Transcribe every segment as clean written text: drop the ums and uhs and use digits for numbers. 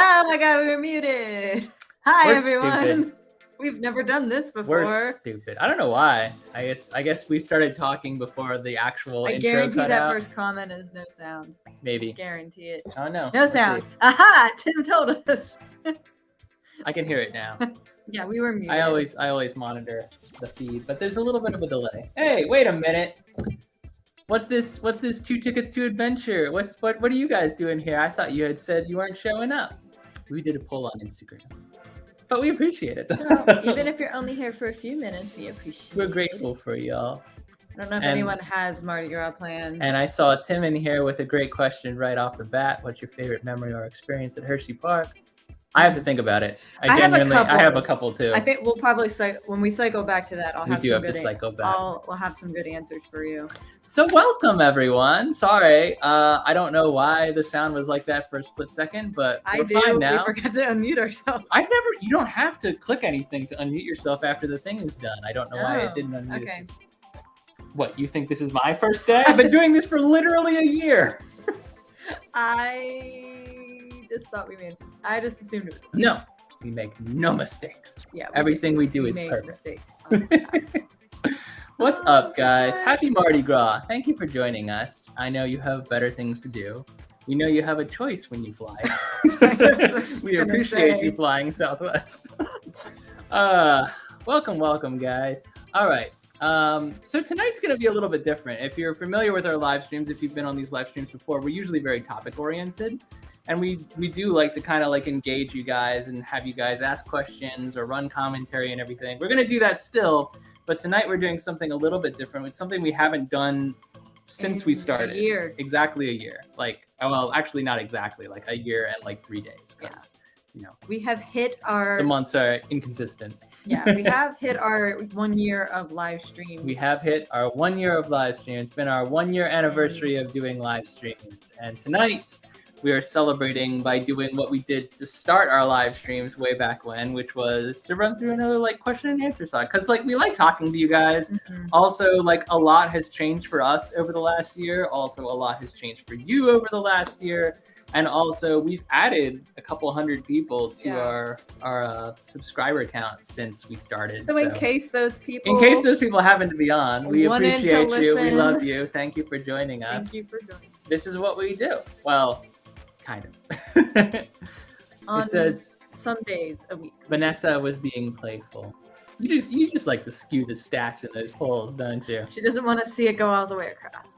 Oh my god, we were muted. Hi, We're everyone. stupid. We've never done this before. We're stupid. I don't know why. I guess we started talking before the actual I intro guarantee cut that out. first comment is no sound. Maybe. Guarantee it. Oh no. No sound. Aha! Tim told us. I can hear it now. Yeah, we were muted. I always monitor the feed, but there's a little bit of a delay. Hey, wait a minute. What's this 2 tickets to adventure? What are you guys doing here? I thought you had said you weren't showing up. We did a poll on Instagram. But we appreciate it. Well, even if you're only here for a few minutes, we appreciate it. We're grateful for y'all. I don't know if anyone has Mardi Gras plans. And I saw Tim in here with a great question right off the bat. What's your favorite memory or experience at Hershey Park? I have to think about it. I have a couple too. I think we'll probably when we cycle back to that. We'll have some good answers for you. So welcome everyone. Sorry, I don't know why the sound was like that for a split second, but we're fine now. We forgot to unmute ourselves. You don't have to click anything to unmute yourself after the thing is done. I don't know why it didn't unmute. Okay. What, you think this is my first day? I've been doing this for literally a year. I just assumed it was. No, we make no mistakes. Yeah. Everything we do is perfect. Mistakes. What's up, guys? Happy Mardi Gras. Thank you for joining us. I know you have better things to do. We know you have a choice when you fly. We appreciate you flying Southwest. Welcome, guys. All right. So tonight's going to be a little bit different. If you're familiar with our live streams, if you've been on these live streams before, we're usually very topic oriented. And we do like to kind of like engage you guys and have you guys ask questions or run commentary and everything. We're going to do that still, but tonight we're doing something a little bit different. It's something we haven't done since we started. A year. Exactly a year. Like, well, actually not exactly, like a year and like 3 days. Because, you know, we have hit our... The months are inconsistent. Yeah, we have hit our 1 year of live streams. We have hit our 1 year of live streams. It's been our 1 year anniversary of doing live streams. And tonight we are celebrating by doing what we did to start our live streams way back when, which was to run through another like question and answer side. Because like we like talking to you guys. Mm-hmm. Also, like a lot has changed for us over the last year. Also, a lot has changed for you over the last year. And also, we've added a couple hundred people to our subscriber count since we started. So in case those people happen to be on, we appreciate you. We love you. Thank you for joining us. Thank you for joining. This is what we do. Well, kind of. On some days a week. Vanessa was being playful. You just like to skew the stats in those polls, don't you? She doesn't want to see it go all the way across.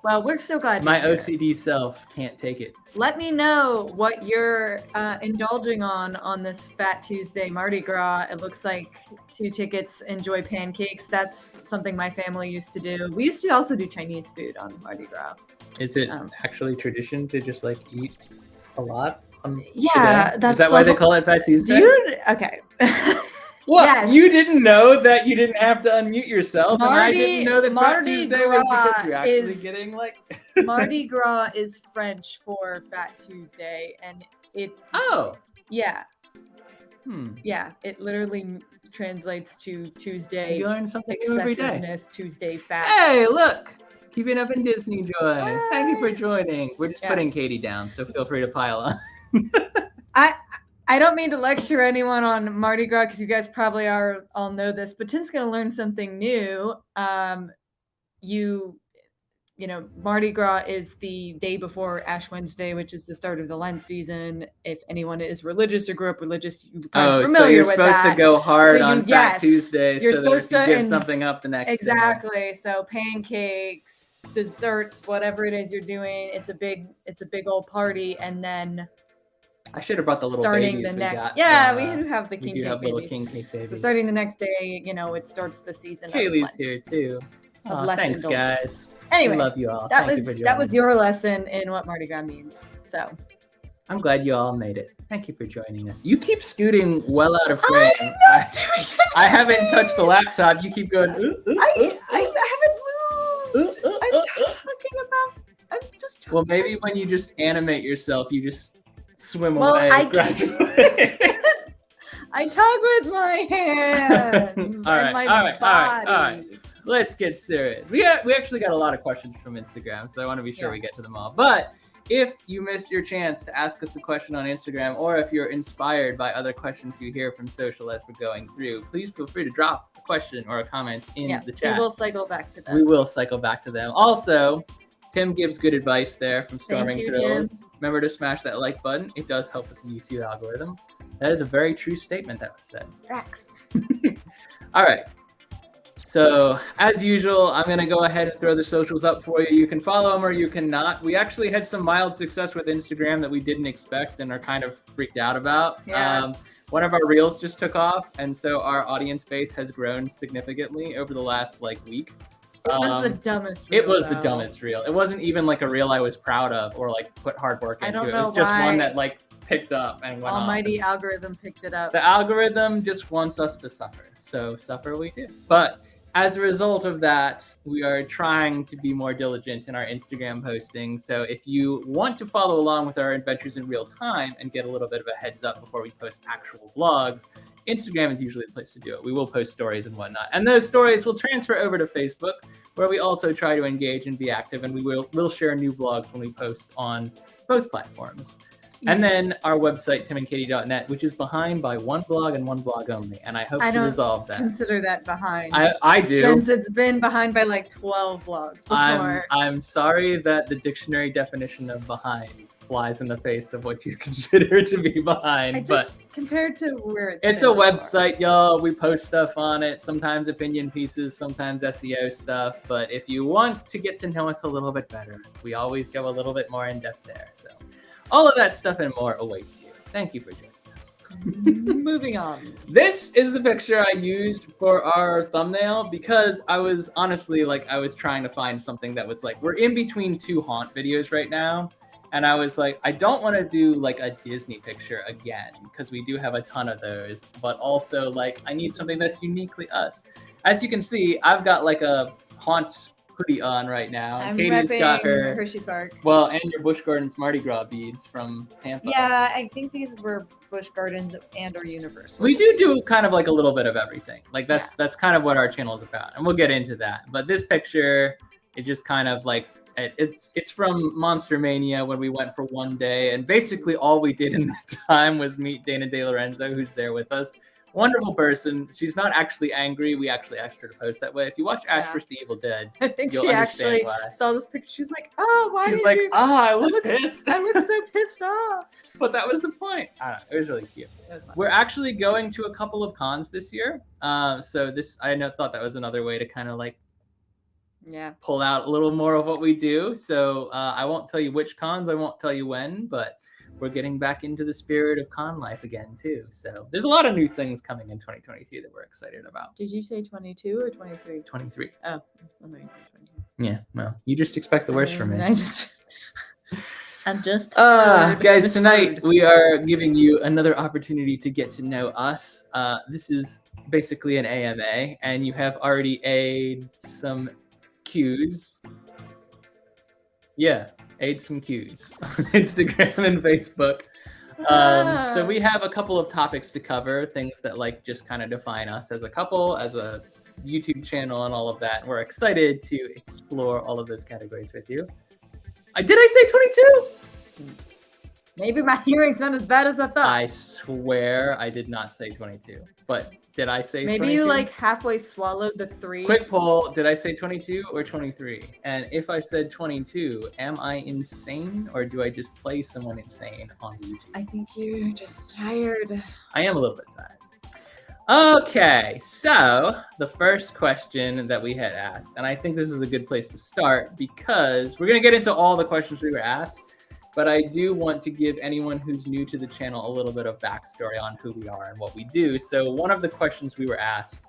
Well, we're so glad my OCD self can't take it. Let me know what you're indulging on this Fat Tuesday Mardi Gras. It looks like 2 tickets enjoy pancakes. That's something my family used to do. We used to also do Chinese food on Mardi Gras. Is it actually tradition to just like eat a lot? Yeah, that's... Is that why they call it Fat Tuesday? Dude, okay. What? Yes. You didn't know that you didn't have to unmute yourself, and I didn't know that Fat Tuesday was because you're actually getting like... Mardi Gras is French for Fat Tuesday, and it... Oh! Yeah. Yeah, it literally translates to Tuesday. You learn something new every day. Tuesday fat. Hey, look! Keeping up in Disney joy. Thank you for joining. We're just putting Katie down, so feel free to pile on. I don't mean to lecture anyone on Mardi Gras because you guys probably all know this, but Tim's going to learn something new. You know, Mardi Gras is the day before Ash Wednesday, which is the start of the Lent season. If anyone is religious or grew up religious, you're kind of familiar so you're with supposed that. to go hard So on Fat Tuesday you're so that supposed you can to give something up the next day. Exactly. So pancakes, desserts, whatever it is you're doing, it's a big old party, and then I should have brought the little starting babies the we next got. we do have the king cake little babies. king cake babies. So starting the next day, you know, it starts the season. Kaylee's of Lent, here too. of less thanks, indulgence. guys. Anyway, we love you all. That was your lesson in what Mardi Gras means. So I'm glad you all made it. Thank you for joining us. You keep scooting well out of frame. I'm not doing it. I haven't touched the laptop. You keep going. I haven't moved. I'm just talking. Well, maybe when you just animate yourself, you just swim Well, away gradually. I talk with my hands All and right, my body. all right. Let's get serious. We actually got a lot of questions from Instagram, so I want to be sure we get to them all. But if you missed your chance to ask us a question on Instagram, or if you're inspired by other questions you hear from social as we're going through, please feel free to drop a question or a comment in the chat. We will cycle back to them. We will cycle back to them. Also, Tim gives good advice there from Storming Thrills. Tim. Remember to smash that like button. It does help with the YouTube algorithm. That is a very true statement that was said. Facts. All right. So as usual, I'm going to go ahead and throw the socials up for you. You can follow them or you cannot. We actually had some mild success with Instagram that we didn't expect and are kind of freaked out about. Yeah. One of our reels just took off, and so our audience base has grown significantly over the last week. It was the dumbest reel. It was the dumbest reel. It wasn't even like a reel I was proud of or like put hard work into. I don't know It was just why one that picked up and went Almighty on. algorithm picked it up. The algorithm just wants us to suffer. So suffer we do. But as a result of that, we are trying to be more diligent in our Instagram posting. So if you want to follow along with our adventures in real time and get a little bit of a heads up before we post actual vlogs, Instagram is usually the place to do it. We will post stories and whatnot. And those stories will transfer over to Facebook, where we also try to engage and be active. And we'll share new vlogs when we post on both platforms. And then our website, timandkt.net, which is behind by one blog and one blog only. And I hope to resolve that. Consider that behind. I do. Since it's been behind by 12 vlogs before. I'm sorry that the dictionary definition of behind flies in the face of what you consider to be behind. But compared to where it's a website, y'all. We post stuff on it, sometimes opinion pieces, sometimes SEO stuff. But if you want to get to know us a little bit better, we always go a little bit more in depth there. So all of that stuff and more awaits you. Thank you for joining us. Moving on. This is the picture I used for our thumbnail because I was honestly I was trying to find something that was we're in between two haunt videos right now. And I was I don't want to do a Disney picture again because we do have a ton of those, but also I need something that's uniquely us. As you can see, I've got a haunt hoodie on right now. I'm Katie's got her Hershey Park. Well, and your Busch Gardens Mardi Gras beads from Tampa. Yeah, I think these were Busch Gardens and or Universal. We do kind of a little bit of everything. That's kind of what our channel is about, and we'll get into that. But this picture is just kind of it's from Monster Mania when we went for one day, and basically all we did in that time was meet Dana De Lorenzo, who's there with us. Wonderful person. She's not actually angry. We actually asked her to post that way. If you watch Ash vs. the Evil Dead, I think she actually saw this picture. She's like, "Oh, why?" She's I look pissed. I look so pissed off. But that was the point. I don't know. It was really cute. We're actually going to a couple of cons this year. So this thought that was another way to kind of pull out a little more of what we do. So I won't tell you which cons. I won't tell you when, but we're getting back into the spirit of con life again too. So there's a lot of new things coming in 2023 that we're excited about. Did you say 22 or 23? 23. Oh, yeah. Well, you just expect the worst from me. I'm just guys, tonight we are giving you another opportunity to get to know us. This is basically an AMA, and you have already A'd some cues. Yeah. Aid some cues on Instagram and Facebook. So we have a couple of topics to cover, things that just kind of define us as a couple, as a YouTube channel and all of that. And we're excited to explore all of those categories with you. Did I say 22? Maybe my hearing's not as bad as I thought. I swear I did not say 22. But did I say Maybe 22? you like halfway swallowed the 3. Quick poll, did I say 22 or 23? And if I said 22, am I insane or do I just play someone insane on YouTube? I think you're just tired. I am a little bit tired. Okay, so the first question that we had asked, and I think this is a good place to start because we're going to get into all the questions we were asked, but I do want to give anyone who's new to the channel a little bit of backstory on who we are and what we do. So one of the questions we were asked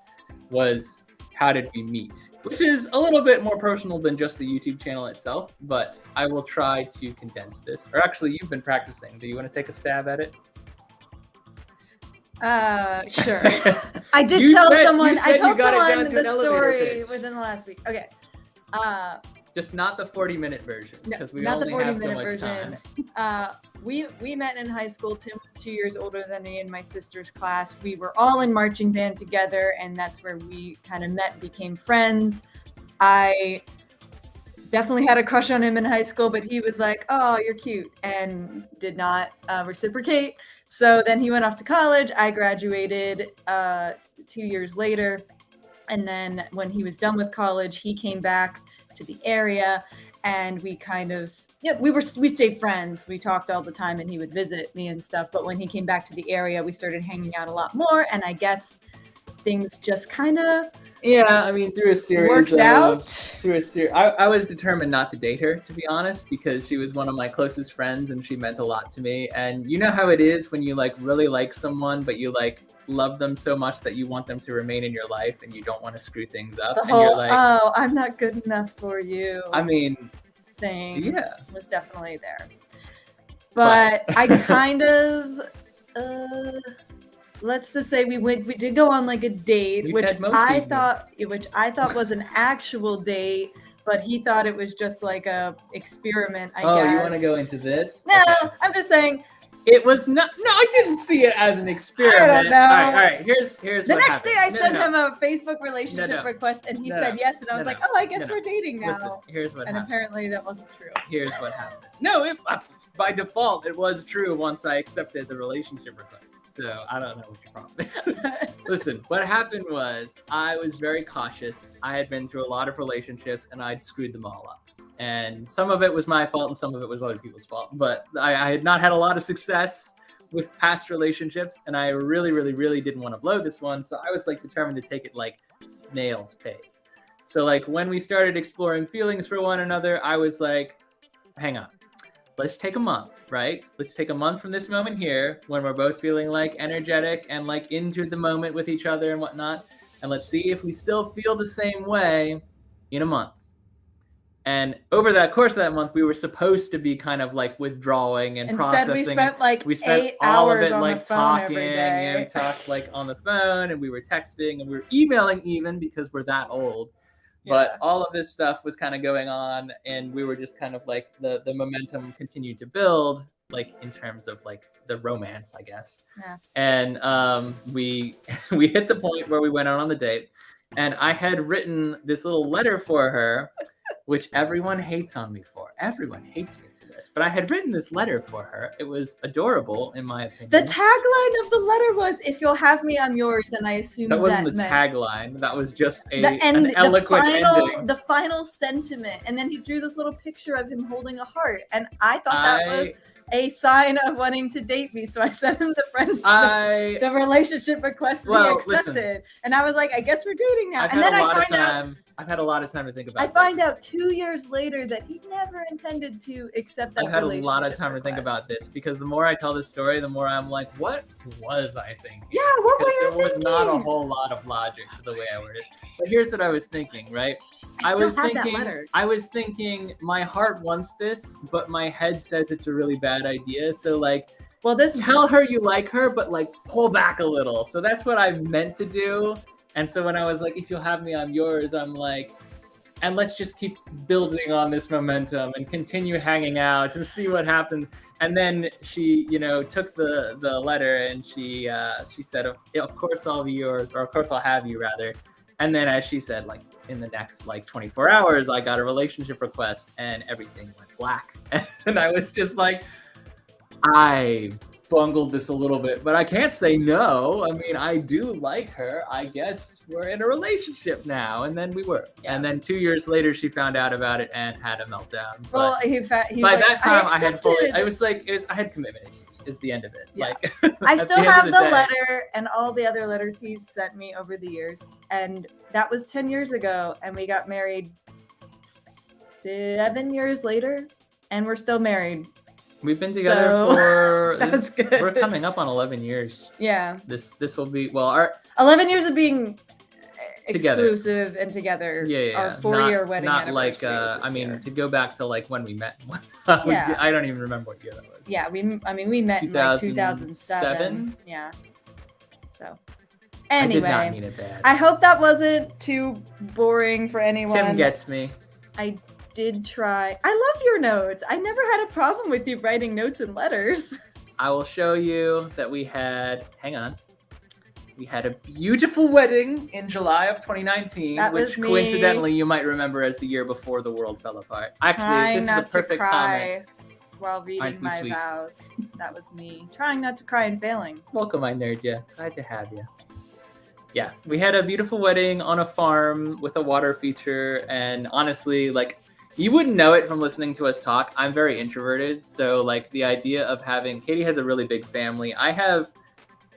was, how did we meet? Which is a little bit more personal than just the YouTube channel itself, but I will try to condense this. Or actually, you've been practicing. Do you want to take a stab at it? Sure. I did tell someone. I told someone the story within the last week. Okay. Just not the 40-minute version because we only have so much time. We met in high school. Tim was 2 years older than me in my sister's class. We were all in marching band together, and that's where we kind of met and became friends. I definitely had a crush on him in high school, but he was like, "Oh, you're cute," and did not reciprocate. So then he went off to college. I graduated 2 years later. And then when he was done with college, he came back to the area and we kind of, we stayed friends. We talked all the time and he would visit me and stuff. But when he came back to the area, we started hanging out a lot more. And I guess things just kind of through a series worked out. I was determined not to date her, to be honest, because she was one of my closest friends and she meant a lot to me. And you know how it is when you like really like someone, but you like love them so much that you want them to remain in your life and you don't want to screw things up. The whole, I'm not good enough for you. I mean, thing was definitely there. But I kind of let's just say we did go on like a date, which I thought was an actual date, but he thought it was just like a experiment, I guess. Oh, you want to go into this? No, okay. I'm just saying. It was not. No, I didn't see it as an experiment. I don't know. All right. Here's the next day I sent him a Facebook relationship request, and he said yes, and I was like, oh, I guess we're dating now. Listen, here's what happened. And apparently that wasn't true. Here's what happened. No, by default it was true once I accepted the relationship request. So I don't know what your problem is. Listen, what happened was I was very cautious. I had been through a lot of relationships, and I'd screwed them all up. And some of it was my fault and some of it was other people's fault. But I had not had a lot of success with past relationships, and I really, really, really didn't want to blow this one. So I was like determined to take it like snail's pace. So like when we started exploring feelings for one another, I was like, hang on, let's take a month, right? Let's take a month from this moment here when we're both feeling like energetic and like into the moment with each other and whatnot. And let's see if we still feel the same way in a month. And over that course of that month, we were supposed to be kind of like withdrawing and processing. Instead, we spent like we spent 8 all of hours it on like the phone talking every day. and we talked like on the phone and we were texting and we were emailing even because we're that old. But all of this stuff was kind of going on and we were just kind of like the momentum continued to build, like in terms of like the romance, I guess. Yeah. And we hit the point where we went out on the date and I had written this little letter for her, which everyone hates on me for. Everyone hates me for this. But I had written this letter for her. It was adorable, in my opinion. The tagline of the letter was, "If you'll have me, I'm yours," and I assume that wasn't the tagline. That was just an eloquent ending. The final sentiment. And then he drew this little picture of him holding a heart. And I thought that was a sign of wanting to date me. So I sent him the relationship request to be accepted. Listen, and I was like, I guess we're dating now. I've had a lot of time to think about this. I find out 2 years later that he never intended to accept that relationship. I've had a lot of time to think about this because the more I tell this story, the more I'm like, what was I thinking? Yeah, what were you thinking? There was not a whole lot of logic to the way I worded it. But here's what I was thinking, right? I was thinking my heart wants this, but my head says it's a really bad idea. So like, tell her you like her, but like pull back a little. So that's what I meant to do. And so when I was like, if you'll have me, I'm yours, I'm like, and let's just keep building on this momentum and continue hanging out to see what happens. And then she, took the letter and she said, of course I'll be yours, or of course I'll have you rather. And then, as she said, like in the next like 24 hours, I got a relationship request and everything went black. And I was just like, I bungled this a little bit, but I can't say no. I mean, I do like her. I guess we're in a relationship now. And then we were. Yeah. And then 2 years later, she found out about it and had a meltdown. Well, But he by like, that time, I had fully, accepted. I was like, I had commitment issues is the end of it. Yeah. Like, I at still the end of have the day- letter and all the other letters he's sent me over the years. And that was 10 years ago. And we got married 7 years later. And we're still married. We've been together So, for that's good. We're coming up on 11 years. Yeah. This will be, well, our 11 years of being Together. exclusive and together. yeah. Our 4-year wedding Not like anniversary was I this mean year. to go back to like when we met. Yeah. I don't even remember what year that was. Yeah, we met in like 2007. Yeah. So I did not anyway, mean it bad. I hope that wasn't too boring for anyone. Tim gets me. I did try. I love your notes. I never had a problem with you writing notes and letters. I will show you that we had. Hang on. We had a beautiful wedding in July of 2019, That was which me. coincidentally you might remember as the year before the world fell apart. Actually, Trying this is a not to perfect cry comment. while Aren't reading we my sweet? vows. That was me. Trying not to cry and failing. Welcome, my nerd. Yeah, glad to have you. Yeah, we had a beautiful wedding on a farm with a water feature, and honestly, like, you wouldn't know it from listening to us talk. I'm very introverted, so like the idea of having Katie has a really big family. I have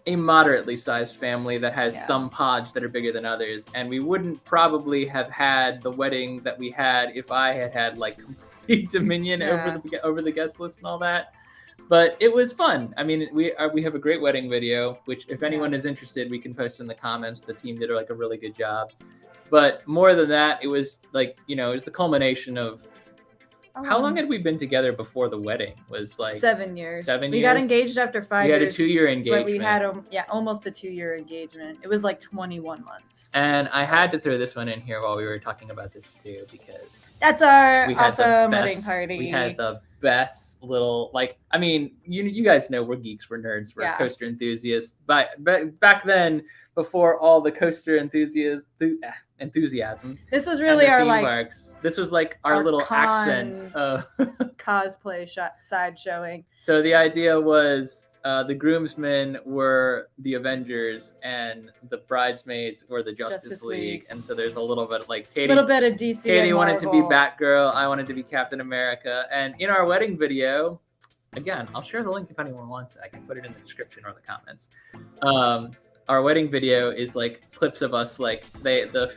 a moderately sized family that has some pods that are bigger than others, and we wouldn't probably have had the wedding that we had if I had like complete dominion over the guest list and all that. But it was fun. I mean, we have a great wedding video, which if anyone is interested, we can post in the comments. The team did like a really good job. But more than that, it was like, it was the culmination of how long had we been together before the wedding? Was like 7 years. 7 We got years? engaged after 5 we had years. a 2-year engagement. But we had almost a 2-year engagement. It was like 21 months. And I had to throw this one in here while we were talking about this too, because That's our we had awesome the wedding best, party. we had the best little, like, I mean, you guys know we're geeks, we're nerds, we're coaster enthusiasts. But back then, before all the coaster enthusiasm, this was really our like parks, this was like our little accent of cosplay side showing. So the idea was the groomsmen were the Avengers and the bridesmaids were the Justice League. And so there's a little bit like Katie. A little bit of DC. Katie and wanted to be Marvel. Batgirl. I wanted to be Captain America. And in our wedding video, again, I'll share the link if anyone wants it. I can put it in the description or the comments. Our wedding video is like clips of us, like the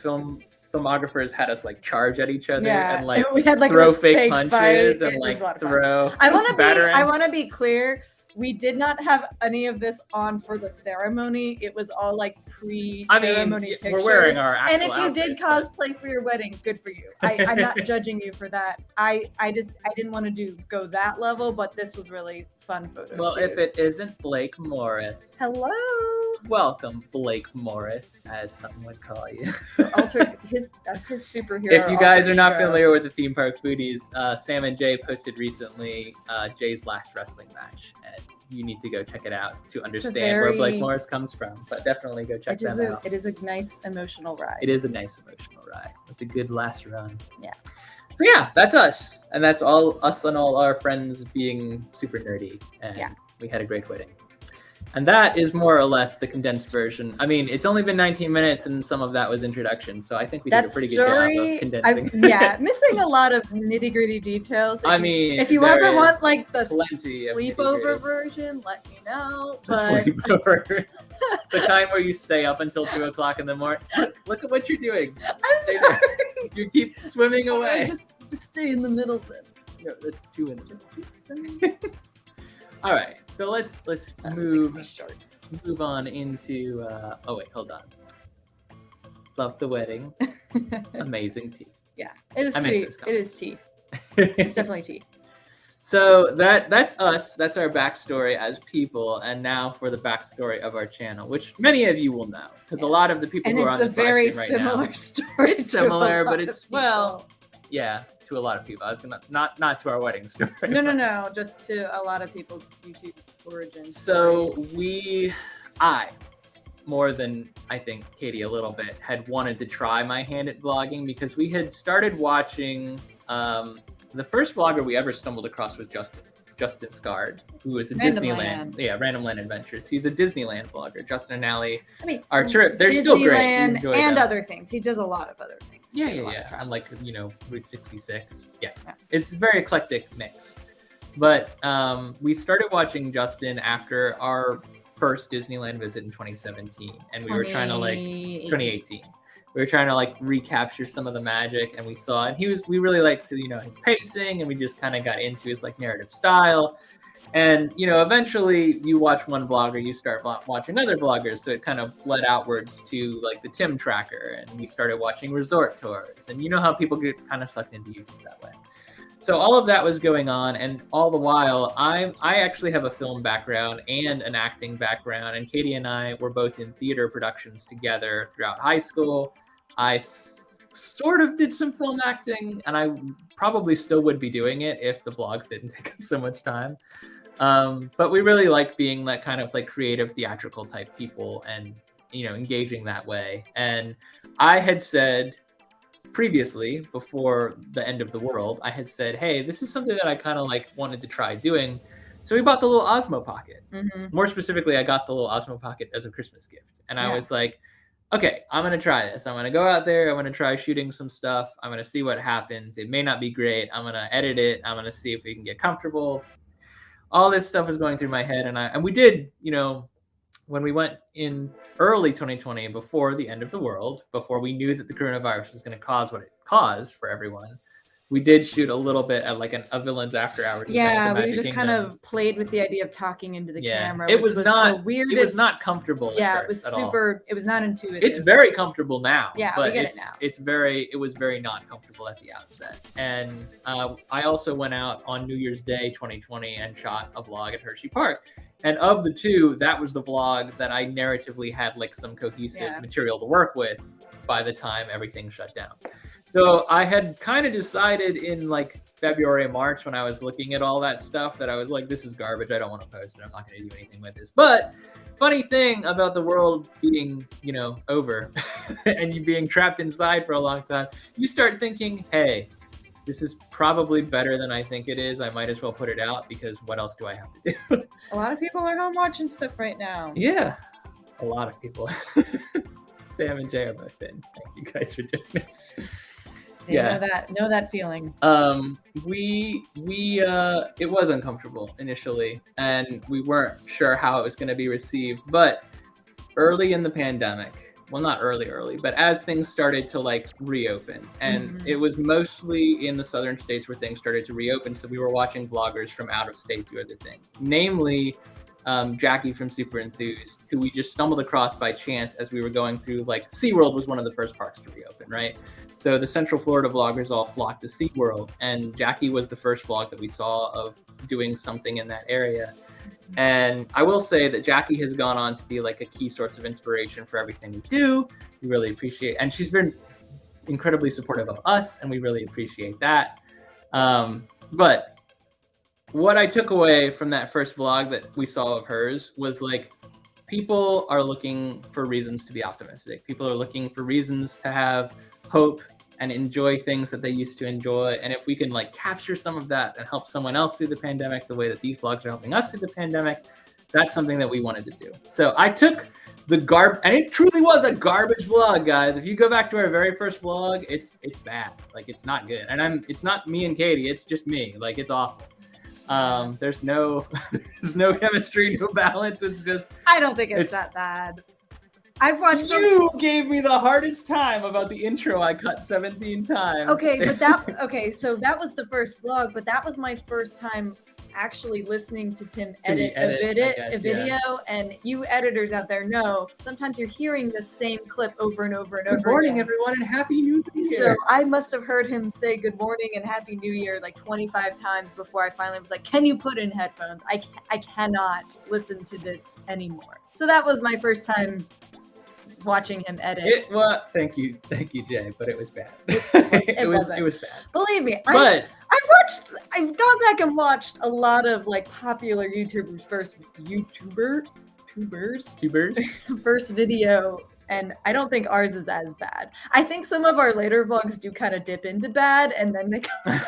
filmographers had us like charge at each other and like we had like throw this fake punches fight. and like throw. throw. I want to be clear. We did not have any of this on for the ceremony. It was all like pre-ceremony pictures. We're wearing our actual and if you did outfits, cosplay for your wedding, good for you. I'm not judging you for that. I didn't want to go that level, but this was really fun photo Well, shoot. if it isn't Blake Morris. Hello. Welcome, Blake Morris, as some would call you. That's his superhero. If you guys alter are not ego. familiar with the theme park foodies, Sam and Jay posted recently Jay's last wrestling match, and you need to go check it out to understand where Blake Morris comes from. But definitely go check that out. It is a nice emotional ride. It is a nice emotional ride. It's a good last run. Yeah. So yeah, that's us, and that's all us and all our friends being super nerdy, and we had a great wedding. And that is more or less the condensed version. I mean, it's only been 19 minutes, and some of that was introduction. So I think we did a pretty good job of condensing. Missing a lot of nitty-gritty details. If you ever want like the plenty of sleepover version, let me know. But sleepover, the kind where you stay up until 2:00 in the morning. Look at what you're doing. I'm sorry. You keep swimming away. Just stay in the middle then. No, that's 2 in the middle. All right, so let's move on into. Oh wait, hold on. Love the wedding. Amazing tea. Yeah, it is. It is tea. It's definitely tea. So that's us. That's our backstory as people, and now for the backstory of our channel, which many of you will know, because a lot of the people who are on this live stream right now. It's a very similar story. It's similar, but it's yeah. To a lot of people. I was gonna not to our wedding story. No, just to a lot of people's YouTube origins. So more than I think Katie a little bit, had wanted to try my hand at vlogging because we had started watching. The first vlogger we ever stumbled across was Justin Scard, who is a Random Land Adventures. He's a Disneyland vlogger. Justin and Allie, they're still great. And other things. He does a lot of other things. Yeah. On like Route 66. Yeah, it's a very eclectic mix. But we started watching Justin after our first Disneyland visit in 2017, and we were trying to 2018. We were trying to recapture some of the magic, and we saw, and we really liked his pacing, and we just kind of got into his narrative style. And eventually you watch one vlogger, you start watching other vloggers, so it kind of led outwards to the Tim tracker, and we started watching resort tours, and how people get kind of sucked into YouTube that way. So all of that was going on, and all the while, I actually have a film background and an acting background, and Katie and I were both in theater productions together throughout high school. I sort of did some film acting, and I probably still would be doing it if the vlogs didn't take us so much time. But we really like being that kind of creative theatrical type people and, engaging that way. And I had said previously, before the end of the world, I had said, hey, this is something that I kind of wanted to try doing. So we bought the little Osmo Pocket. Mm-hmm. More specifically, I got the little Osmo Pocket as a Christmas gift. And I was like, okay, I'm going to try this. I'm going to go out there. I'm going to try shooting some stuff. I'm going to see what happens. It may not be great. I'm going to edit it. I'm going to see if we can get comfortable. All this stuff is going through my head. And we did, when we went in early 2020, before the end of the world, before we knew that the coronavirus was going to cause what it caused for everyone, we did shoot a little bit at a Villains After Hours. Yeah, we just kind of played with the idea of talking into the camera. It was not weird. It was not comfortable. Yeah, it was super. It was not intuitive. It's very comfortable now. Yeah, but we get it now. It was very not comfortable at the outset. And I also went out on New Year's Day 2020 and shot a vlog at Hershey Park. And of the two, that was the vlog that I narratively had some cohesive material to work with by the time everything shut down. So I had kind of decided in February and March, when I was looking at all that stuff, that I was like, this is garbage. I don't want to post it. I'm not going to do anything with this. But funny thing about the world being, over and you being trapped inside for a long time, you start thinking, hey, this is probably better than I think it is. I might as well put it out, because what else do I have to do? A lot of people are home watching stuff right now. Yeah, a lot of people. Sam and Jay are both in. Thank you guys for doing it. Know that feeling. It was uncomfortable initially, and we weren't sure how it was going to be received. But early in the pandemic, well, not early, but as things started to reopen, and it was mostly in the southern states where things started to reopen. So we were watching vloggers from out of state do other things, namely Jackie from Super Enthused, who we just stumbled across by chance as we were going through. SeaWorld was one of the first parks to reopen, right? So the Central Florida vloggers all flocked to SeaWorld, and Jackie was the first vlog that we saw of doing something in that area. And I will say that Jackie has gone on to be a key source of inspiration for everything we do. We really appreciate, and she's been incredibly supportive of us, and we really appreciate that. But what I took away from that first vlog that we saw of hers was people are looking for reasons to be optimistic. People are looking for reasons to have hope and enjoy things that they used to enjoy. And if we can capture some of that and help someone else through the pandemic the way that these vlogs are helping us through the pandemic, that's something that we wanted to do. So I took the and it truly was a garbage vlog, guys. If you go back to our very first vlog, it's bad. It's not good. And it's not me and Katie, it's just me. It's awful. There's no chemistry, no balance. It's just, I don't think it's that bad. I've watched. You gave me the hardest time about the intro. I cut 17 times. Okay, but so that was the first vlog, but that was my first time actually listening to Tim edit a video. And you editors out there know sometimes you're hearing the same clip over and over and over. Good morning, everyone, and Happy New Year. So I must have heard him say good morning and Happy New Year 25 times before I finally was like, can you put in headphones? I cannot listen to this anymore. So that was my first time watching him edit. Thank you, Jay, but it was bad. It was bad. Believe me. I've gone back and watched a lot of popular YouTubers' first tubers. first video, and I don't think ours is as bad. I think some of our later vlogs do kind of dip into bad, and then they come.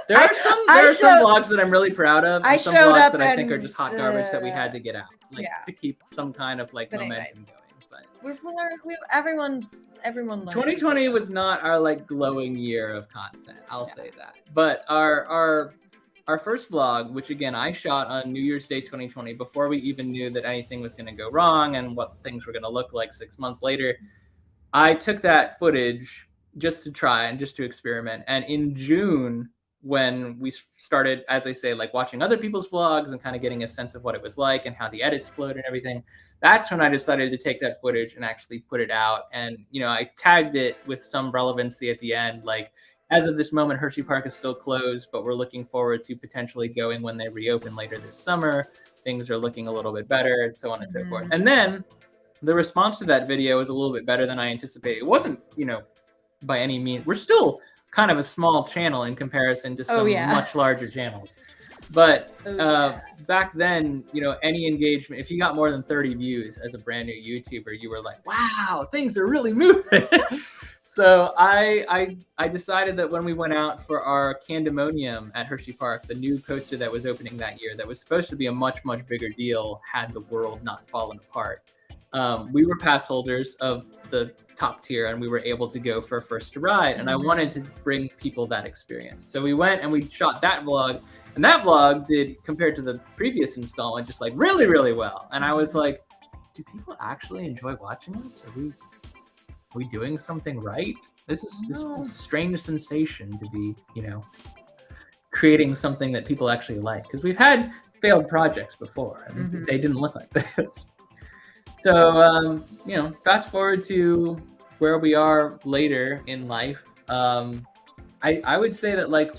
There are some vlogs that I'm really proud of, and some vlogs that I think are just hot garbage that we had to get out, like to keep some kind of like momentum going. But we've learned. Everyone learned. 2020 was not our like glowing year of content. I'll say that. But our first vlog, which again I shot on New Year's Day 2020, before we even knew that anything was going to go wrong and what things were going to look like 6 months later, I took that footage just to try and just to experiment. And in June, when we started, as I say, like watching other people's vlogs and kind of getting a sense of what it was like and how the edits flowed and everything, that's when I decided to take that footage and actually put it out. And, you know, I tagged it with some relevancy at the end, like, as of this moment, Hershey Park is still closed, but we're looking forward to potentially going when they reopen later this summer. Things are looking a little bit better, and so on and so forth. And then the response to that video was a little bit better than I anticipated. It wasn't, you know, by any means, we're still kind of a small channel in comparison to some much larger channels. But back then, you know, any engagement, if you got more than 30 views as a brand new YouTuber, you were like, wow, things are really moving. So I decided that when we went out for our Candemonium at Hershey Park, the new coaster that was opening that year, that was supposed to be a much, much bigger deal had the world not fallen apart. We were pass holders of the top tier, and we were able to go for first to ride. And I wanted to bring people that experience. So we went and we shot that vlog. And that vlog did, compared to the previous installment, just like really, really well. And I was like, do people actually enjoy watching this? Are we doing something right? This is a strange sensation to be, you know, creating something that people actually like. Because we've had failed projects before, and they didn't look like this. So, you know, fast forward to where we are later in life. I would say that, like,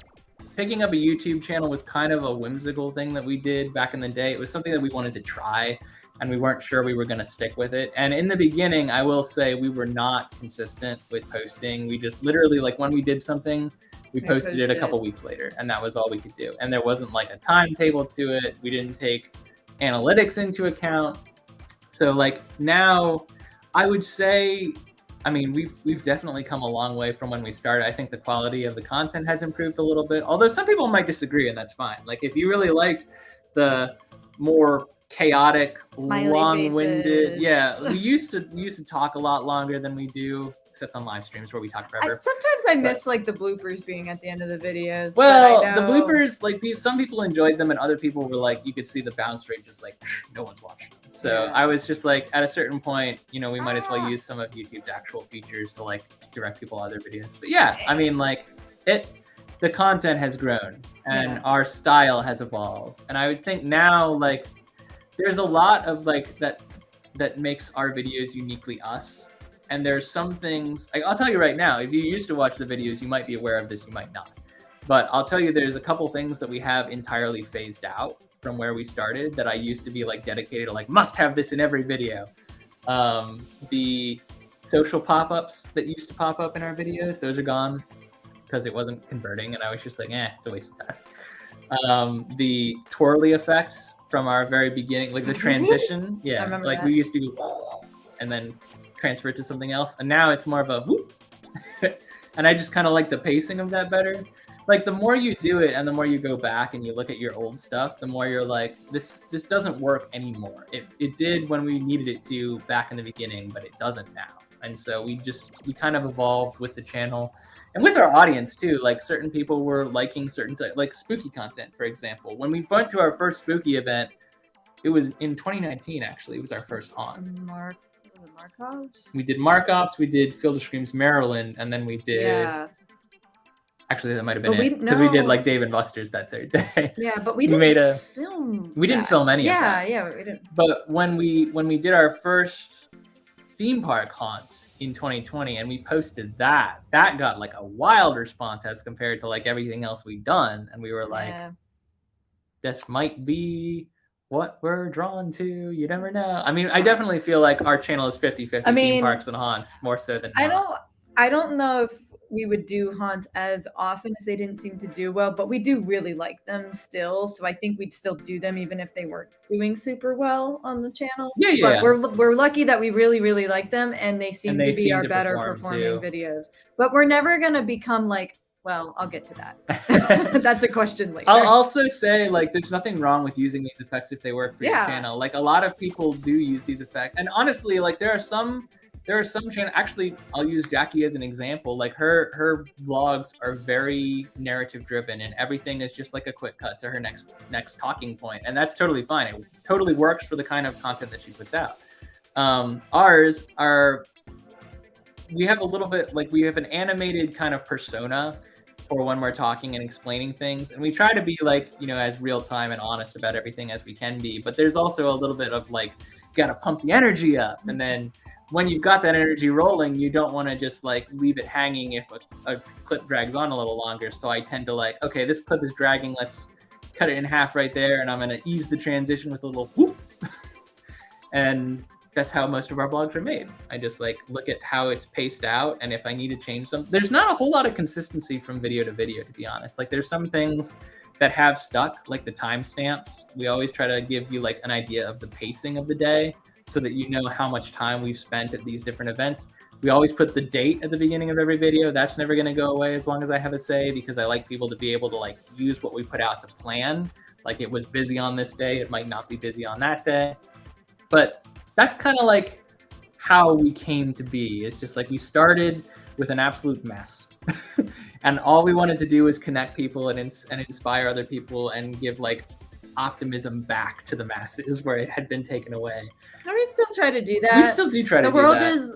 picking up a YouTube channel was kind of a whimsical thing that we did back in the day. It was something that we wanted to try, and we weren't sure we were going to stick with it. And in the beginning, I will say we were not consistent with posting. We just literally, like, when we did something, we posted it a couple weeks later, and that was all we could do. And there wasn't like a timetable to it. We didn't take analytics into account. So like now, I would say, I mean, we've definitely come a long way from when we started. I think the quality of the content has improved a little bit, although some people might disagree, and that's fine. Like, if you really liked the more chaotic, Smiley long-winded, faces. we used to talk a lot longer than we do, except on live streams where we talk forever. Sometimes I miss like the bloopers being at the end of the videos. Well, the bloopers, like, some people enjoyed them, and other people were like, you could see the bounce rate just like, no one's watching them. So I was just like, at a certain point, you know, we might as well use some of YouTube's actual features to like direct people to other videos. But yeah, I mean, like, the content has grown and our style has evolved. And I would think now, like, there's a lot of like that makes our videos uniquely us. And there's some things, like, I'll tell you right now, if you used to watch the videos, you might be aware of this, you might not. But I'll tell you, there's a couple things that we have entirely phased out from where we started that I used to be like dedicated to, like, must have this in every video. The social pop-ups that used to pop up in our videos, those are gone because it wasn't converting, and I was just like, it's a waste of time. The twirly effects from our very beginning, like the transition, like that. We used to do and then transfer it to something else, and now it's more of a whoop. And I just kind of like the pacing of that better. Like, the more you do it and the more you go back and you look at your old stuff, the more you're like, this doesn't work anymore. It did when we needed it to back in the beginning, but it doesn't now. And so we kind of evolved with the channel and with our audience too. Like, certain people were liking certain like spooky content, for example. When we went to our first spooky event, it was in 2019, actually. It was our first haunt. Markovs? We did Markovs, we did Field of Screams Maryland, and then we did... Actually, that might have been it, because we did like Dave & Buster's that third day. Yeah, but we didn't film. We didn't film any of that. Yeah, we didn't. But when we did our first theme park haunts in 2020, and we posted that got like a wild response as compared to like everything else we'd done, and we were like, this might be what we're drawn to. You never know. I mean, I definitely feel like our channel is 50-50 theme parks and haunts, more so than I don't know if we would do haunts as often if they didn't seem to do well, but we do really like them still. So I think we'd still do them even if they weren't doing super well on the channel. Yeah, But yeah. we're lucky that we really, really like them, and they seem to be our better performing videos. But we're never gonna become like, well, I'll get to that. That's a question later. I'll also say, like, there's nothing wrong with using these effects if they work for your channel. Like, a lot of people do use these effects, and honestly, like, there are some channels. Actually, I'll use Jackie as an example. Like, her vlogs are very narrative driven, and everything is just like a quick cut to her next talking point, and that's totally fine. It totally works for the kind of content that she puts out. Ours are, we have a little bit, like, we have an animated kind of persona for when we're talking and explaining things, and we try to be, like, you know, as real time and honest about everything as we can be. But there's also a little bit of, like, you gotta pump the energy up, and then when you've got that energy rolling, you don't want to just, like, leave it hanging if a clip drags on a little longer. So I tend to, like, okay, this clip is dragging, let's cut it in half right there, and I'm gonna ease the transition with a little whoop. And that's how most of our vlogs are made. I just, like, look at how it's paced out, and if I need to change them. There's not a whole lot of consistency from video to video, to be honest. Like, there's some things that have stuck, like the timestamps. We always try to give you, like, an idea of the pacing of the day so that you know how much time we've spent at these different events. We always put the date at the beginning of every video. That's never gonna go away as long as I have a say, because I like people to be able to, like, use what we put out to plan. Like, it was busy on this day, it might not be busy on that day. But that's kind of like how we came to be. It's just like we started with an absolute mess. And all we wanted to do was connect people and inspire other people and give, like, optimism back to the masses where it had been taken away. And we still try to do that. We still do try to do that. The world is,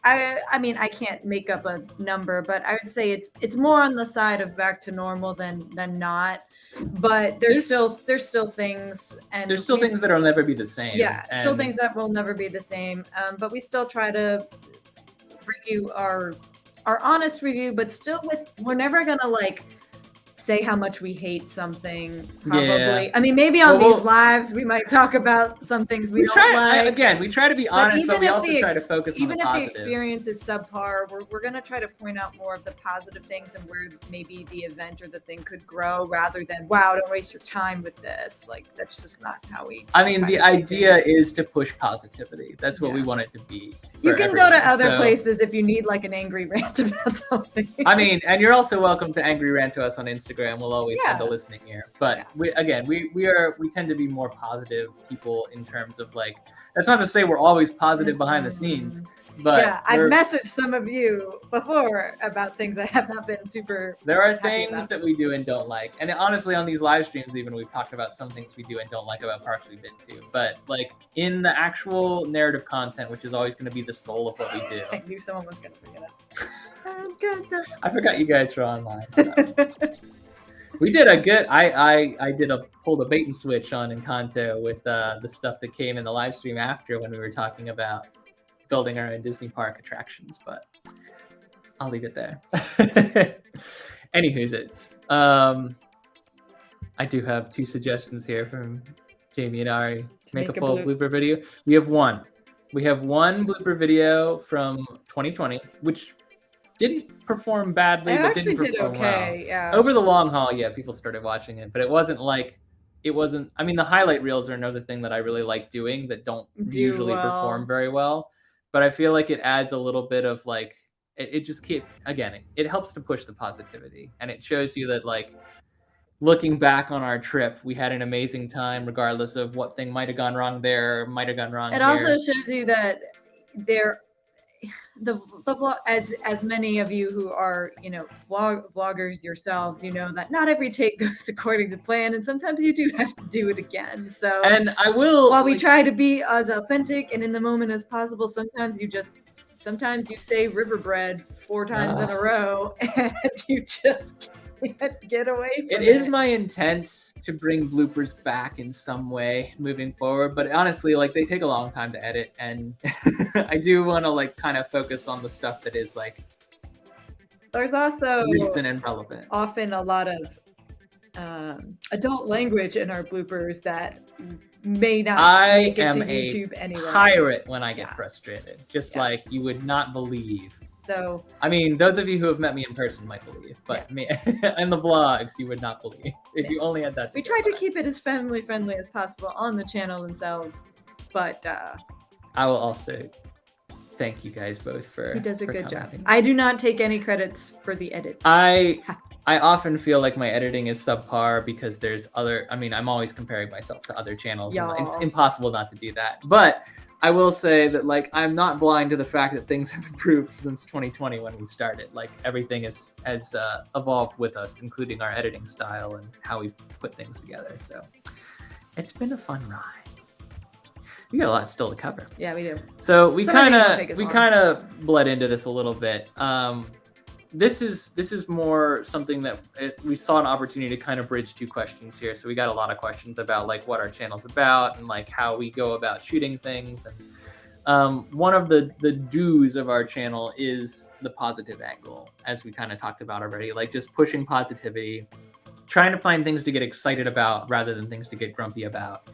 I mean, I can't make up a number, but I would say it's more on the side of back to normal than not. But there's still things, and there's still things that'll never be the same. Yeah, still things that will never be the same. But we still try to bring you our honest review, but still we're never gonna, like, say how much we hate something, probably. Yeah. I mean, maybe on these lives we might talk about some things we don't like. Again, we try to be honest, but we also try to focus on the positive. Even if the experience is subpar, we're going to try to point out more of the positive things and where maybe the event or the thing could grow, rather than, wow, don't waste your time with this. Like, that's just not how we... I mean, the idea is to push positivity. That's what we want it to be. You can go to other places if you need, like, an angry rant about something. I mean, and you're also welcome to angry rant to us on Instagram. We'll always have the listening ear. But we tend to be more positive people in terms of, like, that's not to say we're always positive behind the scenes. But I've messaged some of you before about things I have not been super. There are things that we do and don't like, and honestly, on these live streams, even we've talked about some things we do and don't like about parks we've been to. But, like, in the actual narrative content, which is always going to be the soul of what we do. I knew someone was going to bring it up. I forgot you guys were online. We did a good. I pulled a bait and switch on Encanto with the stuff that came in the live stream after, when we were talking about building our own Disney park attractions, but I'll leave it there. Anywho's, I do have 2 suggestions here from Jamie and Ari to make a full blooper video. We have one blooper video from 2020, which didn't perform badly, but didn't perform well. Yeah. Over the long haul, people started watching it, but it wasn't. I mean, the highlight reels are another thing that I really like doing that don't usually perform very well. But I feel like it adds a little bit of, like, it helps to push the positivity, and it shows you that, like, looking back on our trip, we had an amazing time, regardless of what thing might have gone wrong there, might have gone wrong. It also shows you that the vlog, as many of you who are, you know, vloggers yourselves, you know that not every take goes according to plan, and sometimes you do have to do it again. So, and I will, while we try to be as authentic and in the moment as possible, sometimes you say river bread 4 times in a row, and you just can't get away from it. It is my intent to bring bloopers back in some way moving forward, but honestly, like, they take a long time to edit, and I do want to, like, kind of focus on the stuff that is, like, there's also recent and relevant. Often a lot of adult language in our bloopers that may not make it to YouTube anyway. I am a pirate when I get frustrated, just like you would not believe. So I mean, those of you who have met me in person might believe, but me and the vlogs, you would not believe if you only had that. We tried to keep it as family friendly as possible on the channel themselves, but I will also thank you guys both for. He does a for good job. commenting. I do not take any credits for the edits. I often feel like my editing is subpar because there's other. I mean, I'm always comparing myself to other channels. And it's impossible not to do that, but. I will say that, like, I'm not blind to the fact that things have improved since 2020 when we started. Like, everything has evolved with us, including our editing style and how we put things together. So it's been a fun ride. We got a lot still to cover. Yeah, we do. So we kind of bled into this a little bit. This is more something that we saw an opportunity to kind of bridge two questions here. So we got a lot of questions about like what our channel's about and like how we go about shooting things. And one of the do's of our channel is the positive angle, as we kind of talked about already, like just pushing positivity, trying to find things to get excited about rather than things to get grumpy about.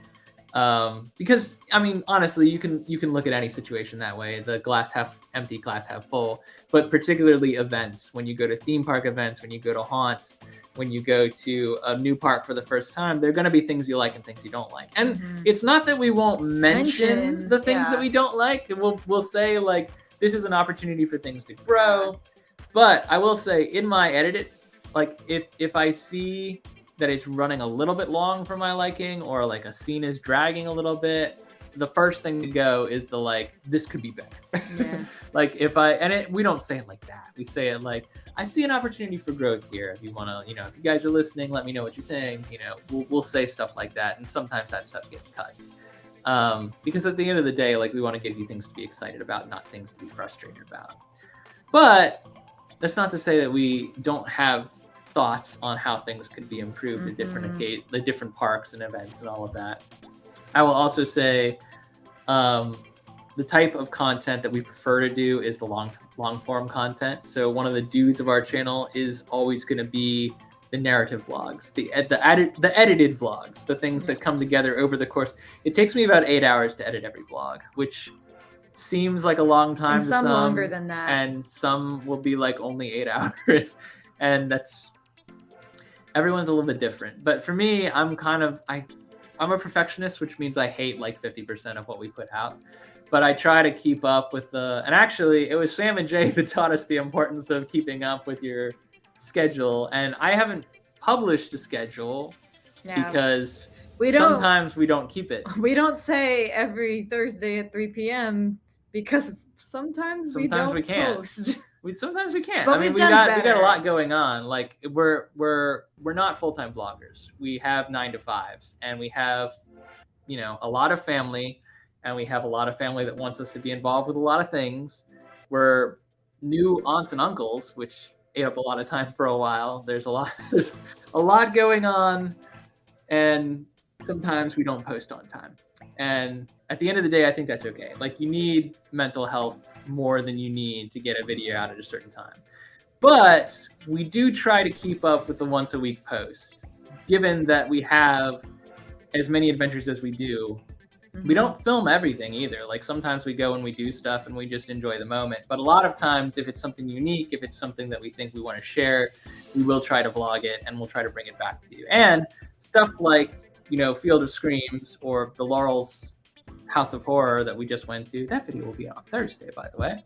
Because I mean, honestly, you can look at any situation that way, the glass half empty, glass half full, but particularly events, when you go to theme park events, when you go to haunts, when you go to a new park for the first time, there are going to be things you like and things you don't like. And it's not that we won't mention the things that we don't like. We'll say like, this is an opportunity for things to grow. But I will say in my edits, like if I see that it's running a little bit long for my liking, or like a scene is dragging a little bit, the first thing to go is the like, this could be better. Yeah. Like we don't say it like that. We say it like, I see an opportunity for growth here. If you want to, if you guys are listening, let me know what you think. We'll say stuff like that. And sometimes that stuff gets cut. Because at the end of the day, like we want to give you things to be excited about, not things to be frustrated about. But that's not to say that we don't have thoughts on how things could be improved at the different parks and events and all of that. I will also say the type of content that we prefer to do is the long form content. So one of the do's of our channel is always going to be the narrative vlogs, the edited vlogs, the things that come together over the course. It takes me about 8 hours to edit every vlog, which seems like a long time. And some longer than that. And some will be like only 8 hours. And everyone's a little bit different. But for me, I'm a perfectionist, which means I hate like 50% of what we put out. But I try to keep up with and actually it was Sam and Jay that taught us the importance of keeping up with your schedule. And I haven't published a schedule because sometimes we don't keep it. We don't say every Thursday at 3 p.m. because sometimes we can't post. Sometimes we can't. But I mean, we got a lot going on. Like we're not full-time bloggers. We have 9-to-5s, and we have, a lot of family, and we have a lot of family that wants us to be involved with a lot of things. We're new aunts and uncles, which ate up a lot of time for a while. There's a lot going on, and sometimes we don't post on time. And at the end of the day, I think that's okay. Like, you need mental health more than you need to get a video out at a certain time. But we do try to keep up with the once a week post. Given that we have as many adventures as we do, we don't film everything either. Like, sometimes we go and we do stuff and we just enjoy the moment. But a lot of times, if it's something unique, if it's something that we think we want to share, we will try to vlog it and we'll try to bring it back to you. And stuff like, Field of Screams or the Laurel's House of Horror that we just went to, that video will be on Thursday, by the way.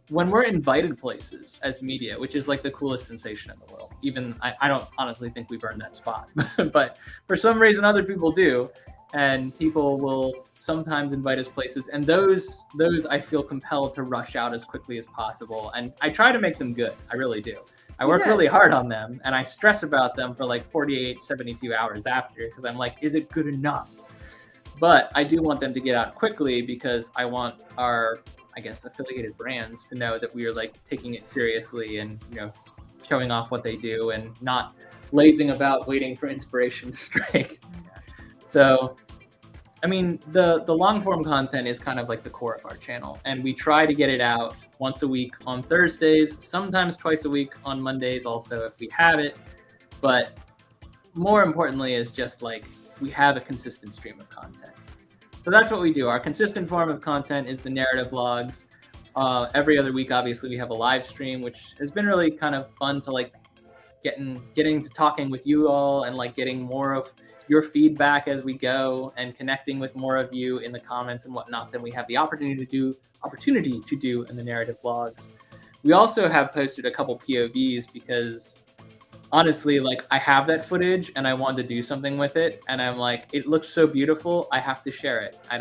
When we're invited places as media, which is like the coolest sensation in the world. Even I don't honestly think we've earned that spot, but for some reason other people do, and people will sometimes invite us places, and those I feel compelled to rush out as quickly as possible, and I try to make them good. I really do. I work really hard on them, and I stress about them for like 48, 72 hours after, because I'm like, is it good enough? But I do want them to get out quickly because I want our, affiliated brands to know that we are like taking it seriously and, showing off what they do and not lazing about waiting for inspiration to strike. So, I mean, the long form content is kind of like the core of our channel, and we try to get it out once a week on Thursdays, sometimes twice a week on Mondays also if we have it. But more importantly is just like we have a consistent stream of content. So that's what we do. Our consistent form of content is the narrative vlogs. every other week, obviously, we have a live stream, which has been really kind of fun to like getting to talking with you all and like getting more of your feedback as we go and connecting with more of you in the comments and whatnot than we have the opportunity to do in the narrative vlogs. We also have posted a couple POVs because honestly, like I have that footage and I wanted to do something with it, and I'm like, it looks so beautiful, I have to share it. I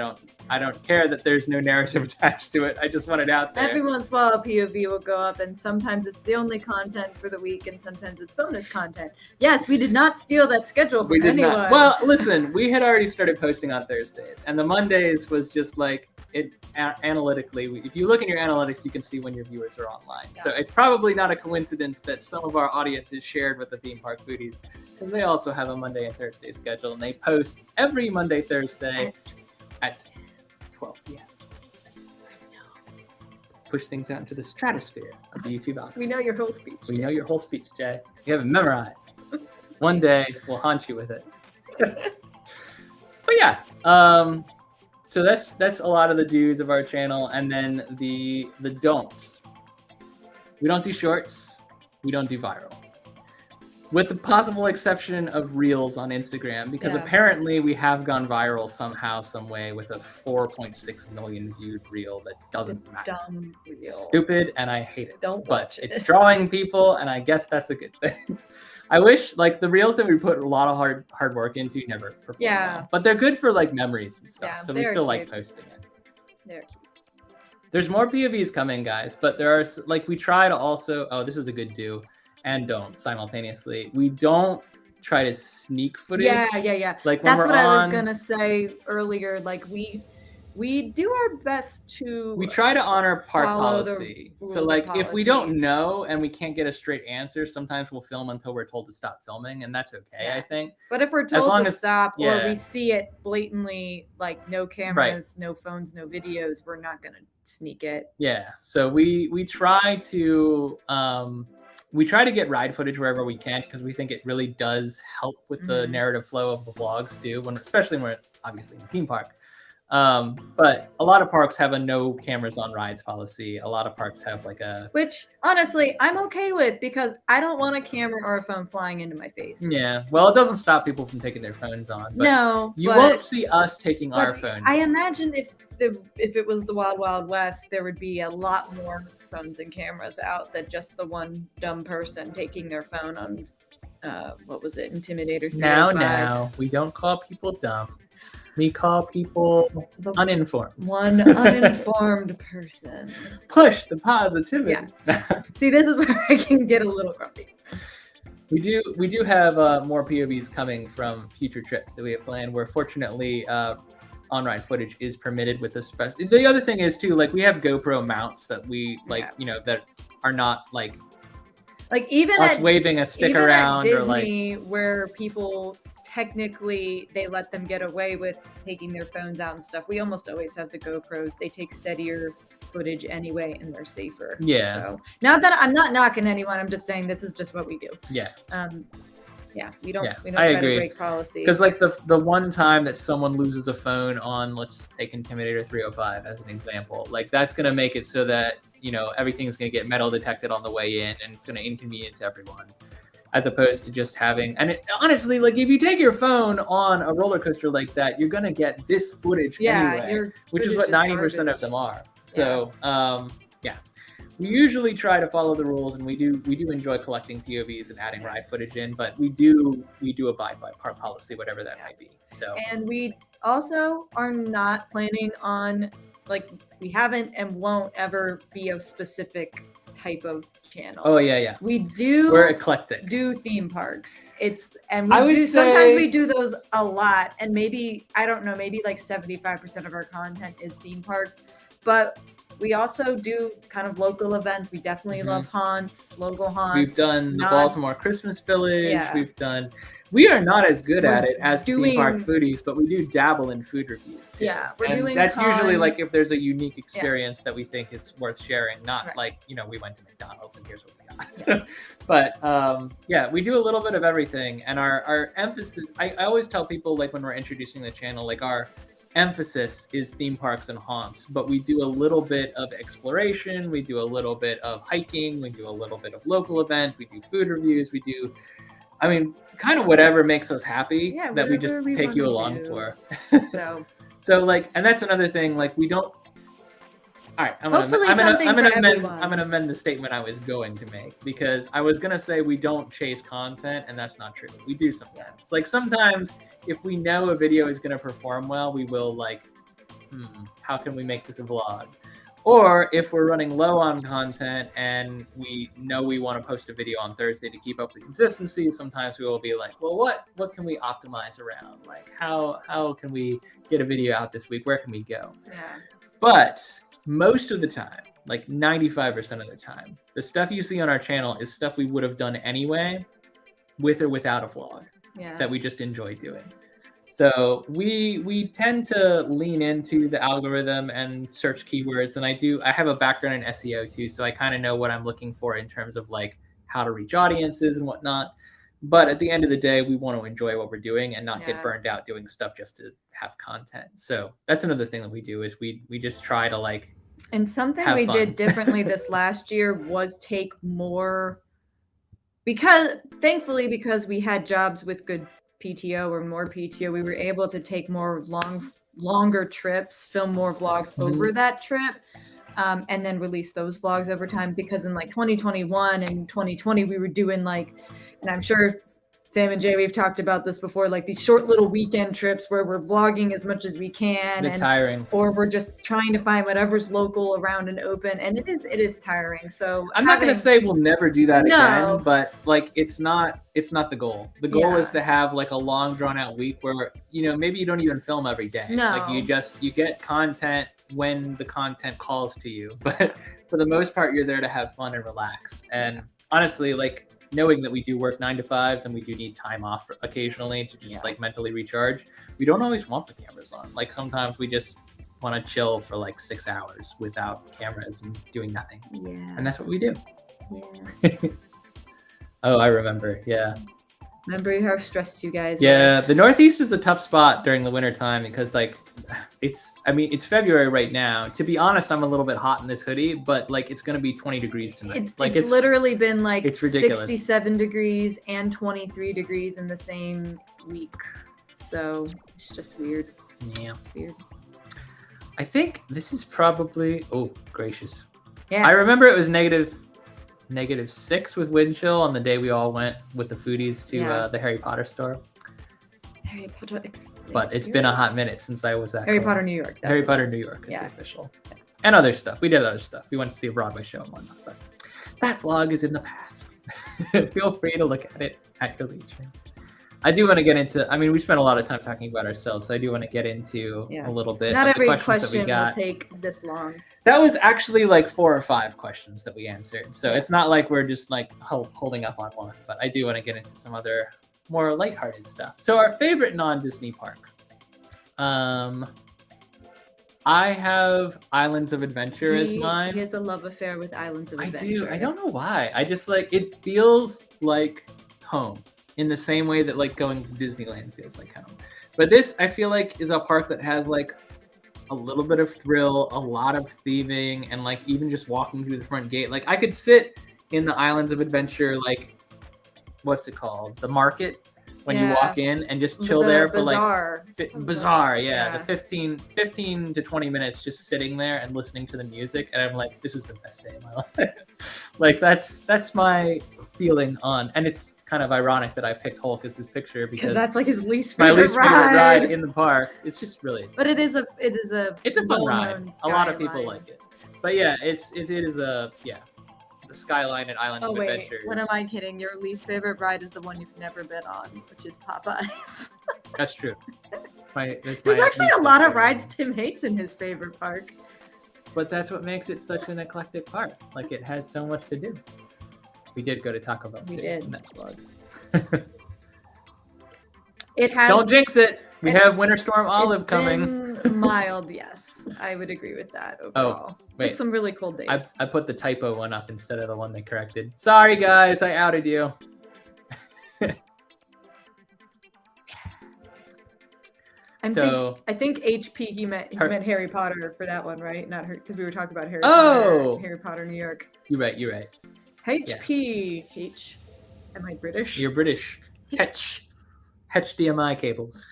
don't care that there's no narrative attached to it. I just want it out there. Every once in a while, a POV will go up, and sometimes it's the only content for the week, and sometimes it's bonus content. Yes, we did not steal that schedule from anyone. Not. Well, listen, we had already started posting on Thursdays, and the Mondays was just like it analytically. If you look in your analytics, you can see when your viewers are online. Yeah. So it's probably not a coincidence that some of our audience is shared with the theme park foodies, because they also have a Monday and Thursday schedule, and they post every Monday, Thursday at 12 p.m. Push things out into the stratosphere of the YouTube algorithm. We know your whole speech. We know your whole speech, Jay. You have it memorized. One day we'll haunt you with it. But yeah, so that's a lot of the do's of our channel, and then the don'ts. We don't do shorts. We don't do viral. With the possible exception of Reels on Instagram, because apparently we have gone viral somehow, some way, with a 4.6 million viewed Reel that doesn't matter. Dumb Reel. Stupid, and I hate it. But it's drawing people, and I guess that's a good thing. I wish, like, the Reels that we put a lot of hard work into never perform well. But they're good for, like, memories and stuff, so we still like posting it. They're cute. There's more POVs coming, guys, but there are, like, we try to also, oh, this is a good do. And don't simultaneously. We don't try to sneak footage. Yeah. Like when that's what I was gonna say earlier. Like we do our best to. We try to honor park policy. So like if we don't know and we can't get a straight answer, sometimes we'll film until we're told to stop filming, and that's okay, I think. But if we're told to stop, or we see it blatantly, like no cameras, no phones, no videos, we're not gonna sneak it. Yeah. So we try to. We try to get ride footage wherever we can, because we think it really does help with the narrative flow of the vlogs too, especially when we're obviously in the theme park. But a lot of parks have a no cameras on rides policy. A lot of parks have like a... Which, honestly, I'm okay with, because I don't want a camera or a phone flying into my face. Yeah, well, it doesn't stop people from taking their phones on. But no, you won't see us taking our phones. I imagine if it was the Wild Wild West, there would be a lot more phones and cameras out than just the one dumb person taking their phone on, what was it, Intimidator 305. Now, we don't call people dumb. We call people uninformed. One uninformed person. Push the positivity. Yeah. See, this is where I can get a little grumpy. We do have more POVs coming from future trips that we have planned, where fortunately on-ride footage is permitted with a special. The other thing is too, like we have GoPro mounts that we like, that are not like even us waving a stick around, at Disney, or like where people technically they let them get away with taking their phones out and stuff. We almost always have the GoPros. They take steadier footage anyway, and they're safer. Yeah. So not that I'm not knocking anyone, I'm just saying this is just what we do. Yeah. We don't try to break policy. Because like the one time that someone loses a phone on, let's take Intimidator 305 as an example, like that's gonna make it so that everything's gonna get metal detected on the way in, and it's gonna inconvenience everyone. As opposed to just having, honestly, like if you take your phone on a roller coaster like that, you're gonna get this footage anyway, which is what 90% of them are. So we usually try to follow the rules, and we do enjoy collecting POVs and adding ride footage in, but we do abide by park policy, whatever that might be. So, and we also are not planning on, like, we haven't and won't ever be a specific type of channel. Oh yeah. We're eclectic. Do theme parks. Sometimes we do those a lot, and maybe maybe like 75% of our content is theme parks, but we also do kind of local events. We definitely love haunts, local haunts. We've done the Baltimore Christmas Village. Yeah. We are not as good at it as theme park foodies, but we do dabble in food reviews. Yeah, that's usually like if there's a unique experience that we think is worth sharing, not like, we went to McDonald's and here's what we got. But we do a little bit of everything. And our emphasis, I always tell people, like when we're introducing the channel, like our emphasis is theme parks and haunts, but we do a little bit of exploration, we do a little bit of hiking, we do a little bit of local event, we do food reviews, we do, I mean, kind of whatever makes us happy that we just take you along for. So like, and that's another thing, like we don't. All right, I'm gonna amend the statement I was going to make, because I was gonna say we don't chase content, and that's not true. We do sometimes. Like sometimes, if we know a video is gonna perform well, we will like, how can we make this a vlog? Or if we're running low on content and we know we want to post a video on Thursday to keep up the consistency, sometimes we will be like, well, what can we optimize around? Like how can we get a video out this week? Where can we go? Yeah. But most of the time, like 95% of the time, the stuff you see on our channel is stuff we would have done anyway, with or without a vlog, that we just enjoy doing. So we tend to lean into the algorithm and search keywords, and I have a background in SEO too, so I kind of know what I'm looking for in terms of like how to reach audiences and whatnot. But at the end of the day, we want to enjoy what we're doing and not get burned out doing stuff just to have content. So that's another thing that we do, is we just try to like. And something we did differently this last year was take more, because we had jobs with good PTO or more PTO, we were able to take more longer trips, film more vlogs over that trip, and then release those vlogs over time. Because in like 2021 and 2020, we were doing like, and I'm sure Sam and Jay, we've talked about this before, like these short little weekend trips where we're vlogging as much as we can, and tiring, or we're just trying to find whatever's local around and open, and it is tiring. So I'm not gonna say we'll never do that again, but like it's not the goal. The goal is to have like a long drawn out week where, you know, maybe you don't even film every day. Like you get content when the content calls to you, but for the most part you're there to have fun and relax. And honestly, like, knowing that we do work 9 to 5s and we do need time off occasionally to just like mentally recharge, we don't always want the cameras on. Like sometimes we just want to chill for like 6 hours without cameras and doing nothing. And that's what we do. Oh, I remember. Remember how stressed you guys were. The Northeast is a tough spot during the winter time, because like it's February right now. To be honest, I'm a little bit hot in this hoodie, but like it's gonna be 20 degrees tonight. It's literally been like it's ridiculous. 67 degrees and 23 degrees in the same week. So it's just weird. Yeah. It's weird. I think this is probably, oh gracious. I remember it was -6 with wind chill on the day we all went with the foodies to the Harry Potter store. Harry Potter but it's been a hot minute since I was at Harry Potter New York. Harry Potter New York is the official. And other stuff. We did other stuff. We went to see a Broadway show and whatnot, but that vlog is in the past. Feel free to look at it at your leisure. I do want to get into, I mean, we spent a lot of time talking about ourselves, so I do want to get into a little bit. Not every question will take this long. That was actually like 4 or 5 questions that we answered. So it's not like we're just like holding up on one, but I do want to get into some other more lighthearted stuff. So our favorite non-Disney park. I have Islands of Adventure as mine. He has a love affair with Islands of Adventure. I do. I don't know why. I just like, it feels like home in the same way that like going to Disneyland feels like home. But this, I feel like, is a park that has like a little bit of thrill, a lot of theming, and like even just walking through the front gate. Like I could sit in the Islands of Adventure, like, what's it called? The market, when you walk in, and just chill there for bazaar. Like the 15 to 20 minutes just sitting there and listening to the music, and I'm like, this is the best day of my life. Like that's my feeling on, and it's kind of ironic that I picked Hulk as this picture because that's like his least favorite ride in the park. It's just really, but it's a fun ride. A lot of people like it, but yeah, it is a the Skyline and Islands of Adventure. What am I kidding? Your least favorite ride is the one you've never been on, which is Popeyes. That's true. There's actually a lot of rides Tim hates in his favorite park. But that's what makes it such an eclectic park. Like, it has so much to do. We did go to Taco Bell. We did. In that vlog. It has. Don't jinx it. We have Winter Storm Olive coming. Mild, yes. I would agree with that overall. Oh, wait. It's some really cold days. I put the typo one up instead of the one they corrected. Sorry, guys. I outed you. I think HP. He meant Harry Potter for that one, right? Not her, because we were talking about Harry Potter. Harry Potter, New York. You're right. HP. Yeah. H. Am I British? You're British. HDMI cables.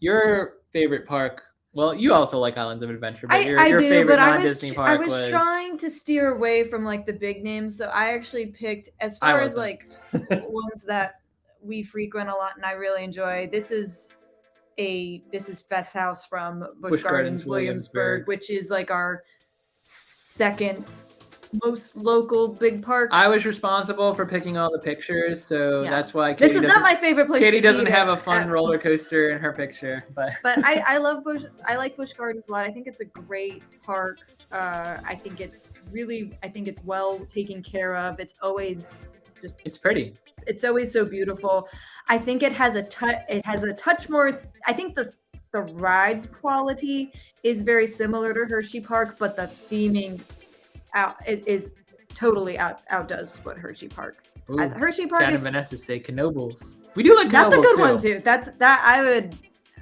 Your favorite park? Well, you also like Islands of Adventure, but your favorite non-Disney park was... I was trying to steer away from like the big names, so I actually picked, as far as like ones that we frequent a lot and I really enjoy. This is Fest House from Busch Gardens, Williamsburg, which is like our second most local big park. I was responsible for picking all the pictures, so that's why this is not my favorite place. Katie doesn't have a fun roller coaster in her picture, but I like Busch Gardens a lot. I think it's a great park. I think it's well taken care of. It's pretty. It's always so beautiful. I think it has a touch more. I think the ride quality is very similar to Hershey Park, but the theming totally outdoes what Hershey Park has. Hershey Park Chad and Vanessa say Knoebels. We do like Knoebels. That's a good one too. I would.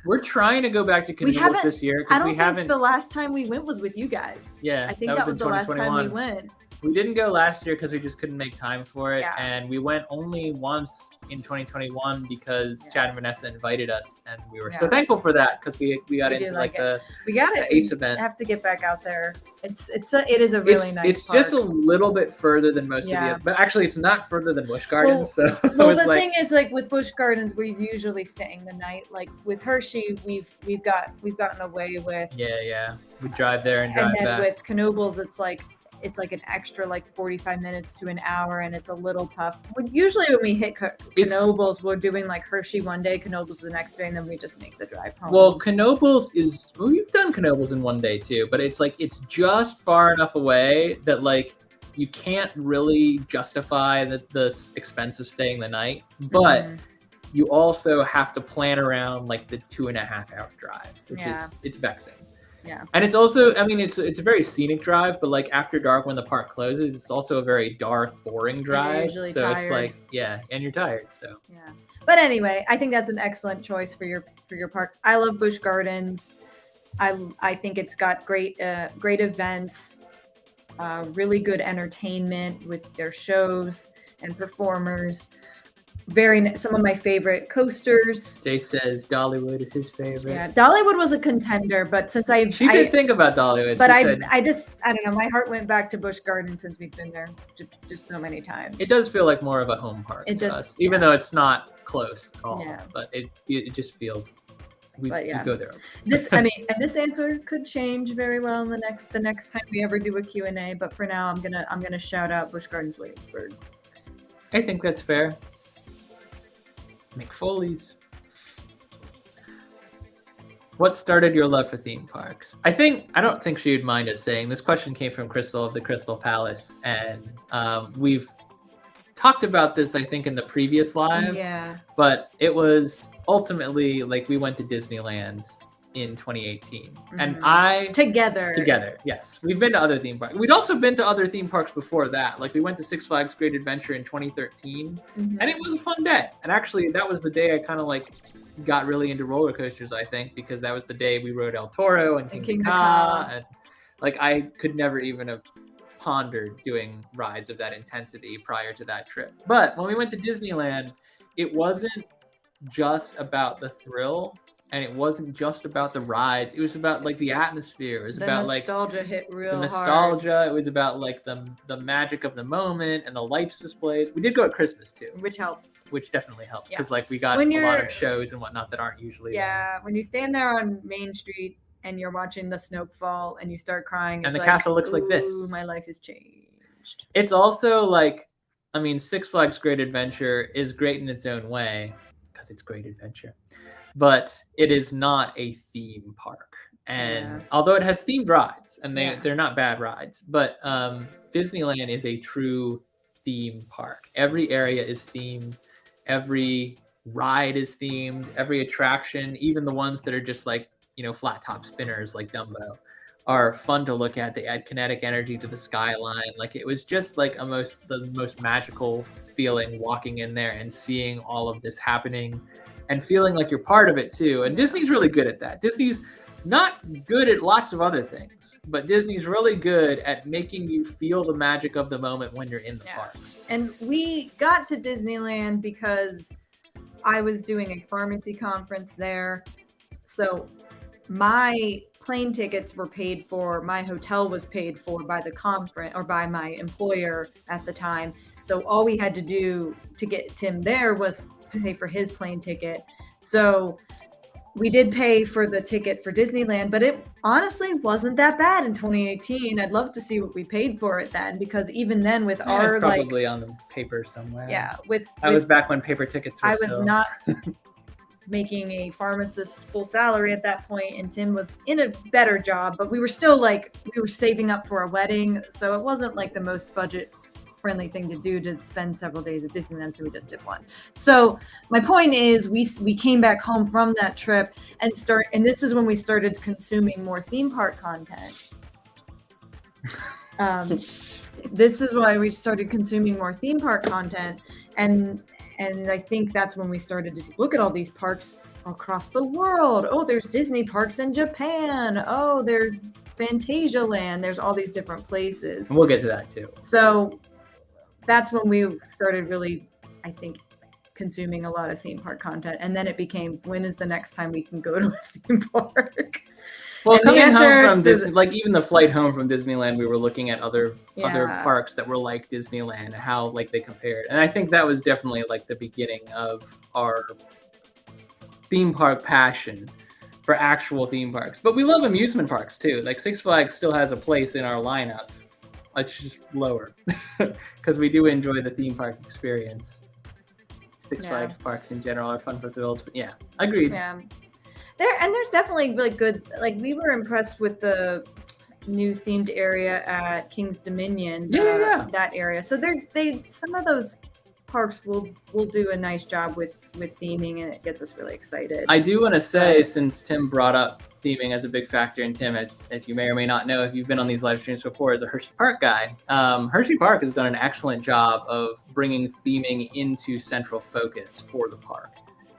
We're trying to go back to Knoebels this year. I don't think the last time we went was with you guys. Yeah, I think that was the last time we went. We didn't go last year because we just couldn't make time for it, and we went only once in 2021 because Chad and Vanessa invited us, and we were so thankful for that because we got into the ACE event. I have to get back out there. It is a really nice. It's just a little bit further than most of the, but actually it's not further than Busch Gardens. Well, the thing is, like with Busch Gardens, we're usually staying the night. Like with Hershey, we've gotten away with. Yeah. We drive there and drive back. And then with Knoebels, it's like an extra like 45 minutes to an hour, and it's a little tough. Usually when we hit Knoebels, we're doing like Hershey one day, Knoebels the next day, and then we just make the drive home. Well, Knoebels we've done Knoebels in one day too, but it's just far enough away that like you can't really justify the expense of staying the night, but you also have to plan around like the 2.5 hour drive, which it's vexing. Yeah. And it's also, I mean, it's a very scenic drive, but like after dark when the park closes, it's also a very dark, boring drive. So tired. It's like, and you're tired. So yeah. But anyway, I think that's an excellent choice for your park. I love Busch Gardens. I think it's got great events, really good entertainment with their shows and performers. Some of my favorite coasters. Jay says Dollywood is his favorite. Yeah, Dollywood was a contender, but since I did think about Dollywood, but I don't know. My heart went back to Busch Gardens since we've been there just so many times. It does feel like more of a home park to us, even though it's not close at all. Yeah. But it just feels we go there. This answer could change very well in the next time we ever do a Q&A. But for now, I'm gonna shout out Busch Gardens Williamsburg. I think that's fair. McFoley's. What started your love for theme parks? I don't think she would mind us saying this question came from Crystal of the Crystal Palace, and we've talked about this I think in the previous live. Yeah. But it was ultimately like we went to Disneyland in 2018, and together. Yes, we've been to other theme parks. We'd also been to other theme parks before that. Like we went to Six Flags Great Adventure in 2013, and it was a fun day. And actually, that was the day I kind of like got really into roller coasters. I think because that was the day we rode El Toro and King Ka, and like I could never even have pondered doing rides of that intensity prior to that trip. But when we went to Disneyland, it wasn't just about the thrill. And it wasn't just about the rides. It was about like the atmosphere. It was about like nostalgia hit real hard. The nostalgia. It was about like the magic of the moment and the lights displays. We did go at Christmas too, which helped. Which definitely helped because like we got a lot of shows and whatnot that aren't usually. Yeah, when you stand there on Main Street and you're watching the snow fall and you start crying, and the castle looks like this. My life has changed. It's also like, I mean, Six Flags Great Adventure is great in its own way because it's Great Adventure. But it is not a theme park. And although it has themed rides, and they're not bad rides, but Disneyland is a true theme park. Every area is themed. Every ride is themed. Every attraction, even the ones that are just like, flat top spinners like Dumbo, are fun to look at. They add kinetic energy to the skyline. Like it was just like the most magical feeling walking in there and seeing all of this happening. and feeling like you're part of it too. And Disney's really good at that. Disney's not good at lots of other things, but Disney's really good at making you feel the magic of the moment when you're in the parks. And we got to Disneyland because I was doing a pharmacy conference there. So my plane tickets were paid for, my hotel was paid for by the conference or by my employer at the time. So all we had to do to get Tim there was pay for his plane ticket. So we did pay for the ticket for Disneyland, but it honestly wasn't that bad in 2018. I'd love to see what we paid for it then, because even then with our probably on the paper somewhere. Yeah, I was back when paper tickets were I was not making a pharmacist full salary at that point, and Tim was in a better job, but we were still we were saving up for a wedding, so it wasn't like the most budget friendly thing to do to spend several days at Disneyland, so we just did one. So my point is we came back home from that trip and this is when we started consuming more theme park content. This is why we started consuming more theme park content, and I think that's when we started to look at all these parks across the world. Oh, there's Disney parks in Japan. Oh, there's Fantasia Land. There's all these different places. And we'll get to that too. So that's when we started really, I think, consuming a lot of theme park content. And then it became, when is the next time we can go to a theme park? Well, coming home from Disney, like even the flight home from Disneyland, we were looking at other parks that were like Disneyland and how like they compared. And I think that was definitely like the beginning of our theme park passion for actual theme parks. But we love amusement parks too. Like Six Flags still has a place in our lineup. It's just lower because we do enjoy the theme park experience. Six Flags parks in general are fun for thrills, but yeah, agreed. Yeah. There's definitely really good, like we were impressed with the new themed area at King's Dominion. That area. So some of those parks will do a nice job with theming, and it gets us really excited. I do want to say, since Tim brought up theming as a big factor, and Tim, as you may or may not know if you've been on these live streams before, is a Hershey Park guy. Hershey Park has done an excellent job of bringing theming into central focus for the park.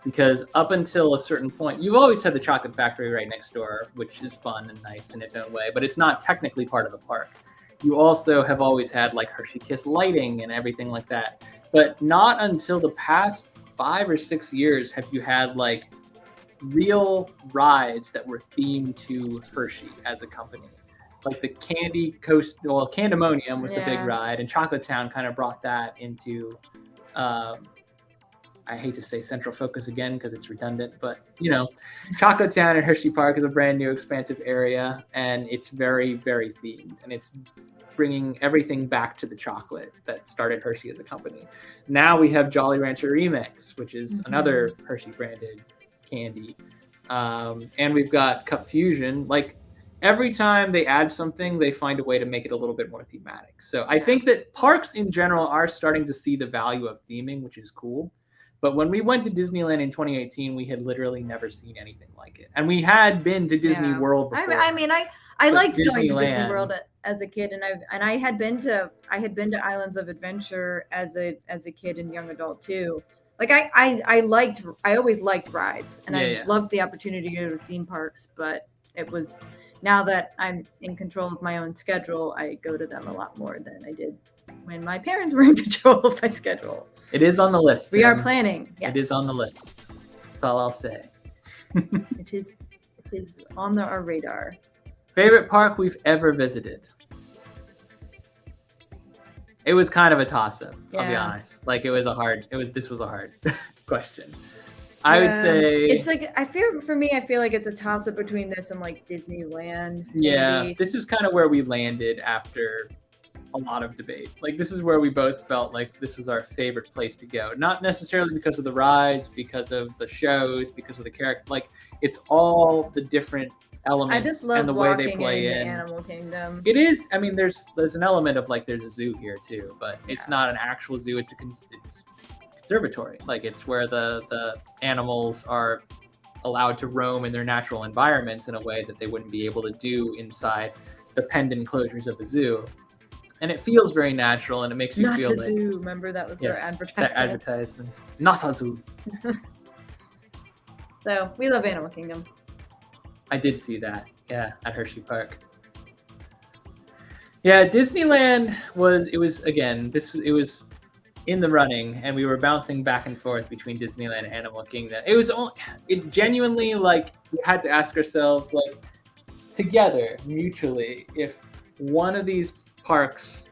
Because up until a certain point, you've always had the chocolate factory right next door, which is fun and nice in its own way, but it's not technically part of the park. You also have always had like Hershey Kiss lighting and everything like that. But not until the past 5 or 6 years have you had like real rides that were themed to Hershey as a company. Like the Candy Coast, well, Candemonium was the big ride, and Chocolate Town kind of brought that into, I hate to say central focus again because it's redundant, but you know, Chocolate Town and Hershey Park is a brand new expansive area, and it's very, very themed, and it's bringing everything back to the chocolate that started Hershey as a company. Now we have Jolly Rancher Remix, which is another Hershey branded candy. And we've got Cup Fusion. Like every time they add something, they find a way to make it a little bit more thematic. So I think that parks in general are starting to see the value of theming, which is cool. But when we went to Disneyland in 2018, we had literally never seen anything like it. And we had been to Disney World before. I liked going to Disney World as a kid, and I had been to Islands of Adventure as a kid and young adult too. Like I always liked rides, and I loved the opportunity to go to theme parks. But it was, now that I'm in control of my own schedule, I go to them a lot more than I did when my parents were in control of my schedule. It is on the list. We are planning. Yes. It is on the list. That's all I'll say. It is on our radar. Favorite park we've ever visited? It was kind of a toss-up, I'll be honest. Like this was a hard question. I would say it's like, I feel like it's a toss-up between this and like Disneyland. Yeah, maybe. This is kind of where we landed after a lot of debate. Like this is where we both felt like this was our favorite place to go. Not necessarily because of the rides, because of the shows, because of the character. Like it's all the different elements and the way they play in the Animal Kingdom. It is. I mean, there's an element of like there's a zoo here too, but it's not an actual zoo. It's conservatory. Like it's where the animals are allowed to roam in their natural environments in a way that they wouldn't be able to do inside the penned enclosures of a zoo. And it feels very natural, and it makes you feel like... Not a zoo. Remember, that was their advertisement. That advertisement. Not a zoo. So we love Animal Kingdom. I did see that. Yeah, at Hershey Park. Yeah, Disneyland was in the running, and we were bouncing back and forth between Disneyland and Animal Kingdom. It genuinely, like, we had to ask ourselves, like, together, mutually, if one of these parks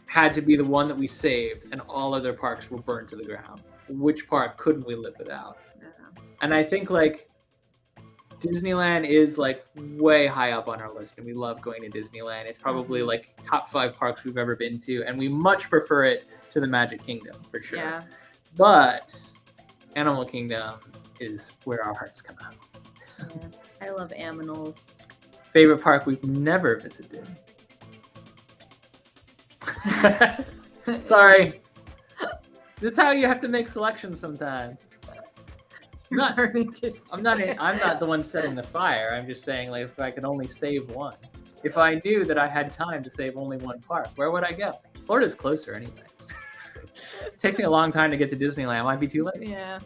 had to be the one that we saved and all other parks were burned to the ground, which park couldn't we live without? Yeah. And I think, like, Disneyland is, like, way high up on our list, and we love going to Disneyland. It's probably like top 5 parks we've ever been to, and we much prefer it to the Magic Kingdom for sure. Yeah. But Animal Kingdom is where our hearts come out. Yeah. I love Aminals. Favorite park we've never visited. Sorry. That's how you have to make selections sometimes. I'm not the one setting the fire. I'm just saying, like, if I could only save one. If I knew that I had time to save only one park, where would I go? Florida's closer anyway. Take me a long time to get to Disneyland. Might be too late. Yeah.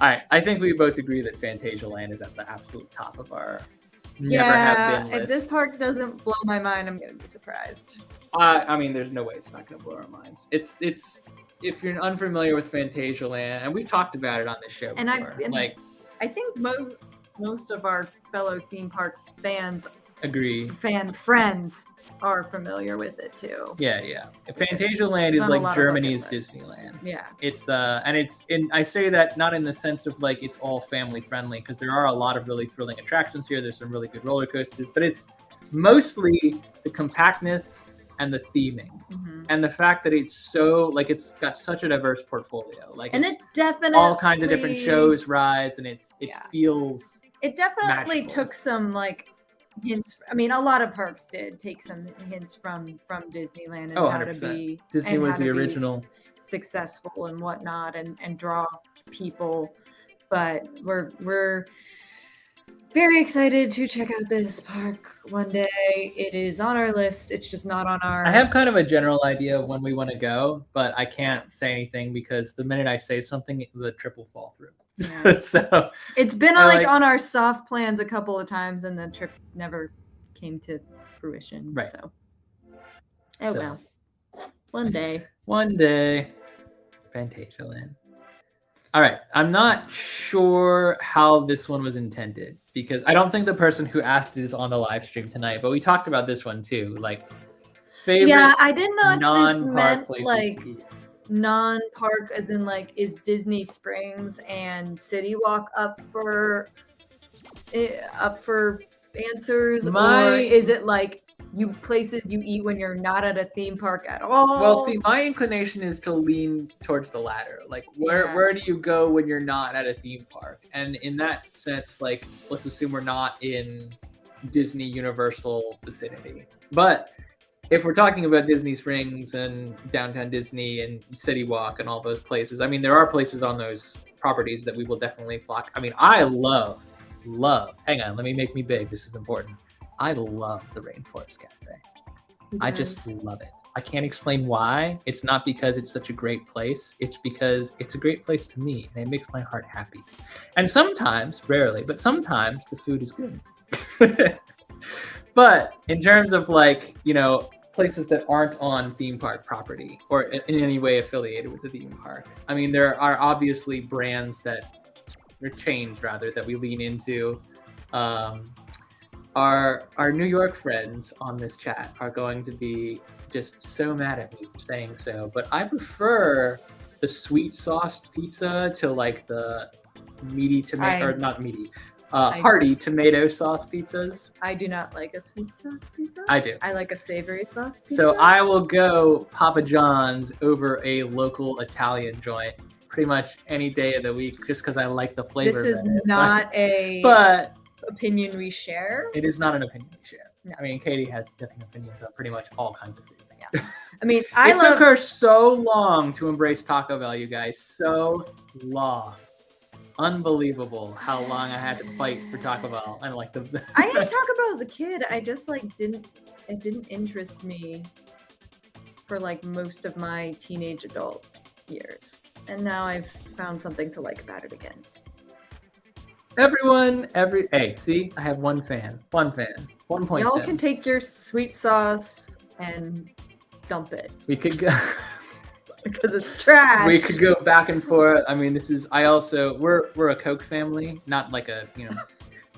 All right. I think we both agree that Fantasyland is at the absolute top of our never have been list. If this park doesn't blow my mind, I'm gonna be surprised. I mean, there's no way it's not gonna blow our minds. It's if you're unfamiliar with Fantasyland, and we've talked about it on this show before, I think most of our fellow theme park friends are familiar with it too. Yeah. Fantasyland is like Germany's Disneyland. Yeah. I say that not in the sense of like it's all family friendly, because there are a lot of really thrilling attractions here. There's some really good roller coasters, but it's mostly the compactness and the theming, and the fact that it's so, like, it's got such a diverse portfolio. Like, and it definitely all kinds of different shows, rides, and it feels. It definitely magical. took some, like, hints. I mean, a lot of parks did take some hints from Disneyland and how to be. Disney was the original. Successful and whatnot, and draw people, but we're very excited to check out this park one day. It is on our list. It's just not on our. I have kind of a general idea of when we want to go, but I can't say anything because the minute I say something, the trip will fall through. Yeah. So it's been on our soft plans a couple of times, and the trip never came to fruition. Right. So. Well. One day. Fantasyland. All right. I'm not sure how this one was intended, because I don't think the person who asked it is on the live stream tonight, but we talked about this one too. Like, favorite. Yeah, I didn't know if this meant like non-park as in like, is Disney Springs and City Walk up for answers, or is it like places you eat when you're not at a theme park at all? Well, see, my inclination is to lean towards the latter. Like, where do you go when you're not at a theme park? And in that sense, like, let's assume we're not in Disney Universal vicinity. But if we're talking about Disney Springs and Downtown Disney and City Walk and all those places, I mean, there are places on those properties that we will definitely flock. I mean, I love, hang on, let me make me big. This is important. I love the Rainforest Cafe. I just love it. I can't explain why. It's not because it's such a great place. It's because it's a great place to me, and it makes my heart happy. And sometimes, rarely, but sometimes the food is good. But in terms of, like, you know, places that aren't on theme park property or in any way affiliated with the theme park, I mean, there are obviously brands or chains rather, that we lean into. Our New York friends on this chat are going to be just so mad at me for saying so, but I prefer the sweet sauced pizza to like the meaty tomato, or not meaty, hearty tomato sauce pizzas. I do not like a sweet sauce pizza. I do. I like a savory sauce pizza. So I will go Papa John's over a local Italian joint pretty much any day of the week, just because I like the flavor. This is not but opinion we share. It is not an opinion we share. No. I mean, Katie has different opinions on pretty much all kinds of food. Yeah. I mean, it took her so long to embrace Taco Bell, you guys. So long. Unbelievable how long I had to fight for Taco Bell. I like the. I ate Taco Bell as a kid. I just like it didn't interest me for like most of my teenage adult years. And now I've found something to like about it again. Hey, see, I have one fan, 1.7. Y'all can take your sweet sauce and dump it We could go. because it's trash. We could go back and forth. I mean, we're a Coke family, not like a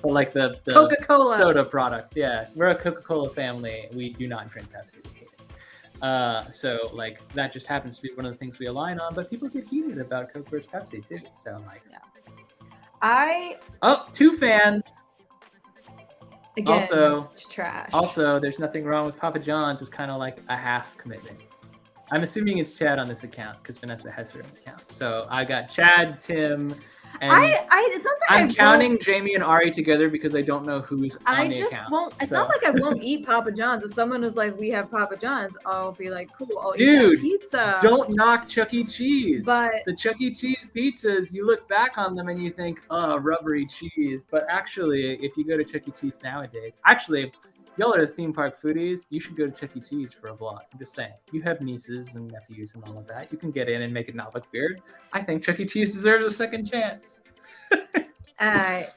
but like the Coca-Cola soda product. Yeah, we're a Coca-Cola family. We do not drink Pepsi. We hate it. So like that just happens to be one of the things we align on. But people get heated about Coke versus Pepsi too. So like, two fans. Again, also, it's trash. Also, there's nothing wrong with Papa John's. It's kind of like a half commitment. I'm assuming it's Chad on this account because Vanessa has her own account. So I got Chad, Tim, and it's not that I'm counting Jamie and Ari together because I don't know who's on the account. It's not like I won't eat Papa John's. If someone is like, we have Papa John's, I'll be like, cool, I'll eat that pizza. Don't knock Chuck E. Cheese. But the Chuck E. Cheese pizzas, you look back on them and you think, oh, rubbery cheese. But actually, if you go to Chuck E. Cheese nowadays, y'all are theme park foodies. You should go to Chuck E. Cheese for a vlog. I'm just saying. You have nieces and nephews and all of that. You can get in and make it not look weird. I think Chuck E. Cheese deserves a second chance. As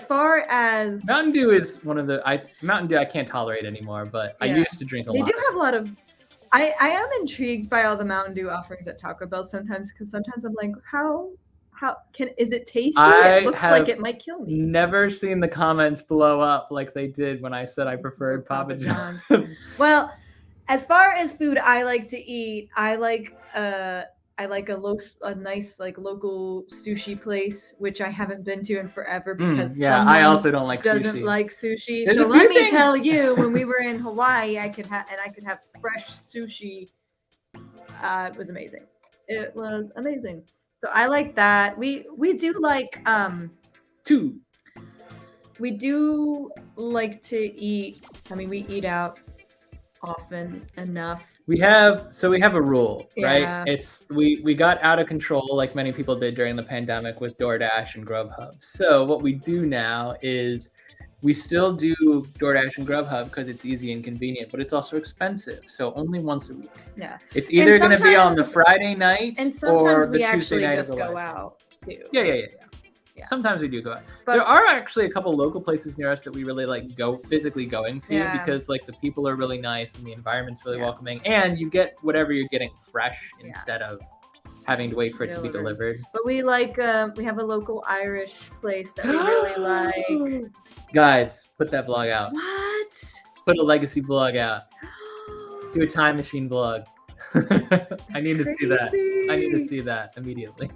far as Mountain Dew is one of the Mountain Dew I can't tolerate ananymore, but I used to drink a lot. They do have a lot of. I am intrigued by all the Mountain Dew offerings at Taco Bell sometimes because sometimes I'm like, is it tasty? It looks like it might kill me. Never seen the comments blow up like they did when I said I preferred Papa John's. Well, as far as food I like to eat, I like a nice like local sushi place, which I haven't been to in forever because I also don't like doesn't sushi. like sushi. There's so let me tell you, when we were in Hawaii, I could have fresh sushi. It was amazing. It was amazing. So I like that. We do like We do like to eat. I mean, we eat out often enough. We have a rule, right? It's we got out of control like many people did during the pandemic with DoorDash and Grubhub. So what we do now is we still do DoorDash and Grubhub because it's easy and convenient, but it's also expensive. So only once a week. Yeah. It's either going to be on the Friday night or the Tuesday night of the week. And sometimes we actually just go out too. Yeah. Sometimes we do go out. But there are actually a couple local places near us that we really like physically going to because like the people are really nice and the environment's really welcoming, and you get whatever you're getting fresh instead of having to wait for it to be delivered. But we like we have a local Irish place that we really like. Guys, put that vlog out. What? Put a legacy vlog out. Do a time machine vlog. I need to see that. I need to see that immediately.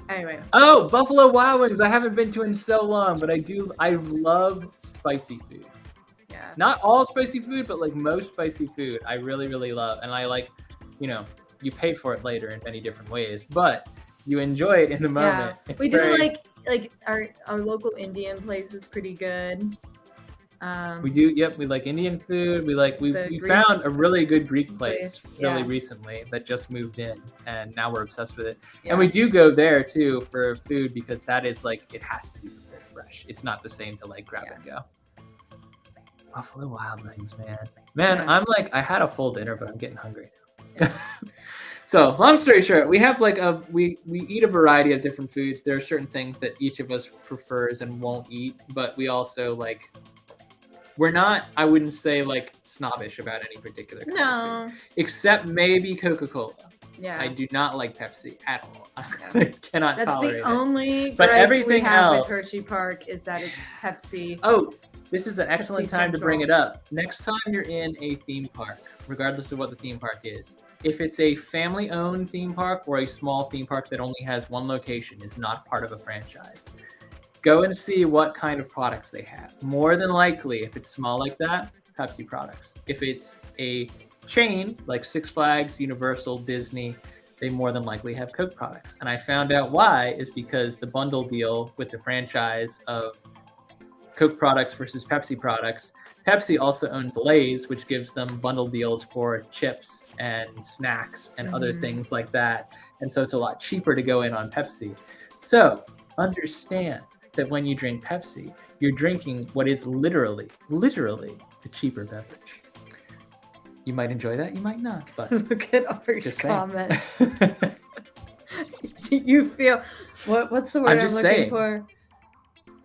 Anyway. Oh, Buffalo Wild Wings. I haven't been to in so long, but I love spicy food. Yeah. Not all spicy food, but like most spicy food, I really, really love. And I like, you pay for it later in many different ways, but you enjoy it in the moment. Yeah. We do like our local Indian place is pretty good. We do. Yep. We like Indian food. We found a really good Greek place really recently that just moved in, and now we're obsessed with it. Yeah. And we do go there too for food because that is like, it has to be prepared fresh. It's not the same to like grab and go. Buffalo Wild Wings, man. I'm like, I had a full dinner, but I'm getting hungry now. So long story short, we have like we eat a variety of different foods. There are certain things that each of us prefers and won't eat, but we also like. We're not, I wouldn't say like snobbish about any particular kind of food, except maybe Coca-Cola. Yeah. I do not like Pepsi at all. I cannot tolerate it. That's the only but everything we have else with Hershey Park is that it's Pepsi. Oh, this is an excellent time to bring it up. Next time you're in a theme park, regardless of what the theme park is, if it's a family-owned theme park or a small theme park that only has one location, is not part of a franchise, go and see what kind of products they have. More than likely, if it's small like that, Pepsi products. If it's a chain like Six Flags, Universal, Disney, they more than likely have Coke products. And I found out why is because the bundle deal with the franchise of Coke products versus Pepsi products, Pepsi also owns Lay's, which gives them bundle deals for chips and snacks and other things like that. And so it's a lot cheaper to go in on Pepsi. So understand that when you drink Pepsi, you're drinking what is literally the cheaper beverage. You might enjoy that, you might not, but look at Ari's comment. You feel What's the word I'm I'm just looking saying. for?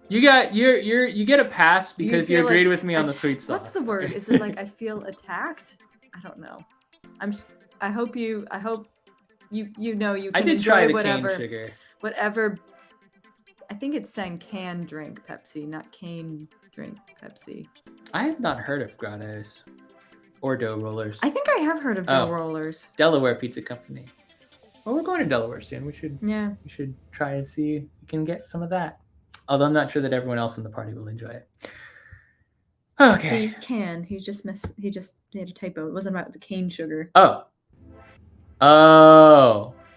You get a pass Do because you feel agreed with me on the sweet sauce. What's the word? Is it like I feel attacked? I don't know. I hope you know you can I did enjoy try the whatever cane sugar. whatever. I think it's saying can drink Pepsi, not cane drink Pepsi. I have not heard of grottos or dough rollers. I think I have heard of dough rollers. Delaware Pizza Company. Well, we're going to Delaware soon. We should try and see if we can get some of that. Although I'm not sure that everyone else in the party will enjoy it. Okay. See, can. He just made a typo. It wasn't about the cane sugar. Oh.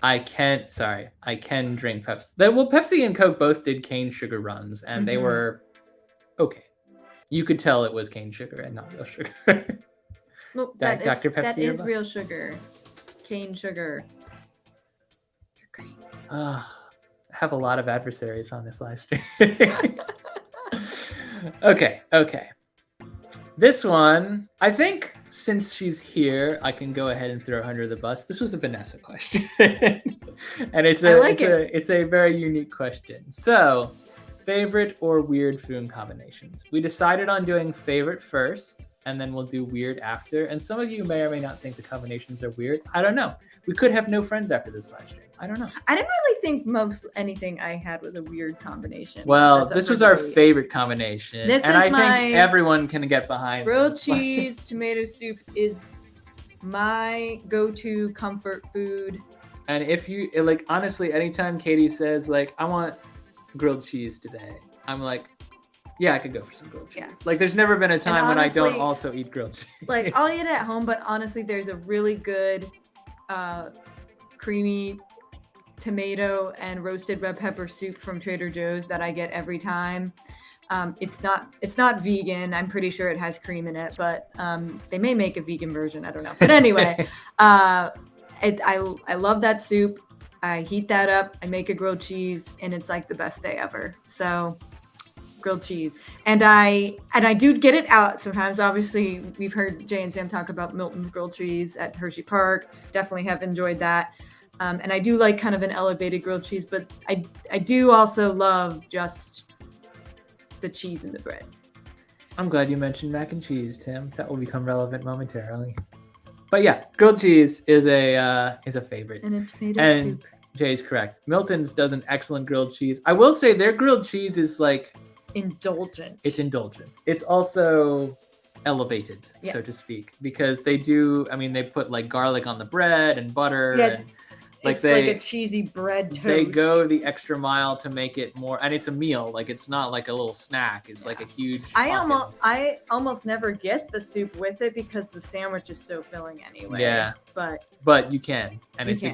I can drink Pepsi. Well, Pepsi and Coke both did cane sugar runs, and they were okay. You could tell it was cane sugar and not real sugar. Well, Dr. Pepsi that is real sugar. Cane sugar. You're crazy. I have a lot of adversaries on this live stream. Okay. This one, I think since she's here, I can go ahead and throw her under the bus. This was a Vanessa question. And it's a very unique question. So, favorite or weird food combinations? We decided on doing favorite first, and then we'll do weird after. And some of you may or may not think the combinations are weird. I don't know. We could have no friends after this live stream. I don't know. I didn't really think anything I had was a weird combination. Well, this was our favorite combination. This and is I think everyone can get behind grilled this. cheese tomato soup is my go-to comfort food. And if you honestly, anytime Katie says I want grilled cheese today, I'm like, yeah, I could go for some grilled cheese. Yeah. There's never been a time when I don't also eat grilled cheese. I'll eat it at home, but honestly, there's a really good creamy tomato and roasted red pepper soup from Trader Joe's that I get every time. It's not vegan. I'm pretty sure it has cream in it, but they may make a vegan version. I don't know. But anyway, I love that soup. I heat that up. I make a grilled cheese, and it's like the best day ever. So grilled cheese, and I do get it out sometimes. Obviously, we've heard Jay and Sam talk about Milton's grilled cheese at Hershey Park. Definitely have enjoyed that. And I do like kind of an elevated grilled cheese, but I do also love just the cheese and the bread. I'm glad you mentioned mac and cheese, Tim. That will become relevant momentarily. But yeah, grilled cheese is a favorite. And a tomato soup. Jay's correct. Milton's does an excellent grilled cheese. I will say their grilled cheese is indulgent. It's indulgent. It's also elevated, so to speak, because they put garlic on the bread and butter. Yeah. And it's like a cheesy bread toast. They go the extra mile to make it more, and it's a meal. It's not like a little snack. It's like a huge. I almost never get the soup with it because the sandwich is so filling anyway. Yeah, but you can, and it's a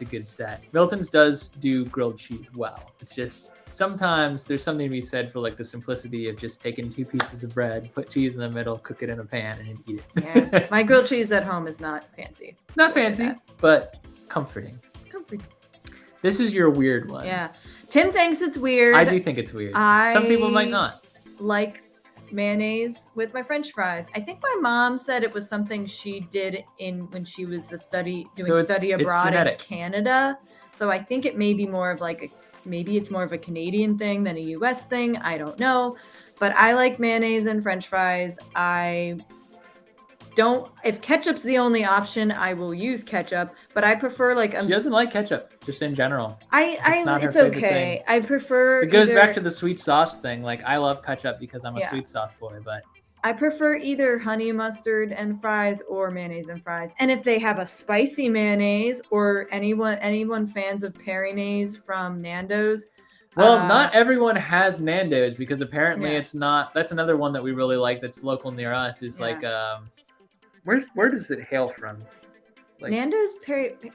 good set. Milton's does do grilled cheese well. It's just sometimes there's something to be said for the simplicity of just taking 2 pieces of bread, put cheese in the middle, cook it in a pan, and eat it. Yeah, my grilled cheese at home is not fancy. Not fancy, but comforting. This is your weird one. Yeah. Tim thinks it's weird. I do think it's weird. Some people might not. Like mayonnaise with my French fries. I think my mom said it was something she did when she was study abroad in Canada. So I think it may be more of maybe it's more of a Canadian thing than a US thing. I don't know. But I like mayonnaise and French fries. If ketchup's the only option, I will use ketchup, but I prefer she doesn't like ketchup just in general. It's okay. Thing. I prefer it goes back to the sweet sauce thing. I love ketchup because I'm a sweet sauce boy, but I prefer either honey mustard and fries or mayonnaise and fries. And if they have a spicy mayonnaise or anyone fans of Perinaise from Nando's. Well, not everyone has Nando's because apparently it's not. That's another one that we really like that's local near us is where does it hail from? Nando's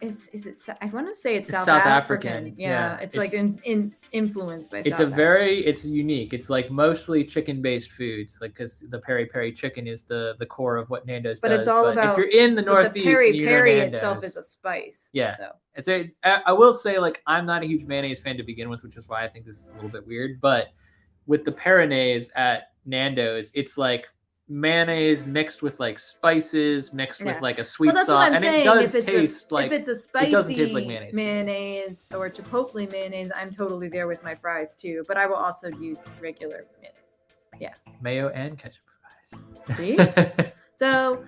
is it? I want to say it's South African. Yeah, it's in influenced by. It's it's unique. It's mostly chicken-based foods, because the peri chicken is the core of what Nando's does. But it's all about. If you're in the Northeast, the peri itself is a spice. Yeah. So I will say I'm not a huge mayonnaise fan to begin with, which is why I think this is a little bit weird. But with the Perinaise at Nando's, it's mayonnaise mixed with like spices, mixed with Yeah. like a sweet Well, that's what sauce, I'm and saying. it does If it's taste like if it's a it spicy doesn't taste like mayonnaise. mayonnaise or chipotle mayonnaise, I'm totally there with my fries too. But I will also use regular mayonnaise. Mayo and ketchup fries. See? So,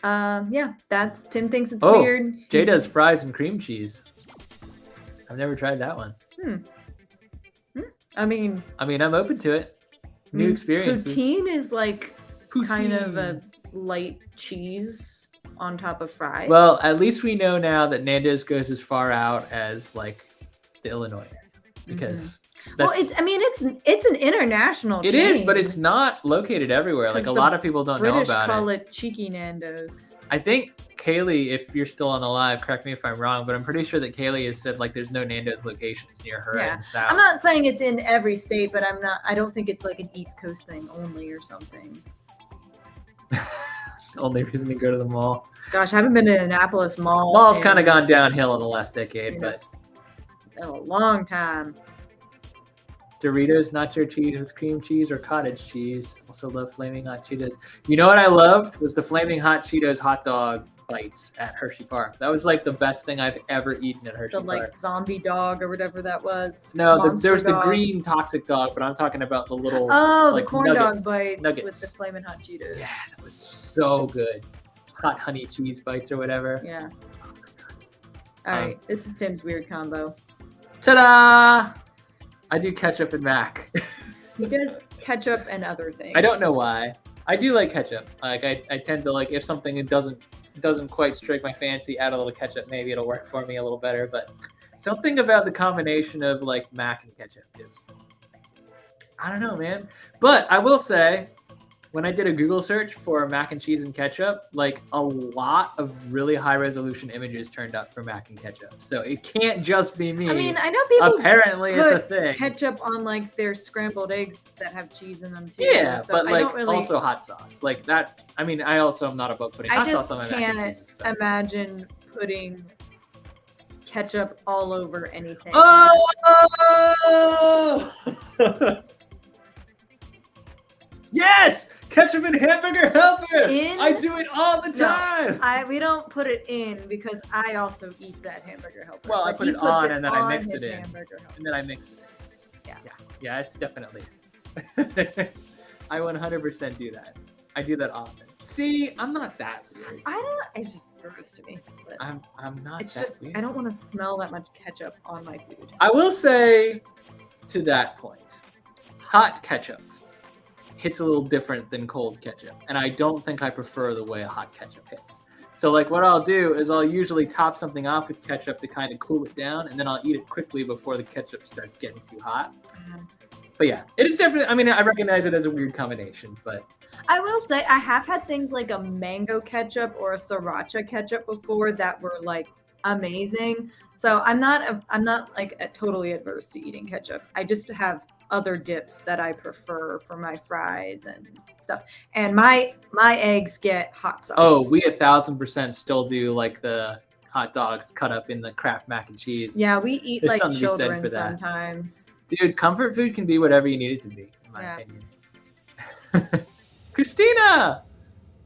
yeah, that's Tim thinks it's Oh, weird. Jay does fries and cream cheese. I've never tried that one. I mean, I'm open to it. New experiences. Poutine is like kind of a light cheese on top of fries. Well, at least we know now that Nando's goes as far out as like the Illinois area, because it's an international chain. It is, but it's not located everywhere. Like a lot of people don't know about British call it cheeky Nando's. I think Kaylee, if you're still on alive, correct me if I'm wrong, but I'm pretty sure that Kaylee has said like there's no Nando's locations near her in the South. I'm not saying it's in every state, but I don't think it's like an East Coast thing only or something. Only reason to go to the mall. Gosh, I haven't been to Annapolis Mall. Mall's kind of gone downhill in the last decade, but in a long time. Doritos nacho cheese with cream cheese or cottage cheese. Also love flaming hot Cheetos. You know what I loved was the flaming hot Cheetos hot dog bites at Hershey Park. That was like the best thing I've ever eaten at Hershey Park. The like zombie dog or whatever that was. No, there's the green toxic dog, but I'm talking about the little the corn dog bites with the flaming hot Cheetos. Yeah, that was so good. Hot honey cheese bites or whatever. Yeah. All right, this is Tim's weird combo. Ta-da! I do ketchup and mac. He does ketchup and other things. I don't know why. I do like ketchup. Like I tend to like if something doesn't quite strike my fancy, add a little ketchup. Maybe it'll work for me a little better. But something about the combination of like mac and ketchup is, I don't know, man. But I will say, when I did a Google search for mac and cheese and ketchup, like a lot of really high resolution images turned up for mac and ketchup. So it can't just be me. I mean, I know people apparently it's a thing. Ketchup on like their scrambled eggs that have cheese in them too. Yeah, so but like also hot sauce. Like that. I mean, I also am not above putting hot sauce on my mac and cheese. I just can't imagine putting ketchup all over anything. Oh! Yes! Ketchup and hamburger helper! I do it all the time! No, we don't put it in because I also eat that hamburger helper. Well, I put it on and then I mix it in. And then I mix it in. Yeah, it's definitely. I 100% do that. I do that often. See, I'm not that weird. It's just gross to me. But I'm not it's that just, weird. I don't want to smell that much ketchup on my food. I will say, to that point, hot ketchup hits a little different than cold ketchup. And I don't think I prefer the way a hot ketchup hits. So like what I'll do is I'll usually top something off with ketchup to kind of cool it down, and then I'll eat it quickly before the ketchup starts getting too hot. But yeah, it is definitely, I mean, I recognize it as a weird combination, but. I will say I have had things like a mango ketchup or a sriracha ketchup before that were like amazing. So I'm not like totally adverse to eating ketchup. I just have other dips that I prefer for my fries and stuff. And my eggs get hot sauce. Oh, we 1000% still do like the hot dogs cut up in the Kraft mac and cheese. Yeah, we eat There's like something to be said children for that. sometimes. Dude, comfort food can be whatever you need it to be, in my opinion. Christina!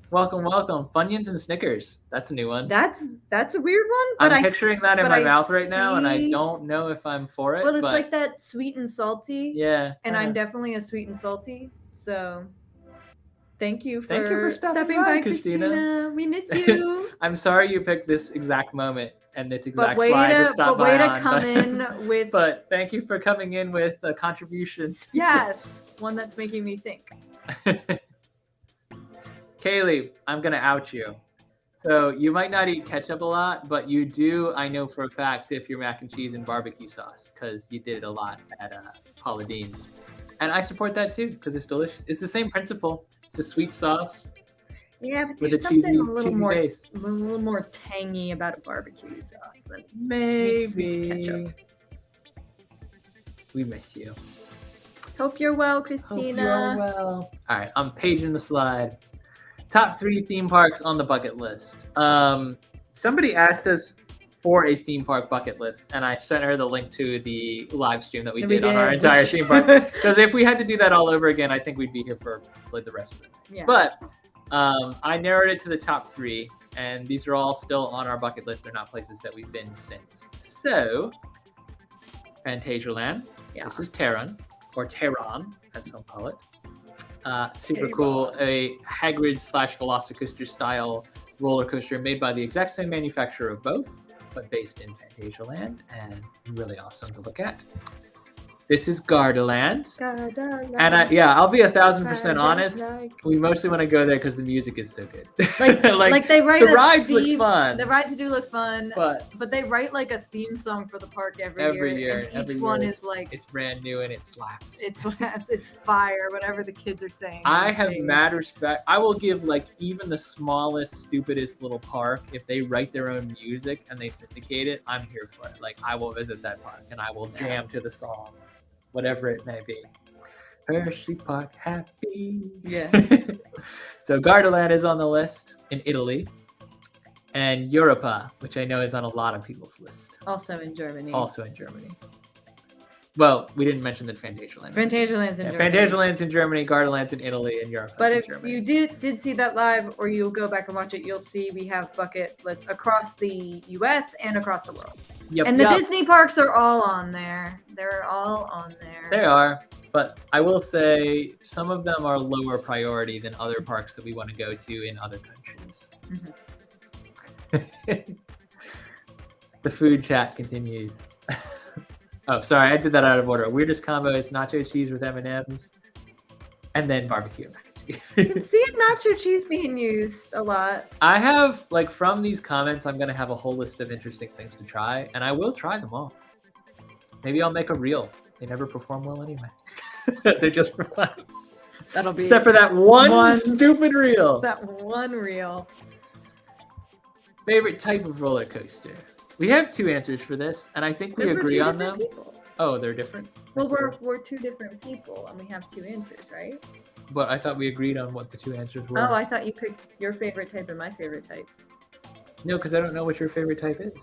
Welcome. Funyuns and Snickers. That's a new one. That's a weird one. But I'm picturing that in my mouth right now, and I don't know if I'm for it. Well, it's like that sweet and salty. Yeah. And I'm definitely a sweet and salty. So thank you for stopping by, Christina. We miss you. I'm sorry you picked this exact moment and this exact slide to stop by on. Come in with. But thank you for coming in with a contribution. Yes, one that's making me think. Kaylee, I'm going to out you. So you might not eat ketchup a lot, but you do, I know for a fact, dip your mac and cheese in barbecue sauce because you did it a lot at Paula Deen's. And I support that too because it's delicious. It's the same principle. It's a sweet sauce. Yeah, but with there's a cheesy, something a little base. A little more tangy about a barbecue sauce than sweet ketchup. We miss you. Hope you're well, Christina. Hope you're well. All right, I'm paging the slide. Top 3 theme parks on the bucket list. Somebody asked us for a theme park bucket list, and I sent her the link to the live stream that we And did on our entire theme park. Because if we had to do that all over again, I think we'd be here for like the rest of it. Yeah. But I narrowed it to the top 3, and these are all still on our bucket list. They're not places that we've been since. So, Fantasialand. Yeah. This is Tehran, or Tehran, as some call it. Super Tehran. cool. A Hagrid / Velocicoaster style roller coaster made by the exact same manufacturer of both, but based in Fantasialand, and really awesome to look at. This is Gardaland. And I'll be 1,000% honest. We mostly want to go there because the music is so good. Like they write the rides look fun. The rides do look fun, but they write like a theme song for the park every year. And each one is like it's brand new and it slaps. It slaps. It's fire. Whatever the kids are saying. I have mad respect. I will give like even the smallest, stupidest little park, if they write their own music and they syndicate it, I'm here for it. Like I will visit that park and I will jam to the song. Whatever it may be. Hershey Park happy. Yeah. So Gardaland is on the list in Italy. And Europa, which I know is on a lot of people's list. Also in Germany. Well, we didn't mention that Fantasialand. Fantasialand's in Germany. Fantasialand's in Germany, Gardaland's in Italy, and Europa But in if Germany. you did see that live, or you'll go back and watch it, you'll see we have bucket lists across the U.S. and across the world. Yep, And the Disney parks are all on there. They're all on there. They are, but I will say some of them are lower priority than other parks that we want to go to in other countries. Mm-hmm. The food chat continues. Oh, sorry, I did that out of order. Weirdest combo is nacho cheese with M&Ms, and then barbecue. I'm seeing nacho cheese being used a lot. I have, like, from these comments, I'm going to have a whole list of interesting things to try, and I will try them all. Maybe I'll make a reel. They never perform well anyway. They're just for fun. That'll be except for that one stupid reel. That one reel. Favorite type of roller coaster? We have 2 answers for this, and I think we agree on them. People. Oh, they're different? Well, we're 2 different people, and we have 2 answers, right? But I thought we agreed on what the 2 answers were. Oh, I thought you picked your favorite type and my favorite type. No, because I don't know what your favorite type is.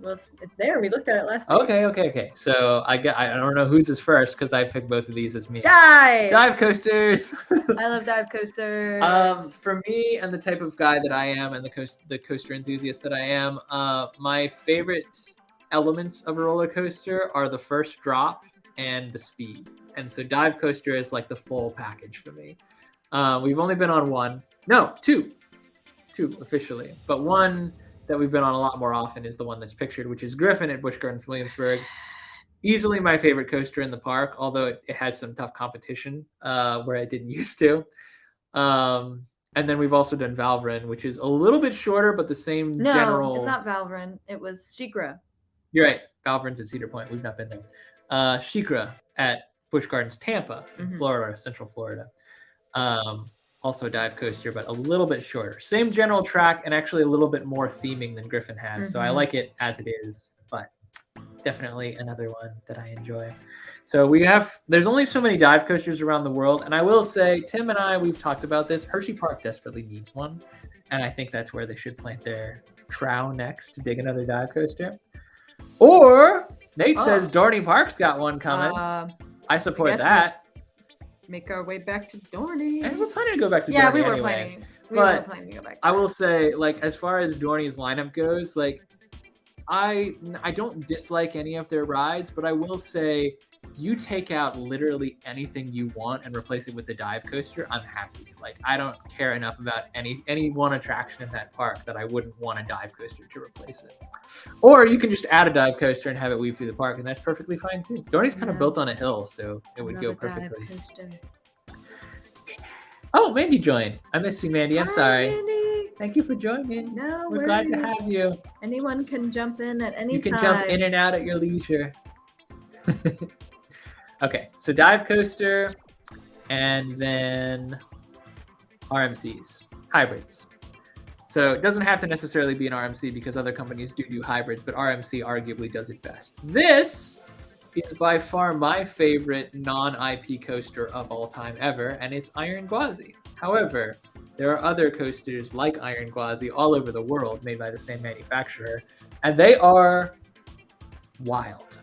Well, it's there. We looked at it last time. Okay. So I don't know whose is first because I picked both of these as me. Dive coasters. I love dive coasters. For me and the type of guy that I am and the coaster enthusiast that I am, my favorite elements of a roller coaster are the first drop and the speed. And so dive coaster is like the full package for me. We've only been on 2 officially, but one that we've been on a lot more often is the one that's pictured, which is Griffin at Busch Gardens Williamsburg. Easily my favorite coaster in the park, although it had some tough competition where it didn't used to. And then we've also done Valvrin, which is a little bit shorter, but the same general. No, it's not Valvrin. It was Shikra. You're right. Valvrin's at Cedar Point. We've not been there. Shikra at Busch Gardens Tampa, Florida, Central Florida. Also a dive coaster, but a little bit shorter. Same general track and actually a little bit more theming than Griffin has. So I like it as it is, but definitely another one that I enjoy. So there's only so many dive coasters around the world. And I will say, Tim and I, we've talked about this. Hershey Park desperately needs one. And I think that's where they should plant their trowel next to dig another dive coaster. Or Nate says Dorney Park's got one coming. I support that. Make our way back to Dorney. And we're planning to go back to Dorney Yeah, we were anyway. planning to go back. I will say, like, as far as Dorney's lineup goes, like, I don't dislike any of their rides, but I will say, you take out literally anything you want and replace it with the dive coaster, I'm happy. Like, I don't care enough about any one attraction in that park that I wouldn't want a dive coaster to replace it. Or you can just add a dive coaster and have it weave through the park, and that's perfectly fine too. Dorney's kind of built on a hill, so it would go perfectly. Oh, Mandy joined. I missed you, Mandy. I'm sorry. Mandy. Thank you for joining. No We're glad to have you. Anyone can jump in at any time. You can jump in and out at your leisure. Okay, so dive coaster, and then RMCs, hybrids. So it doesn't have to necessarily be an RMC because other companies do hybrids, but RMC arguably does it best. This is by far my favorite non-IP coaster of all time ever, and it's Iron Gwazi. However, there are other coasters like Iron Gwazi all over the world made by the same manufacturer, and they are wild.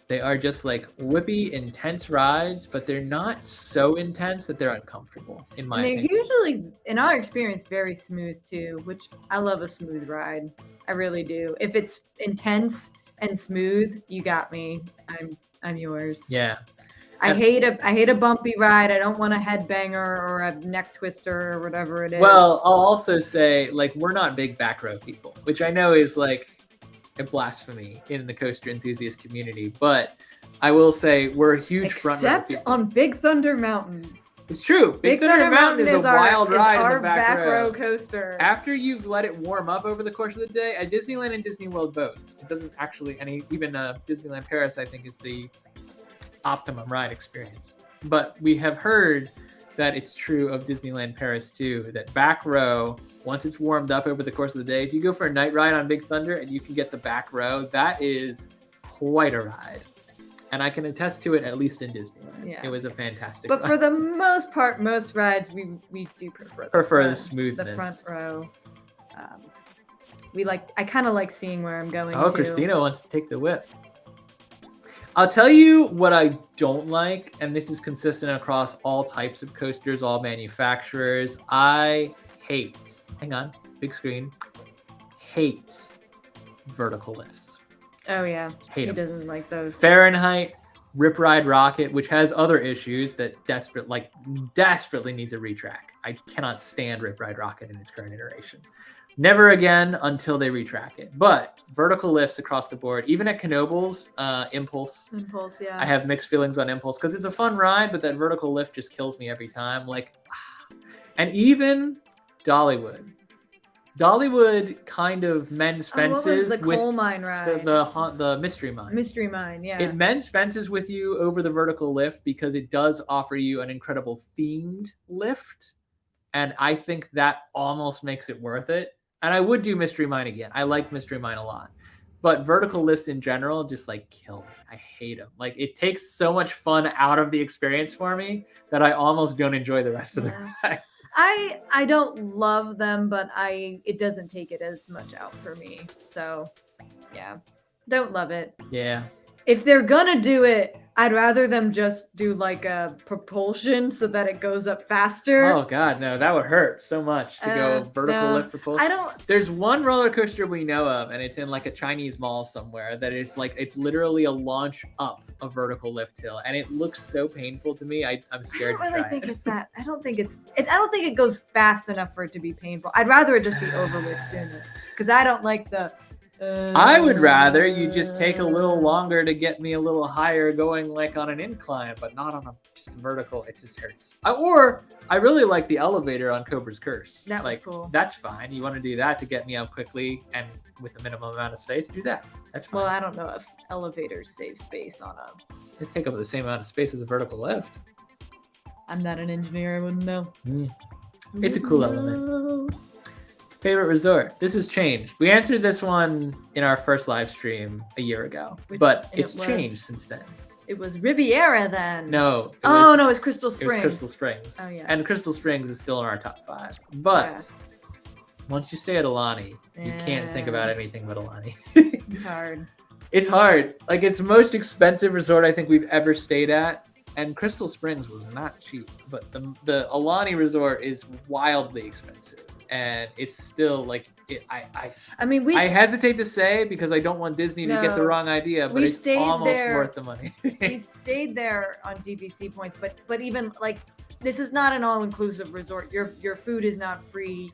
They are just like whippy, intense rides, but they're not so intense that they're uncomfortable, in my And they're opinion. usually, in our experience, very smooth too, which I love a smooth ride. I really do. If it's intense and smooth, you got me. I'm yours. Yeah. I hate a bumpy ride. I don't want a headbanger or a neck twister or whatever it is. Well, I'll also say, like, we're not big back row people, which I know is like a blasphemy in the coaster enthusiast community, but I will say we're huge front row except people. on Big Thunder Mountain. It's true. Big Thunder Mountain is a wild ride in our the back row. coaster. After you've let it warm up over the course of the day, at Disneyland and Disney World both, it doesn't actually, even Disneyland Paris, I think, is the optimum ride experience. But we have heard that it's true of Disneyland Paris too, that back row, once it's warmed up over the course of the day, if you go for a night ride on Big Thunder and you can get the back row, that is quite a ride. And I can attest to it, at least in Disneyland. Yeah. It was a fantastic ride. For the most part, most rides, we do prefer the smoothness. The front row. I kind of like seeing where I'm going to. Christina wants to take the whip. I'll tell you what I don't like, and this is consistent across all types of coasters, all manufacturers. I hate, hang on, big screen, hate vertical lifts. Oh yeah, hate he them. Doesn't like those. Fahrenheit, Rip Ride Rocket, which has other issues that desperately needs a retrack. I cannot stand Rip Ride Rocket in its current iteration. Never again until they retrack it. But vertical lifts across the board, even at Knoebels, Impulse. Impulse, yeah. I have mixed feelings on Impulse because it's a fun ride, but that vertical lift just kills me every time. And even Dollywood. Dollywood kind of mends fences what was the coal mine ride? The Mystery Mine. Mystery Mine, yeah. It mends fences with you over the vertical lift because it does offer you an incredible themed lift. And I think that almost makes it worth it. And I would do Mystery Mine again. I like Mystery Mine a lot. But vertical lifts in general just kill me. I hate them. It takes so much fun out of the experience for me that I almost don't enjoy the rest of the ride. I don't love them, but it doesn't take it as much out for me. So yeah, don't love it. Yeah. If they're gonna do it, I'd rather them just do a propulsion so that it goes up faster. Oh God, no, that would hurt so much to go vertical lift propulsion. There's one roller coaster we know of, and it's in a Chinese mall somewhere that is it's literally a launch up a vertical lift hill, and it looks so painful to me. I'm scared to try it. I don't really think it's that. I don't think it goes fast enough for it to be painful. I'd rather it just be over with sooner because I don't like the. I would rather you just take a little longer to get me a little higher going on an incline, but not on just vertical. It just hurts. Or I really like the elevator on Cobra's Curse. That was cool. That's fine. You want to do that to get me up quickly and with a minimum amount of space, do that. That's fine. Well, I don't know if elevators save space on They take up the same amount of space as a vertical lift. I'm not an engineer. I wouldn't know. It's a cool element. Favorite resort. This has changed. We answered this one in our first live stream a year ago, but it's changed since then. It was Riviera then. No. It was Crystal Springs. It was Crystal Springs. Oh yeah. And Crystal Springs is still in our top 5. But once you stay at Aulani, you can't think about anything but Aulani. It's hard. It's hard. It's the most expensive resort I think we've ever stayed at. And Crystal Springs was not cheap, but the Aulani resort is wildly expensive. And it's still I hesitate to say because I don't want Disney to get the wrong idea, but it's almost worth the money. We stayed there on DVC points, but even this is not an all-inclusive resort. Your food is not free.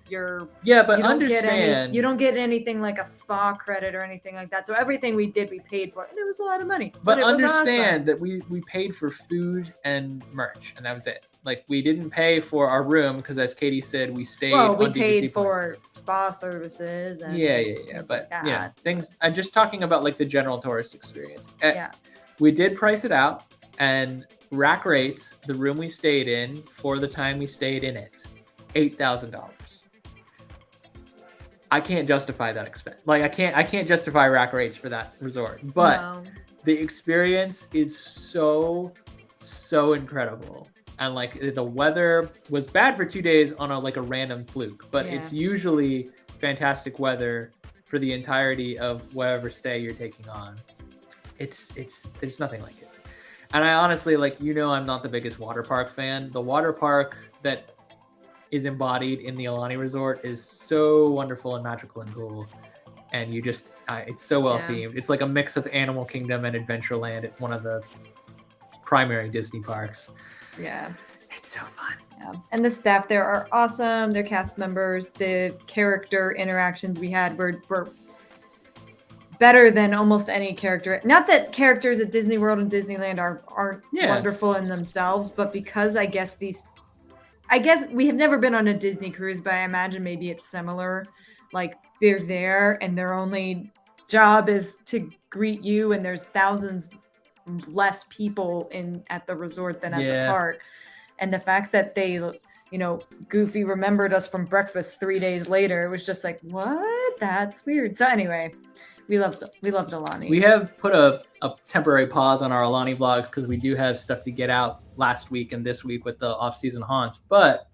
Understand you don't get anything like a spa credit or anything like that. So everything we did, we paid for, and it was a lot of money. But understand that we paid for food and merch, and that was it. We didn't pay for our room because, as Katie said, we stayed on DVC points. We paid for spa services. And yeah. But things. I'm just talking about the general tourist experience. We did price it out, and rack rates, the room we stayed in for the time we stayed in it, $8,000. I can't justify that expense. I can't justify rack rates for that resort. But the experience is so incredible. and like the weather was bad for 2 days on a random fluke, but it's usually fantastic weather for the entirety of whatever stay you're taking on. It's there's nothing like it. And I honestly, I'm not the biggest water park fan. The water park that is embodied in the Alani Resort is so wonderful and magical and cool. And you just, it's so well themed. It's like a mix of Animal Kingdom and Adventureland at one of the primary Disney parks. Yeah. It's so fun. Yeah. And the staff there are awesome. Their cast members, the character interactions we had were better than almost any character. Not that characters at Disney World and Disneyland aren't wonderful in themselves, but because I guess we have never been on a Disney cruise, but I imagine maybe it's similar. Like they're there and their only job is to greet you, and there's thousands less people at the resort than at the park. And the fact that they, Goofy remembered us from breakfast 3 days later, it was just like, what? That's weird. So anyway, we loved Alani. We have put a temporary pause on our Alani vlogs because we do have stuff to get out last week and this week with the off-season haunts. But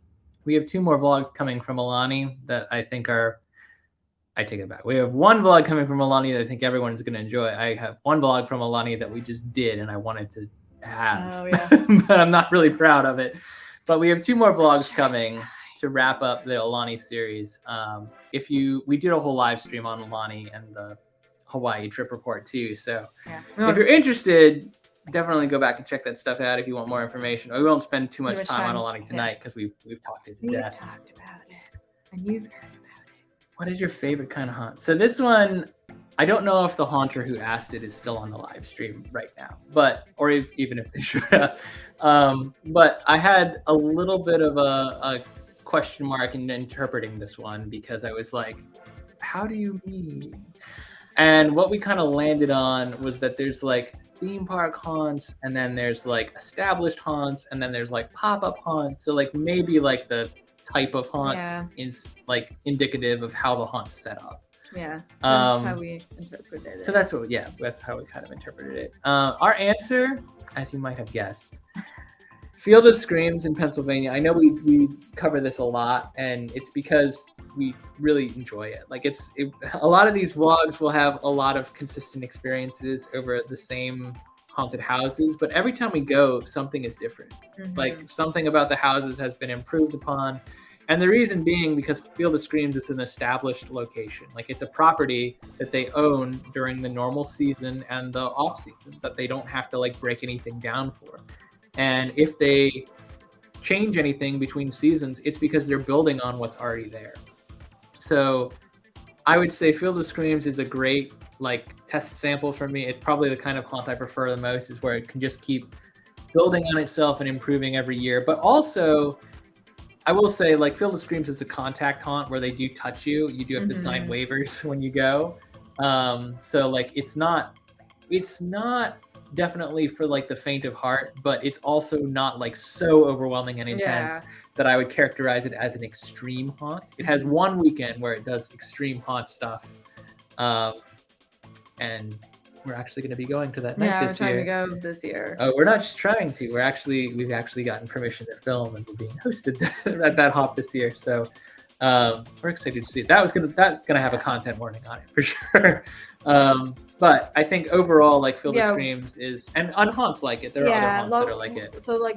we have 2 more vlogs coming from Alani that I think I take it back. We have 1 vlog coming from Alani that I think everyone's going to enjoy. I have 1 vlog from Alani that we just did and I wanted to have. Oh, yeah. But I'm not really proud of it. But we have 2 more vlogs coming to wrap up the Alani series. We did a whole live stream on Alani and the Hawaii trip report too. So if you're interested, definitely go back and check that stuff out if you want more information. We won't spend too much time on Alani tonight because we've talked it to death. We talked about it and you've heard about it. What is your favorite kind of haunt? So this one, I don't know if the haunter who asked it is still on the live stream right now, even if they showed up. But I had a little bit of a question mark in interpreting this one because I was like, how do you mean? And what we kind of landed on was that there's theme park haunts, and then there's established haunts, and then there's pop-up haunts. So maybe the type of haunts is indicative of how the haunt's set up. Yeah, that's how we interpreted it. So that's how we kind of interpreted it. Our answer, as you might have guessed, Field of Screams in Pennsylvania. I know we cover this a lot, and it's because we really enjoy it. A lot of these vlogs will have a lot of consistent experiences over the same haunted houses, but every time we go, something is different. Mm-hmm. Something about the houses has been improved upon. And the reason being because Field of Screams is an established location. It's a property that they own during the normal season and the off season that they don't have to break anything down for. And if they change anything between seasons, it's because they're building on what's already there. So I would say Field of Screams is a great test sample for me. It's probably the kind of haunt I prefer the most, is where it can just keep building on itself and improving every year. But also, I will say Field of Screams is a contact haunt where they do touch you. You do have to sign waivers when you go. So it's not definitely for the faint of heart, but it's also not so overwhelming and intense that I would characterize it as an extreme haunt. It has 1 weekend where it does extreme haunt stuff. And we're actually going to be going to that night this year. Yeah, we're trying to go this year. Oh, we're not just trying to. We've actually gotten permission to film, and we're being hosted at that hop this year. So we're excited to see it. That's gonna have a content warning on it for sure. But I think overall, Field of Screams is, and haunts like it. There are other haunts that are like it. So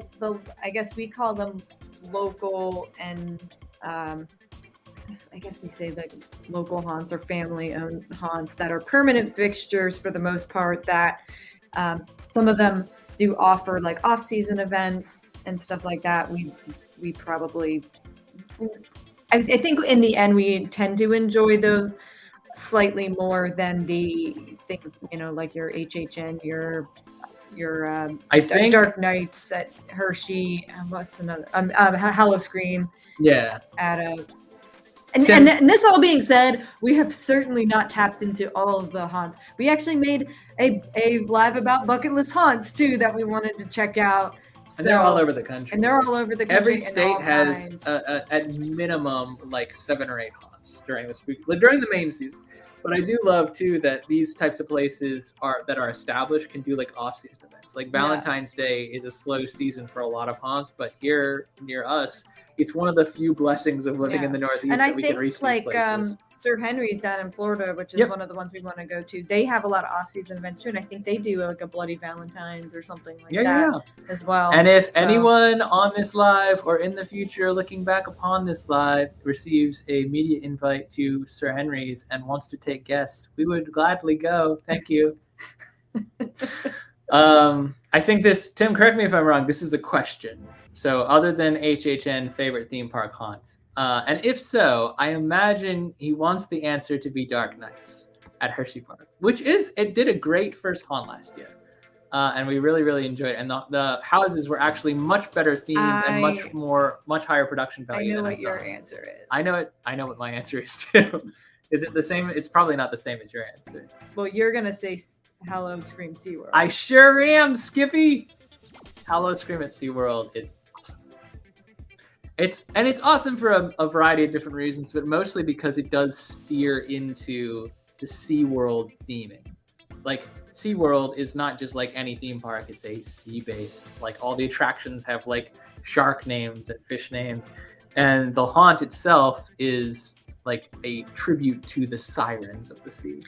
I guess we call them local and I guess we say local haunts or family-owned haunts that are permanent fixtures for the most part, that some of them do offer off-season events and stuff like that. We probably, I think in the end, we tend to enjoy those slightly more than the things, like your HHN, your I think Dark Nights at Hershey, what's another, Hollow Scream. Yeah. And this all being said, we have certainly not tapped into all of the haunts. We actually made a live about bucket list haunts too that we wanted to check out. And they're all over the country. Every state has at minimum 7 or 8 haunts during the main season. But I do love too that these types of places that are established can do off-season events. haunts. Like Valentine's Day is a slow season for a lot of haunts, but here near us, it's one of the few blessings of living in the Northeast that we can reach these places. Sir Henry's down in Florida, which is one of the ones we want to go to. They have a lot of off-season events too, and I think they do like a Bloody Valentine's or something like that as well. And if anyone on this live or in the future looking back upon this live receives a media invite to Sir Henry's and wants to take guests, we would gladly go. Thank you. I think this, Tim, correct me if I'm wrong, this is a question. So other than HHN favorite theme park haunts, and if so, I imagine he wants the answer to be Dark Nights at Hershey Park, it did a great first haunt last year. And we really, really enjoyed it. And the houses were actually much better themed and much higher production value. I know what your answer is. I know what my answer is too. Is it the same? It's probably not the same as your answer. Well, you're going to say Hello Scream SeaWorld. I sure am, Skippy. Hello Scream at SeaWorld is It's awesome for a variety of different reasons, but mostly because it does steer into the SeaWorld theming. Like, SeaWorld is not just like any theme park, it's a sea-based. Like, all the attractions have like shark names and fish names, and the haunt itself is like a tribute to the sirens of the sea.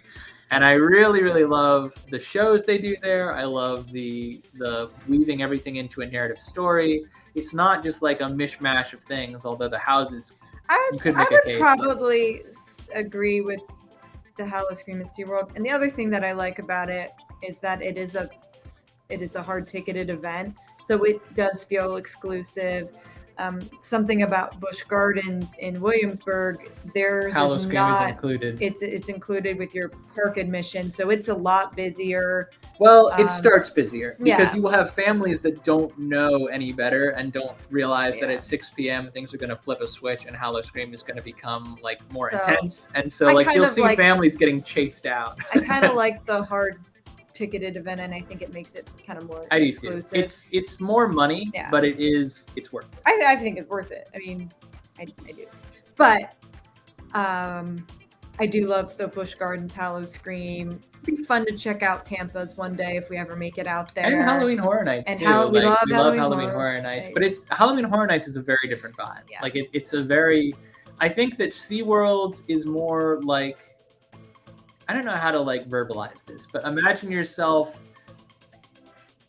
And I really, really love the shows they do there. I love the weaving everything into a narrative story. It's not just like a mishmash of things, although the houses, you could make a case. I would probably agree with the Hello Scream at SeaWorld. And the other thing that I like about it is that it is a hard ticketed event. So it does feel exclusive. Something about Busch Gardens in Williamsburg, theirs Hello is Scream not is included. It's included with your park admission, so it's a lot busier. Well, it starts busier because you will have families that don't know any better and don't realize that at 6 p.m. things are going to flip a switch and Hello Scream is going to become like more intense, and so like you'll see families getting chased out. I kind of like the hard ticketed event, and I think it makes it kind of more exclusive. It's more money, but it's worth it. I think it's worth it. I mean, I do, but I do love the Busch Gardens Hello Scream. It'd be fun to check out Tampa's one day if we ever make it out there. And Halloween Horror Nights too. We love Halloween Horror Nights, but Halloween Horror Nights is a very different vibe. Yeah. Like it's a very. I think that SeaWorld's is more like. I don't know how to like verbalize this, but imagine yourself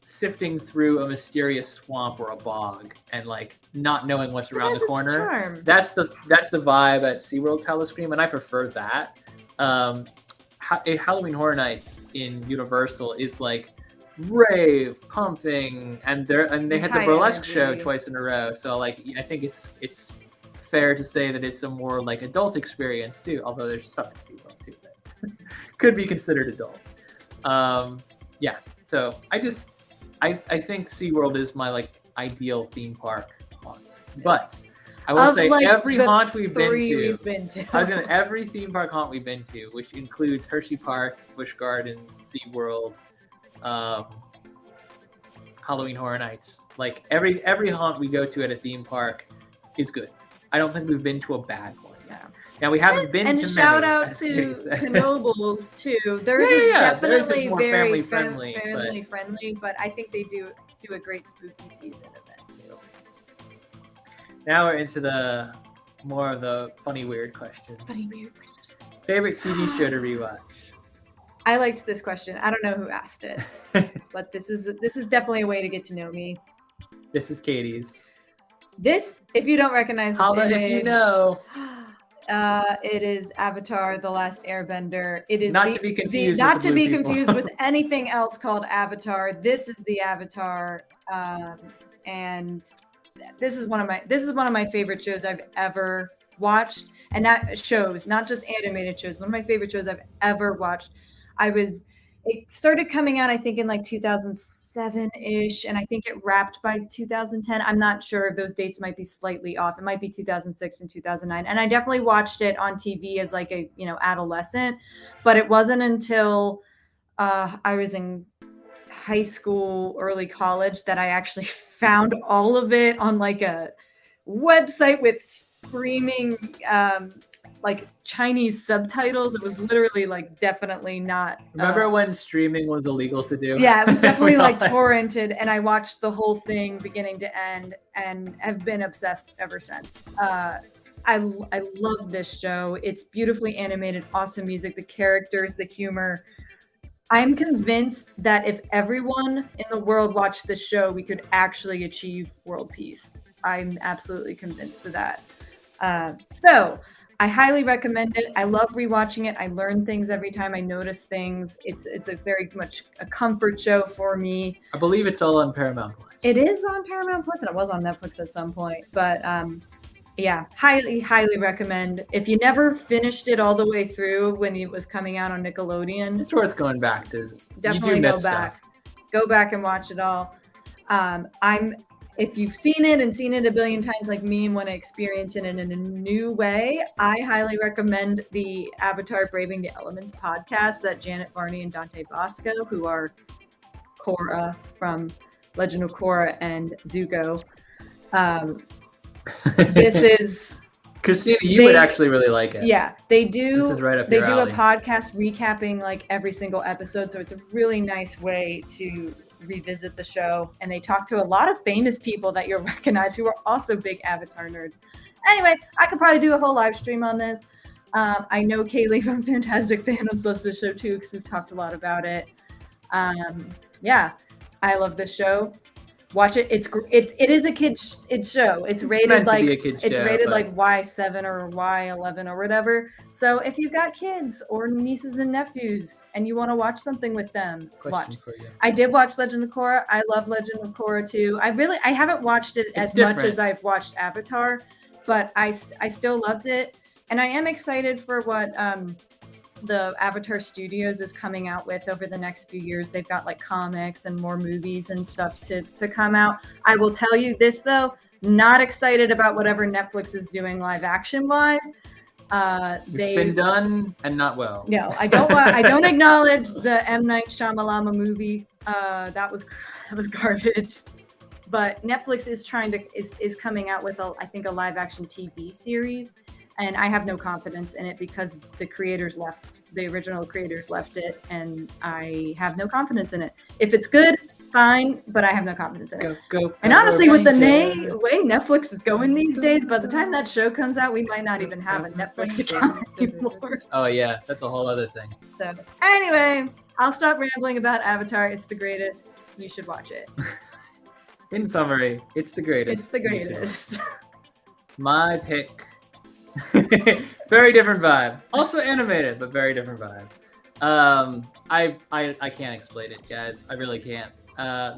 sifting through a mysterious swamp or a bog and like not knowing what's around the corner. Charm. That's the vibe at SeaWorld's Hello Scream, and I prefer that. Halloween Horror Nights in Universal is like rave, pumping, and they had the burlesque show twice in a row. So like I think it's fair to say that it's a more like adult experience too, although there's stuff at SeaWorld too that could be considered adult. So I think SeaWorld is my like ideal theme park haunt. But I will say like every haunt we've been to, every theme park haunt we've been to, which includes Hershey Park, Busch Gardens, SeaWorld, Halloween Horror Nights, like every haunt we go to at a theme park is good. I don't think we've been to a bad one yet. Now we haven't been to many. And shout out to Knoebels too. Theirs is definitely very family friendly, but I think they do a great spooky season event too. Now we're into the more of the funny weird questions. Favorite TV show to rewatch? I liked this question. I don't know who asked it, but this is definitely a way to get to know me. This is Katie's. This, if you don't recognize the image, if you know. It is Avatar: The Last Airbender. It is not to be confused with anything else called Avatar. This is the Avatar, and this is one of my favorite shows I've ever watched, and that shows, not just animated shows. One of my favorite shows I've ever watched. It started coming out, I think, in like 2007-ish, and I think it wrapped by 2010. I'm not sure. Those dates might be slightly off. It might be 2006 and 2009. And I definitely watched it on TV as like a, adolescent, but it wasn't until I was in high school, early college, that I actually found all of it on like a website with streaming like Chinese subtitles. It was literally like definitely not. Remember when streaming was illegal to do? Yeah, it was definitely like torrented, and I watched the whole thing beginning to end and have been obsessed ever since. I love this show. It's beautifully animated, awesome music, the characters, the humor. I'm convinced that if everyone in the world watched this show, we could actually achieve world peace. I'm absolutely convinced of that. So I highly recommend it. I love rewatching it. I learn things every time I notice things. It's a very much a comfort show for me. I believe it's all on Paramount Plus. It is on Paramount Plus, and it was on Netflix at some point. But yeah, highly recommend. If you never finished it all the way through when it was coming out on Nickelodeon, It's worth going back to. definitely go back. Go back and watch it all. If you've seen it a billion times like me and want to experience it in a new way, I highly recommend the Avatar Braving the Elements podcast that Janet Varney and Dante Bosco, who are Korra from Legend of Korra and Zuko. This is Christina, you would actually really like it. Yeah, they do. This is right up They your do alley. a podcast recapping like every single episode, so it's a really nice way to revisit the show. And they talk to a lot of famous people that you'll recognize who are also big Avatar nerds. Anyway, I could probably do a whole live stream on this. I know Kaylee from Fantastic Fandoms loves this show too because we've talked a lot about it. Yeah, I love this show. Watch it. It is a kids show. It's rated like like Y7 or Y11 or whatever. So if you've got kids or nieces and nephews and you want to watch something with them, watch. For you. I did watch Legend of Korra. I love Legend of Korra too. I haven't watched it as much as I've watched Avatar, but I still loved it, and I am excited for what the Avatar Studios is coming out with over the next few years. They've got like comics and more movies and stuff to come out. I will tell you this though, not excited about whatever Netflix is doing live action wise. It's been done and not well. No, I don't acknowledge the M. Night Shyamalan movie. That was garbage. But Netflix is coming out with I think a live action TV series. And I have no confidence in it because the original creators left it, and I have no confidence in it. If it's good, fine, but I have no confidence in it. Go, and honestly, with the way Netflix is going these days, by the time that show comes out, we might not even have a Netflix account anymore. Oh yeah, that's a whole other thing. So anyway, I'll stop rambling about Avatar. It's the greatest. You should watch it. In summary, it's the greatest. It's the greatest. My pick. Very different vibe. Also animated, but very different vibe. I can't explain it, guys. I really can't.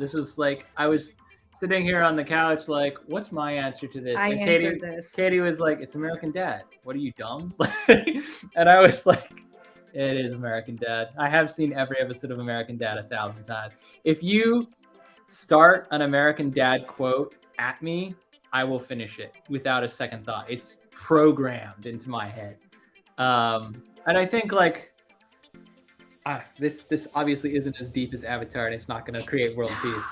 This was like I was sitting here on the couch, like, what's my answer to this? And Katie was like, "It's American Dad." What are you, dumb? And I was like, "It is American Dad." I have seen every episode of American Dad 1,000 times. If you start an American Dad quote at me, I will finish it without a second thought. It's programmed into my head. And I think like this obviously isn't as deep as Avatar, and it's not going to create world peace.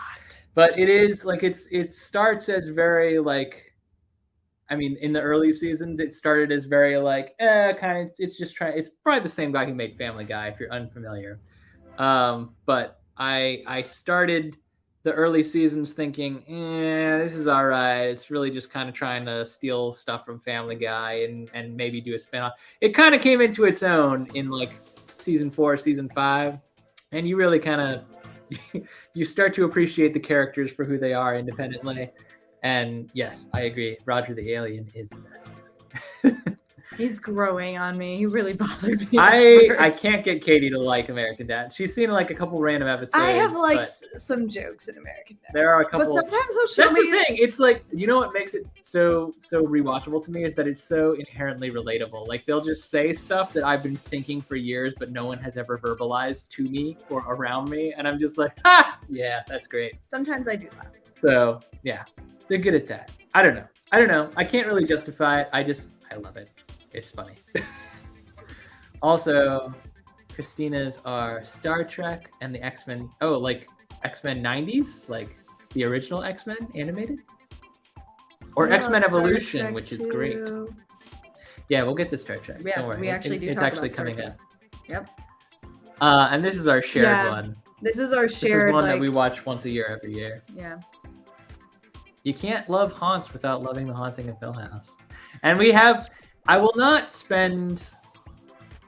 But it is like it starts as very like, I mean, in the early seasons, it started as very like kind of. It's probably the same guy who made Family Guy if you're unfamiliar. But I started the early seasons thinking, this is all right. It's really just kind of trying to steal stuff from Family Guy and maybe do a spinoff. It kind of came into its own in like season 4, season 5, and you really kind of you start to appreciate the characters for who they are independently. And yes, I agree. Roger the Alien is the best. He's growing on me. He really bothered me. I can't get Katie to like American Dad. She's seen like a couple random episodes. I have liked some jokes in American Dad. There are a couple. But sometimes they'll show That's me. the thing. It's like, you know what makes it so rewatchable to me is that it's so inherently relatable. Like they'll just say stuff that I've been thinking for years, but no one has ever verbalized to me or around me, and I'm just like, yeah, that's great. Sometimes I do that. So yeah, they're good at that. I don't know. I can't really justify it. I love it. It's funny. Also, Christina's are Star Trek and the X-Men. Oh, like X-Men 90s? Like the original X-Men animated? Or X-Men Evolution, which is great. Yeah, we'll get to Star Trek. Yeah, Don't worry. we actually do It's talk actually about Star coming Trek. up. Yep. And this is our shared Yeah. one. This is our This shared, is one like, that we watch once a year every year. yeah. You can't love haunts without loving The Haunting of Hill House. And we have, I will not spend,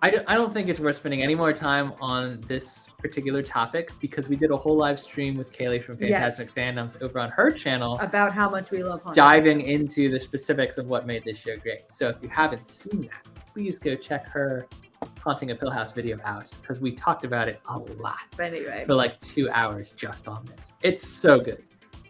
I don't think it's worth spending any more time on this particular topic because we did a whole live stream with Kaylee from Fantastic Yes. Fandoms over on her channel. About how much we love haunting. Diving into the specifics of what made this show great. So if you haven't seen that, please go check her Haunting of Hill House video out because we talked about it a lot. But anyway. For like 2 hours just on this. It's so good.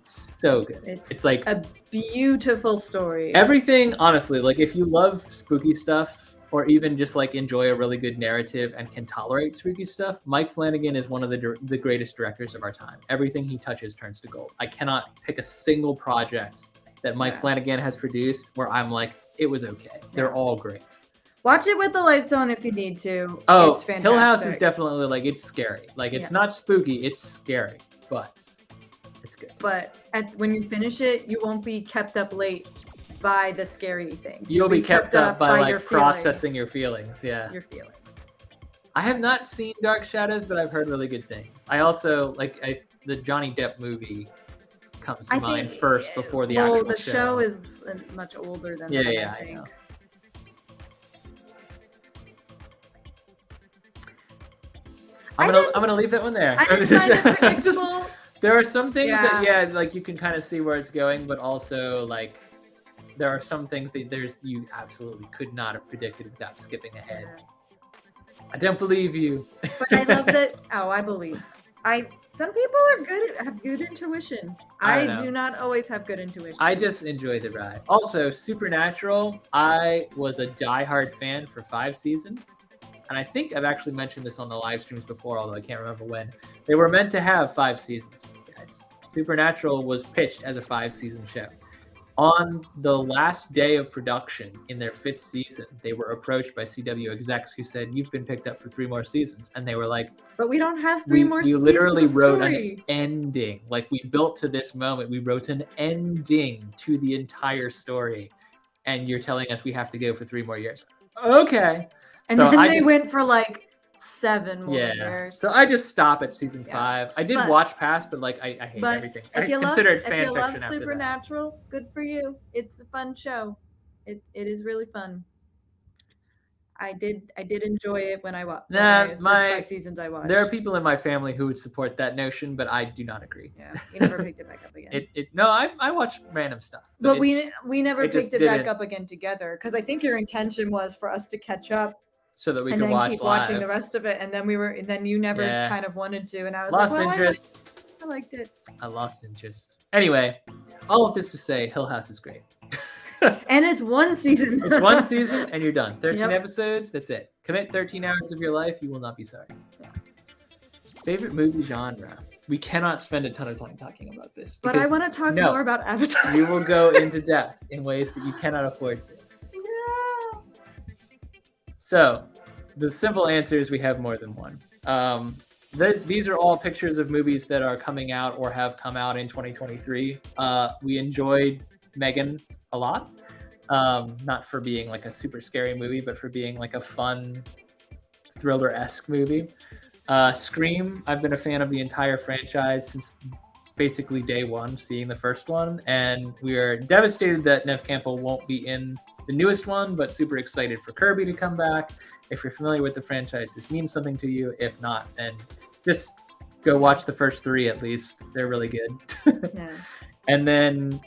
So good. It's like a beautiful story. Everything, honestly, like if you love spooky stuff or even just like enjoy a really good narrative and can tolerate spooky stuff, Mike Flanagan is one of the greatest directors of our time. Everything he touches turns to gold. I cannot pick a single project that Mike Flanagan has produced where I'm like, it was okay. They're all great. Watch it with the lights on if you need to. Oh, it's fantastic. Hill House is definitely like, it's scary. Like it's not spooky, it's scary, but it's good. But when you finish it, you won't be kept up late by the scary things. You'll be kept up by like your processing your feelings. Yeah. Your feelings. I have not seen Dark Shadows, but I've heard really good things. I also the Johnny Depp movie comes to mind first before the actual show. Well, the show is much older than that, I think. know. I'm gonna leave that one there. I didn't find it predictable. There are some things that like you can kind of see where it's going, but also like there are some things that you absolutely could not have predicted without skipping ahead. I don't believe you. But I love that. Oh, I believe. Some people have good intuition. I do not always have good intuition. I just enjoy the ride. Also, Supernatural, I was a diehard fan for 5 seasons. And I think I've actually mentioned this on the live streams before, although I can't remember when. They were meant to have 5 seasons, guys. Supernatural was pitched as a 5-season show. On the last day of production in their 5th season, they were approached by CW execs who said, "You've been picked up for 3 more seasons." And they were like, "But we don't have 3 more seasons. We literally wrote story. An ending. Like we built to this moment. We wrote an ending to the entire story. And you're telling us we have to go for 3 more years." Okay. And so then they went for like 7 more years. So I just stop at season 5. I did watch past, but like I hate everything. If you love Supernatural, good for you. It's a fun show. It is really fun. I did enjoy it when I watched. The first 5 seasons I watched. There are people in my family who would support that notion, but I do not agree. Yeah, you never picked it back up again. No, I watch random stuff. But we never picked it back up again together because I think your intention was for us to catch up. So that we could watch keep live. Watching the rest of it, and then you never kind of wanted to, and I was lost interest. I liked it. I lost interest. Anyway, all of this to say, Hill House is great. And it's 1 season. It's 1 season, and you're done. 13 episodes. That's it. Commit 13 hours of your life. You will not be sorry. Yeah. Favorite movie genre. We cannot spend a ton of time talking about this. But I want to talk more about Avatar. You will go into depth in ways that you cannot afford to. So, the simple answer is we have more than one. These are all pictures of movies that are coming out or have come out in 2023. We enjoyed Megan a lot. Not for being like a super scary movie, but for being like a fun, thriller-esque movie. Scream, I've been a fan of the entire franchise since basically day 1, seeing the first one. And we are devastated that Neve Campbell won't be in the newest one, but super excited for Kirby to come back. If you're familiar with the franchise, this means something to you. If not, then just go watch the first 3 at least. They're really good. Yeah. And then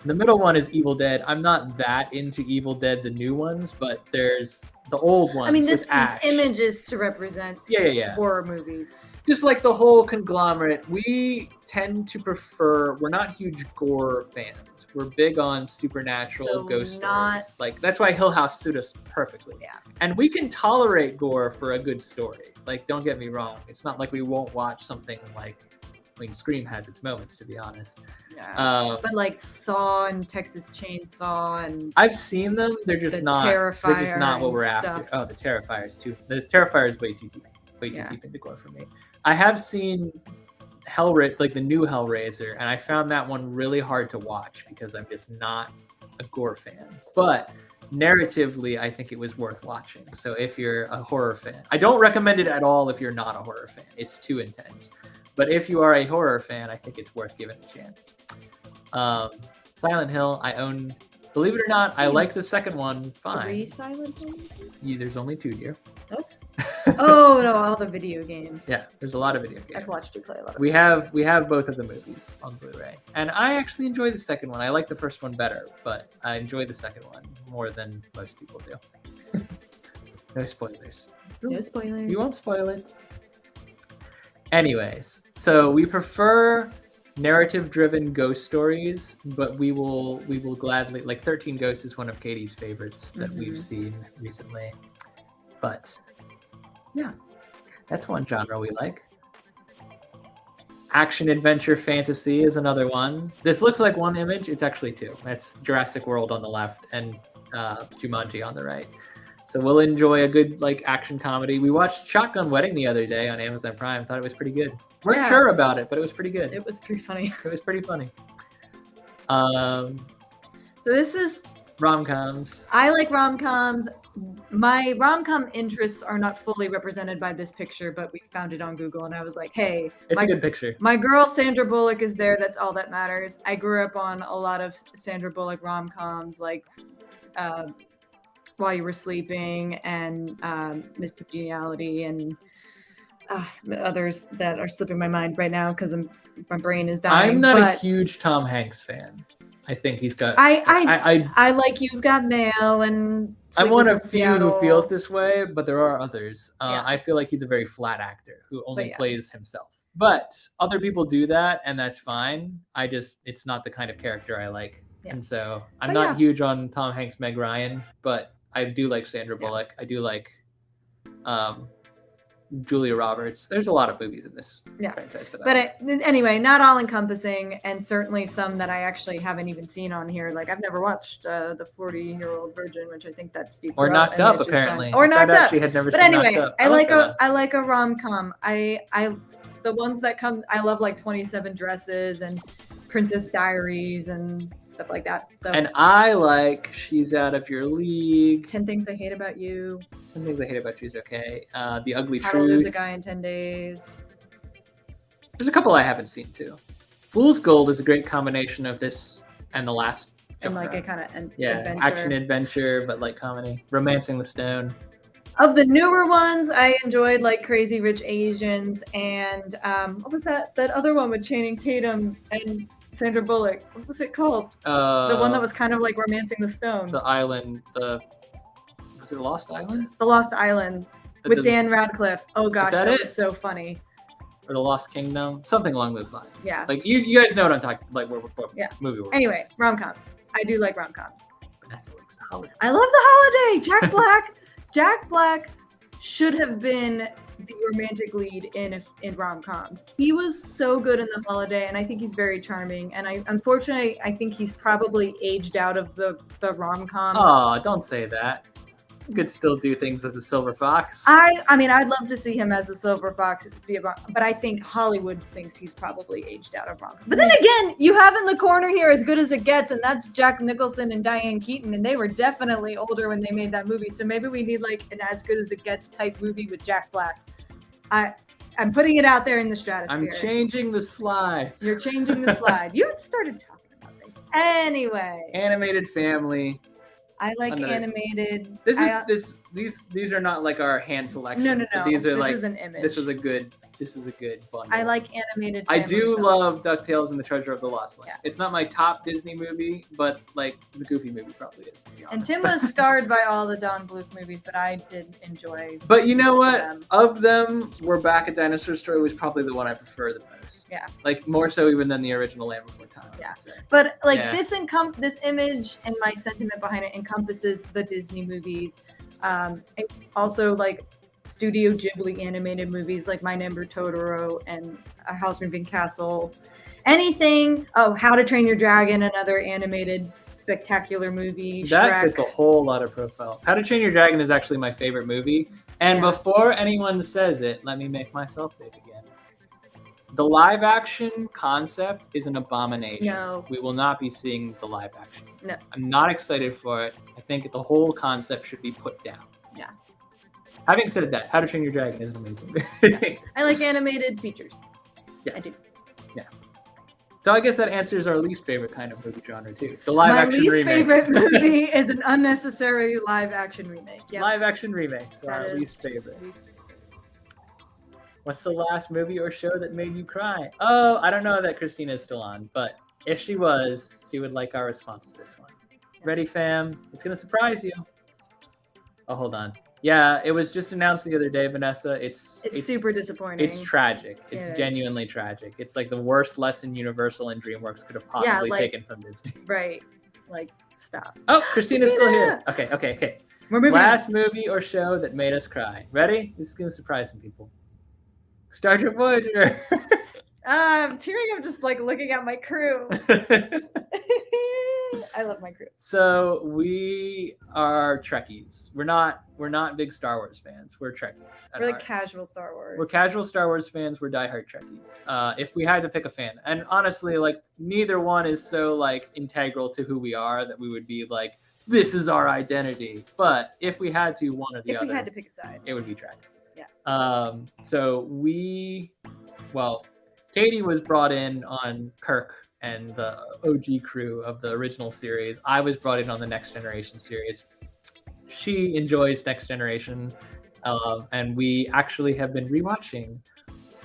the middle one is Evil Dead. I'm not that into Evil Dead, the new ones, but there's the old ones. I mean, this image is to represent horror movies. Just like the whole conglomerate, we tend to prefer, we're not huge gore fans. We're big on supernatural ghost stories. Like that's why Hill House suit us perfectly. Yeah. And we can tolerate gore for a good story. Like, don't get me wrong. It's not like we won't watch something like, I mean, Scream has its moments, to be honest. Yeah. But like Saw and Texas Chainsaw and I've seen them. They're just not. They're just not what we're stuff. after. Oh, the Terrifiers too. The Terrifier is way too deep. Way too deep into gore for me. I have seen like the new Hellraiser, and I found that one really hard to watch because I'm just not a gore fan. But narratively, I think it was worth watching. So if you're a horror fan, I don't recommend it at all if you're not a horror fan. It's too intense. But if you are a horror fan, I think it's worth giving a chance. Silent Hill, I own. Believe it or not, I like the second one fine. 3 Silent Hill? There's only 2, dear. Oh. Oh no, all the video games. Yeah, there's a lot of video games. I've watched you play a lot of We have both of the movies on Blu-ray. And I actually enjoy the second one. I like the first one better, but I enjoy the second one more than most people do. No spoilers. No spoilers. You won't spoil it. Anyways, so we prefer narrative-driven ghost stories, but we will gladly, like 13 Ghosts is one of Katie's favorites that we've seen recently. But yeah, that's one genre we like. Action, adventure, fantasy is another one. This looks like one image. It's actually 2. That's Jurassic World on the left and Jumanji on the right. So we'll enjoy a good like action comedy. We watched Shotgun Wedding the other day on Amazon Prime. Thought it was pretty good. Weren't sure about it, but it was pretty good. It was pretty funny. It was pretty funny. So this is rom-coms. I like rom-coms. My rom-com interests are not fully represented by this picture, but we found it on Google, and I was like, hey, It's a good picture. My girl Sandra Bullock is there. That's all that matters. I grew up on a lot of Sandra Bullock rom-coms, like While You Were Sleeping and Miss Congeniality and others that are slipping my mind right now because my brain is dying. I'm not a huge Tom Hanks fan. I think he's got. I like You've Got Mail and. I'm one of few who feels this way, but there are others. I feel like he's a very flat actor who only plays himself. But other people do that, and that's fine. It's not the kind of character I like. Yeah. And so I'm not huge on Tom Hanks, Meg Ryan, but I do like Sandra Bullock. I do like Julia Roberts. There's a lot of movies in this franchise. But anyway, not all encompassing, and certainly some that I actually haven't even seen on here. Like I've never watched The 40-Year-Old Virgin, which I think that's Steve. Or Knocked Up, apparently. Or Knocked Up. She had never but seen anyway, Knocked Up. I like a rom-com. The ones that come, I love like 27 Dresses and Princess Diaries and stuff like that. So, and I like She's Out of Your League. 10 Things I Hate About You. 10 Things I Hate About You is okay. The Ugly How Truth. to Lose a Guy in 10 Days. There's a couple I haven't seen too. Fool's Gold is a great combination of this and the last. And like a kind of adventure. Action adventure, but like comedy. Romancing the Stone. Of the newer ones, I enjoyed like Crazy Rich Asians and what was that other one with Channing Tatum and Sandra Bullock? What was it called? The one that was kind of like Romancing the Stone. The Island. Was it Lost Island? The Lost Island with Dan Radcliffe. Oh gosh, that was so funny. Or The Lost Kingdom, something along those lines. Yeah. Like you guys know what I'm talking. Like what movie we're Anyway, rom-coms. I do like rom-coms. Vanessa likes The Holiday. I love The Holiday. Jack Black. Jack Black should have been the romantic lead in rom-coms. He was so good in The Holiday, and I think he's very charming. And unfortunately, I think he's probably aged out of the rom-com. Oh, don't say that. You could still do things as a silver fox. I mean, I'd love to see him as a silver fox, but I think Hollywood thinks he's probably aged out of rom-com. But then again, you have in the corner here As Good as It Gets, and that's Jack Nicholson and Diane Keaton, and they were definitely older when they made that movie. So maybe we need like an As Good as It Gets type movie with Jack Black. I'm putting it out there in the stratosphere. I'm changing the slide. You're changing the slide. You started talking about it. Anyway. Animated Family. I like animated. These are not like our hand selection. No. These are this is an image. This is a good bundle. I like animated. I do love DuckTales and the Treasure of the Lost Land. Yeah. It's not my top Disney movie, but like the Goofy movie probably is. To be honest. And Tim was scarred by all the Don Bluth movies, but I did enjoy. But you know what? Of them, We're Back, A Dinosaur Story was probably the one I prefer the most. Yeah. Like more so even than the original Land Before Time. Yeah. But like this image and my sentiment behind it encompasses the Disney movies, and also like Studio Ghibli animated movies like My Neighbor Totoro and A House Moving Castle. Anything. Oh, How to Train Your Dragon, another animated spectacular movie. That Shrek. fits a whole lot of profiles. How to Train Your Dragon is actually my favorite movie. And before anyone says it, let me make myself big again. The live action concept is an abomination. No. We will not be seeing the live action. No. I'm not excited for it. I think the whole concept should be put down. Yeah. Having said that, How to Train Your Dragon is amazing. I like animated features. Yeah. I do. Yeah. So I guess that answers our least favorite kind of movie genre too. The live My action least remakes. favorite movie is an unnecessary live action remake. Yeah. Live action remakes are That our is least favorite. least- What's the last movie or show that made you cry? Oh, I don't know that Christina's still on, but if she was, she would like our response to this one. Ready, fam? It's gonna surprise you. Oh, hold on. Yeah, it was just announced the other day, Vanessa. It's super disappointing. It's tragic. It's It is. genuinely tragic. It's like the worst lesson Universal and DreamWorks could have possibly taken from Disney. Right. Like, stop. Oh, Christina's still here. Christina! Okay. We're moving Last movie or show that made us cry. Ready? This is gonna surprise some people. Star Trek Voyager. I'm tearing up just like looking at my crew. I love my crew. So we are Trekkies. We're not big Star Wars fans. We're Trekkies. at We're like heart. casual Star Wars. We're casual Star Wars fans. We're diehard Trekkies. If we had to pick a fan, and honestly, like neither one is so like integral to who we are that we would be like, this is our identity. But if we had to, one or the If other, we had to pick a side. it would be Trek. Yeah. So Katie was brought in on Kirk and the OG crew of the original series. I was brought in on the Next Generation series. She enjoys Next Generation, and we actually have been rewatching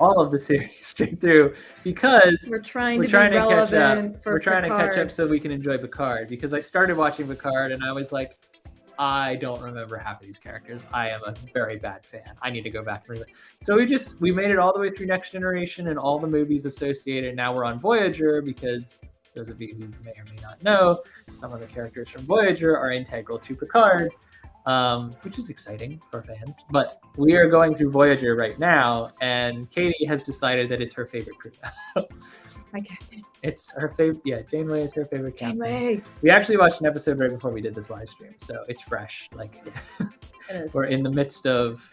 all of the series straight through because We're trying to catch up. relevant for We're trying to catch Picard. up so we can enjoy Picard, because I started watching Picard and I was like, I don't remember half of these characters. I am a very bad fan. I need to go back and read it. So we made it all the way through Next Generation and all the movies associated. Now we're on Voyager, because those of you who may or may not know, some of the characters from Voyager are integral to Picard, which is exciting for fans. But we are going through Voyager right now, and Katie has decided that it's her favorite crew. My captain. It's her favorite. Yeah, Janeway is her favorite captain. Janeway. We actually watched an episode right before we did this live stream, so it's fresh. Like, It is. we're in the midst of.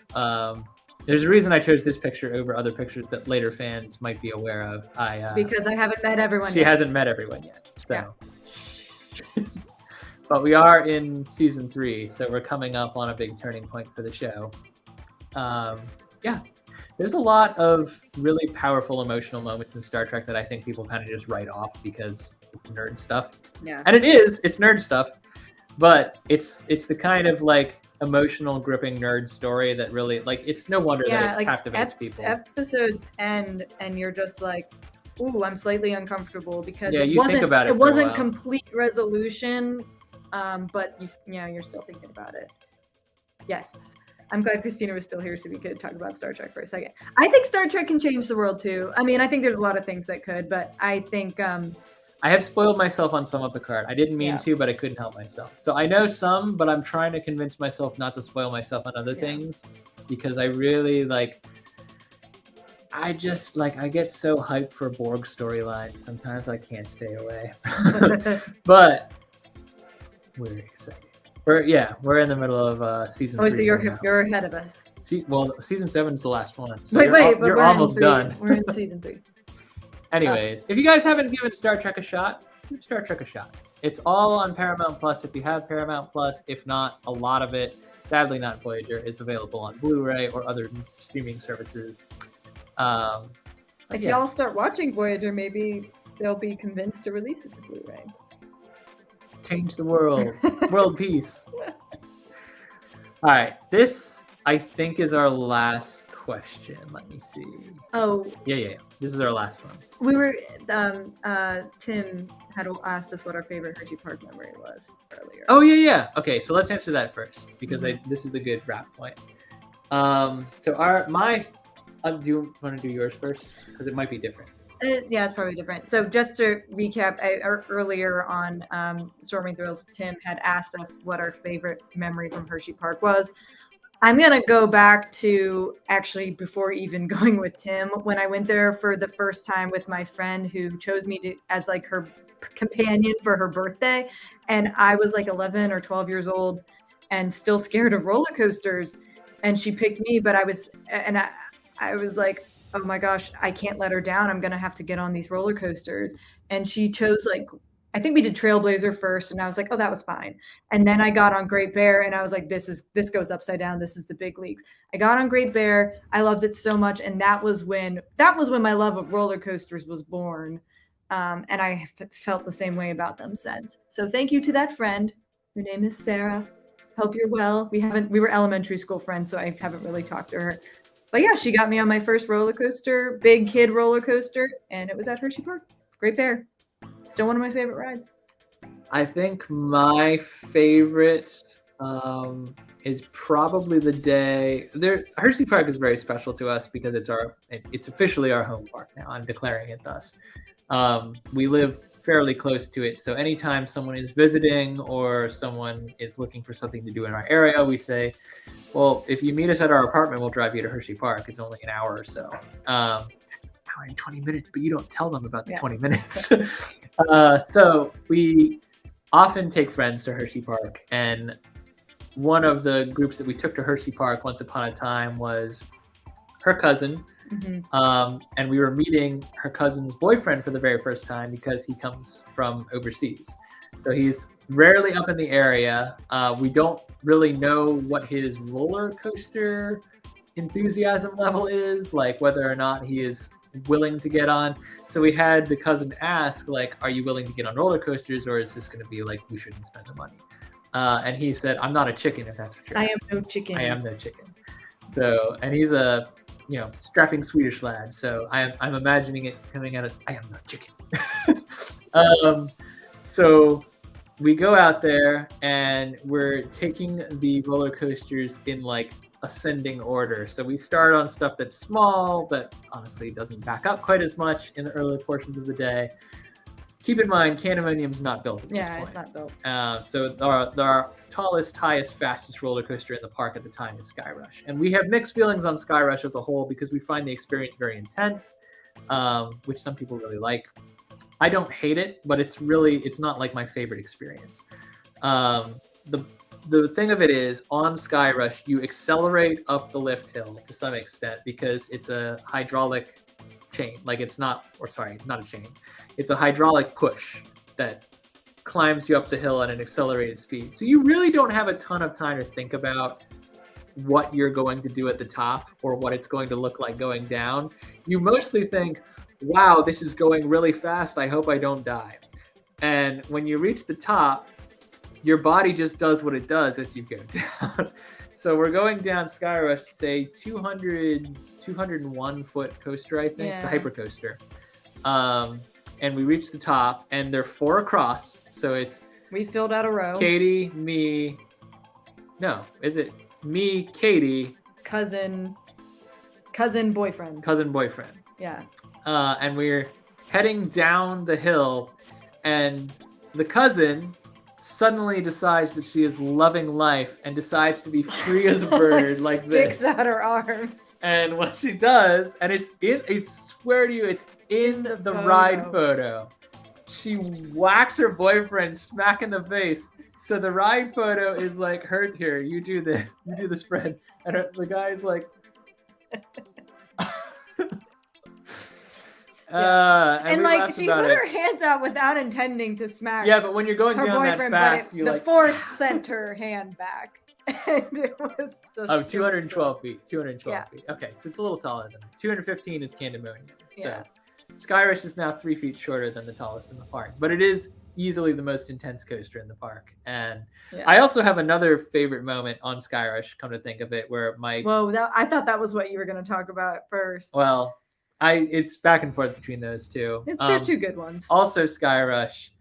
There's a reason I chose this picture over other pictures that later fans might be aware of. Because I haven't met everyone She yet. hasn't met everyone yet, so. Yeah. But we are in season 3, so we're coming up on a big turning point for the show. Yeah. There's a lot of really powerful emotional moments in Star Trek that I think people kind of just write off because it's nerd stuff. Yeah. And it's nerd stuff, but it's the kind of like emotional, gripping nerd story that really, like, it's no wonder that it captivates people. Episodes end and you're just like, ooh, I'm slightly uncomfortable because Yeah, it you wasn't think about it it for a wasn't while. complete resolution, but you're still thinking about it. Yes. I'm glad Christina was still here so we could talk about Star Trek for a second. I think Star Trek can change the world too. I mean, I think there's a lot of things that could, but I think I have spoiled myself on some of Picard. I didn't mean to, but I couldn't help myself. So I know some, but I'm trying to convince myself not to spoil myself on other things, because I really like. I just like, I get so hyped for Borg storylines. Sometimes I can't stay away. But we're excited. We're in the middle of season 3. so you're ahead of us. Season 7 is the last one. So Wait, you're we're almost in done. We're in season 3. Anyways, if you guys haven't given Star Trek a shot, give Star Trek a shot. It's all on Paramount Plus if you have Paramount Plus. If not, a lot of it, sadly not Voyager, is available on Blu-ray or other streaming services. If y'all start watching Voyager, maybe they'll be convinced to release it to Blu-ray. Change the world. World peace. All right. This, I think, is our last question. Let me see. Oh. Yeah. This is our last one. We were, Tim had asked us what our favorite Hershey Park memory was earlier. Oh, yeah. Okay, so let's answer that first, because this is a good wrap point. Do you want to do yours first? Because it might be different. Yeah, it's probably different. So just to recap, earlier on Storming Thrills, Tim had asked us what our favorite memory from Hershey Park was. I'm going to go back to actually before even going with Tim, when I went there for the first time with my friend who chose me as like her companion for her birthday. And I was like 11 or 12 years old and still scared of roller coasters. And she picked me, but I was like, oh my gosh, I can't let her down. I'm going to have to get on these roller coasters. And she chose like, I think we did Trailblazer first, and I was like, oh, that was fine. And then I got on Great Bear, and I was like, this goes upside down. This is the big leagues. I got on Great Bear. I loved it so much, and that was when my love of roller coasters was born. And I felt the same way about them since. So thank you to that friend. Her name is Sarah. Hope you're well. We were elementary school friends, so I haven't really talked to her. But yeah, she got me on my first roller coaster, big kid roller coaster, and it was at Hershey Park. Great Bear. Still one of my favorite rides. I think my favorite is probably the day there. Hershey Park is very special to us because it's officially our home park now. I'm declaring it thus. We live fairly close to it, so anytime someone is visiting or someone is looking for something to do in our area, we say, well, if you meet us at our apartment, we'll drive you to Hershey Park. It's only an hour or so. Hour and 20 minutes, but you don't tell them about the 20 minutes. So we often take friends to Hershey Park, and one of the groups that we took to Hershey Park once upon a time was her cousin. Mm-hmm. And we were meeting her cousin's boyfriend for the very first time because he comes from overseas. So he's rarely up in the area. We don't really know what his roller coaster enthusiasm level is, like whether or not he is willing to get on. So we had the cousin ask, like, are you willing to get on roller coasters, or is this going to be like, we shouldn't spend the money? And he said, I'm not a chicken, if that's what you're asking. I am no chicken. I am no chicken. So, and he's a strapping Swedish lad. So I'm imagining it coming out as, I am no chicken. So we go out there and we're taking the roller coasters in like ascending order. So we start on stuff that's small, but honestly doesn't back up quite as much in the early portions of the day. Keep in mind, Candemonium's not built at this point. It's not built. So our tallest, highest, fastest roller coaster in the park at the time is Sky Rush. And we have mixed feelings on Sky Rush as a whole because we find the experience very intense, which some people really like. I don't hate it, but it's not like my favorite experience. The thing of it is, on Sky Rush, you accelerate up the lift hill to some extent because it's a hydraulic chain. Like not a chain. It's a hydraulic push that climbs you up the hill at an accelerated speed. So you really don't have a ton of time to think about what you're going to do at the top or what it's going to look like going down. You mostly think, wow, this is going really fast. I hope I don't die. And when you reach the top, your body just does what it does as you go down. So we're going down Sky Rush, say 201 foot coaster, I think. Yeah. It's a hypercoaster. And we reach the top, and they're 4 across. So we filled out a row. Katie, me. No, is it me, Katie, cousin, boyfriend. Cousin, boyfriend. Yeah. And we're heading down the hill, and the cousin suddenly decides that she is loving life and decides to be free as a bird like this. Sticks out her arms. And what she does, and I swear to you, it's in the ride photo. She whacks her boyfriend smack in the face. So the ride photo is like, her, here, you do the spread. And the guy's like, and like she put her hands out without intending to smack. Yeah, but when you're going down that fast, the force sent her hand back. And it was just 212 feet. 212 feet. Okay, so it's a little taller than that. 215 is Candemonium. So Sky Rush is now 3 feet shorter than the tallest in the park, but it is easily the most intense coaster in the park. And I also have another favorite moment on Sky Rush, come to think of it, where I thought that was what you were going to talk about first. Well, it's back and forth between those two. They're two good ones. Also, Sky Rush.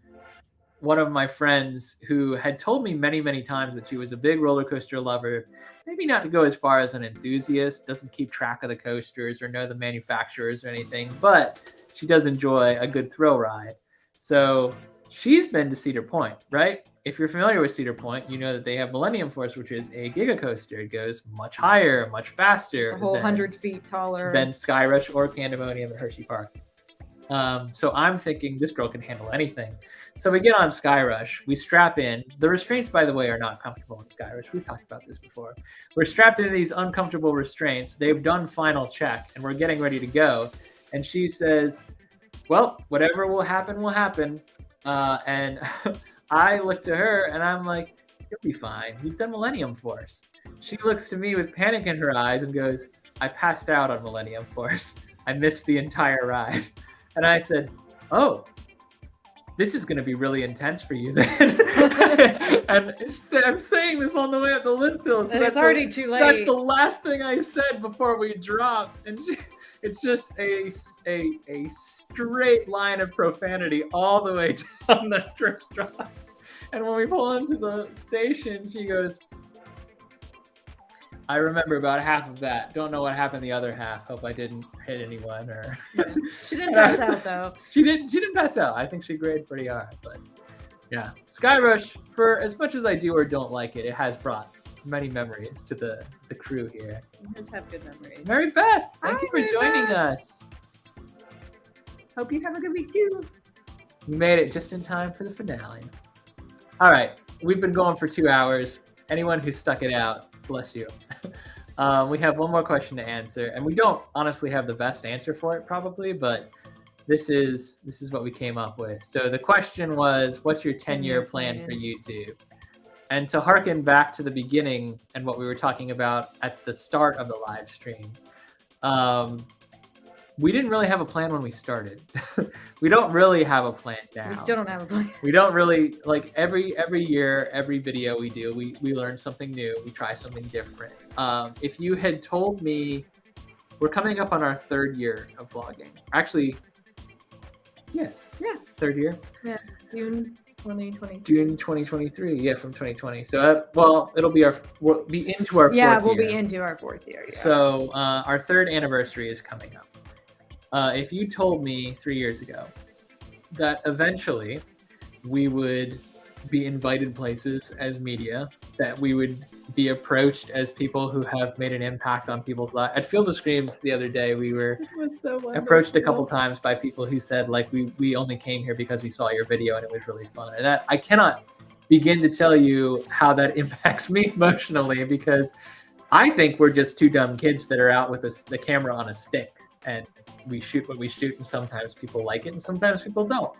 One of my friends who had told me many, many times that she was a big roller coaster lover, maybe not to go as far as an enthusiast, doesn't keep track of the coasters or know the manufacturers or anything, but she does enjoy a good thrill ride. So she's been to Cedar Point, right? If you're familiar with Cedar Point, you know that they have Millennium Force, which is a giga coaster. It goes much higher, much faster. It's a whole 100 feet taller than Sky Rush or Candemonium at Hershey Park. So I'm thinking this girl can handle anything. So we get on Skyrush, we strap in. The restraints, by the way, are not comfortable in Skyrush. We've talked about this before. We're strapped into these uncomfortable restraints. They've done final check, and we're getting ready to go. And she says, well, whatever will happen, will happen. And I look to her, and I'm like, you'll be fine. You've done Millennium Force. She looks to me with panic in her eyes and goes, I passed out on Millennium Force. I missed the entire ride. And I said, oh, this is going to be really intense for you then. And I'm saying this on the way up the lift hill. So and it's already too late. That's the last thing I said before we dropped. And it's just a straight line of profanity all the way down the first drop. And when we pull into the station, she goes, I remember about half of that. Don't know what happened the other half. Hope I didn't hit anyone or. Yeah. She didn't pass out though. She didn't pass out. I think she graded pretty hard, but yeah. Skyrush, for as much as I do or don't like it, it has brought many memories to the crew here. You just have good memories. Mary Beth, thank you for Mary joining Beth. us. Hope you have a good week too. We made it just in time for the finale. All right, we've been going for 2 hours. Anyone who stuck it out, bless you. We have one more question to answer, and we don't honestly have the best answer for it probably, but this is what we came up with. So the question was, what's your 10-year plan for YouTube? And to harken back to the beginning and what we were talking about at the start of the live stream, we didn't really have a plan when we started. We don't really have a plan now. We still don't have a plan. We don't really, like every year, every video we do, we learn something new, we try something different. If you had told me, we're coming up on our 3rd year of vlogging. Actually, yeah, 3rd year. Yeah, June 2023. June 2023, yeah, from 2020. So, well, we'll be into our 4th year. Yeah, we'll be into our 4th year, yeah. So, our 3rd anniversary is coming up. If you told me 3 years ago that eventually we would be invited places as media, that we would be approached as people who have made an impact on people's lives. At Field of Screams the other day, we were approached a couple times by people who said, like, we only came here because we saw your video and it was really fun. And that I cannot begin to tell you how that impacts me emotionally, because I think we're just 2 dumb kids that are out with the camera on a stick, and we shoot what we shoot, and sometimes people like it and sometimes people don't.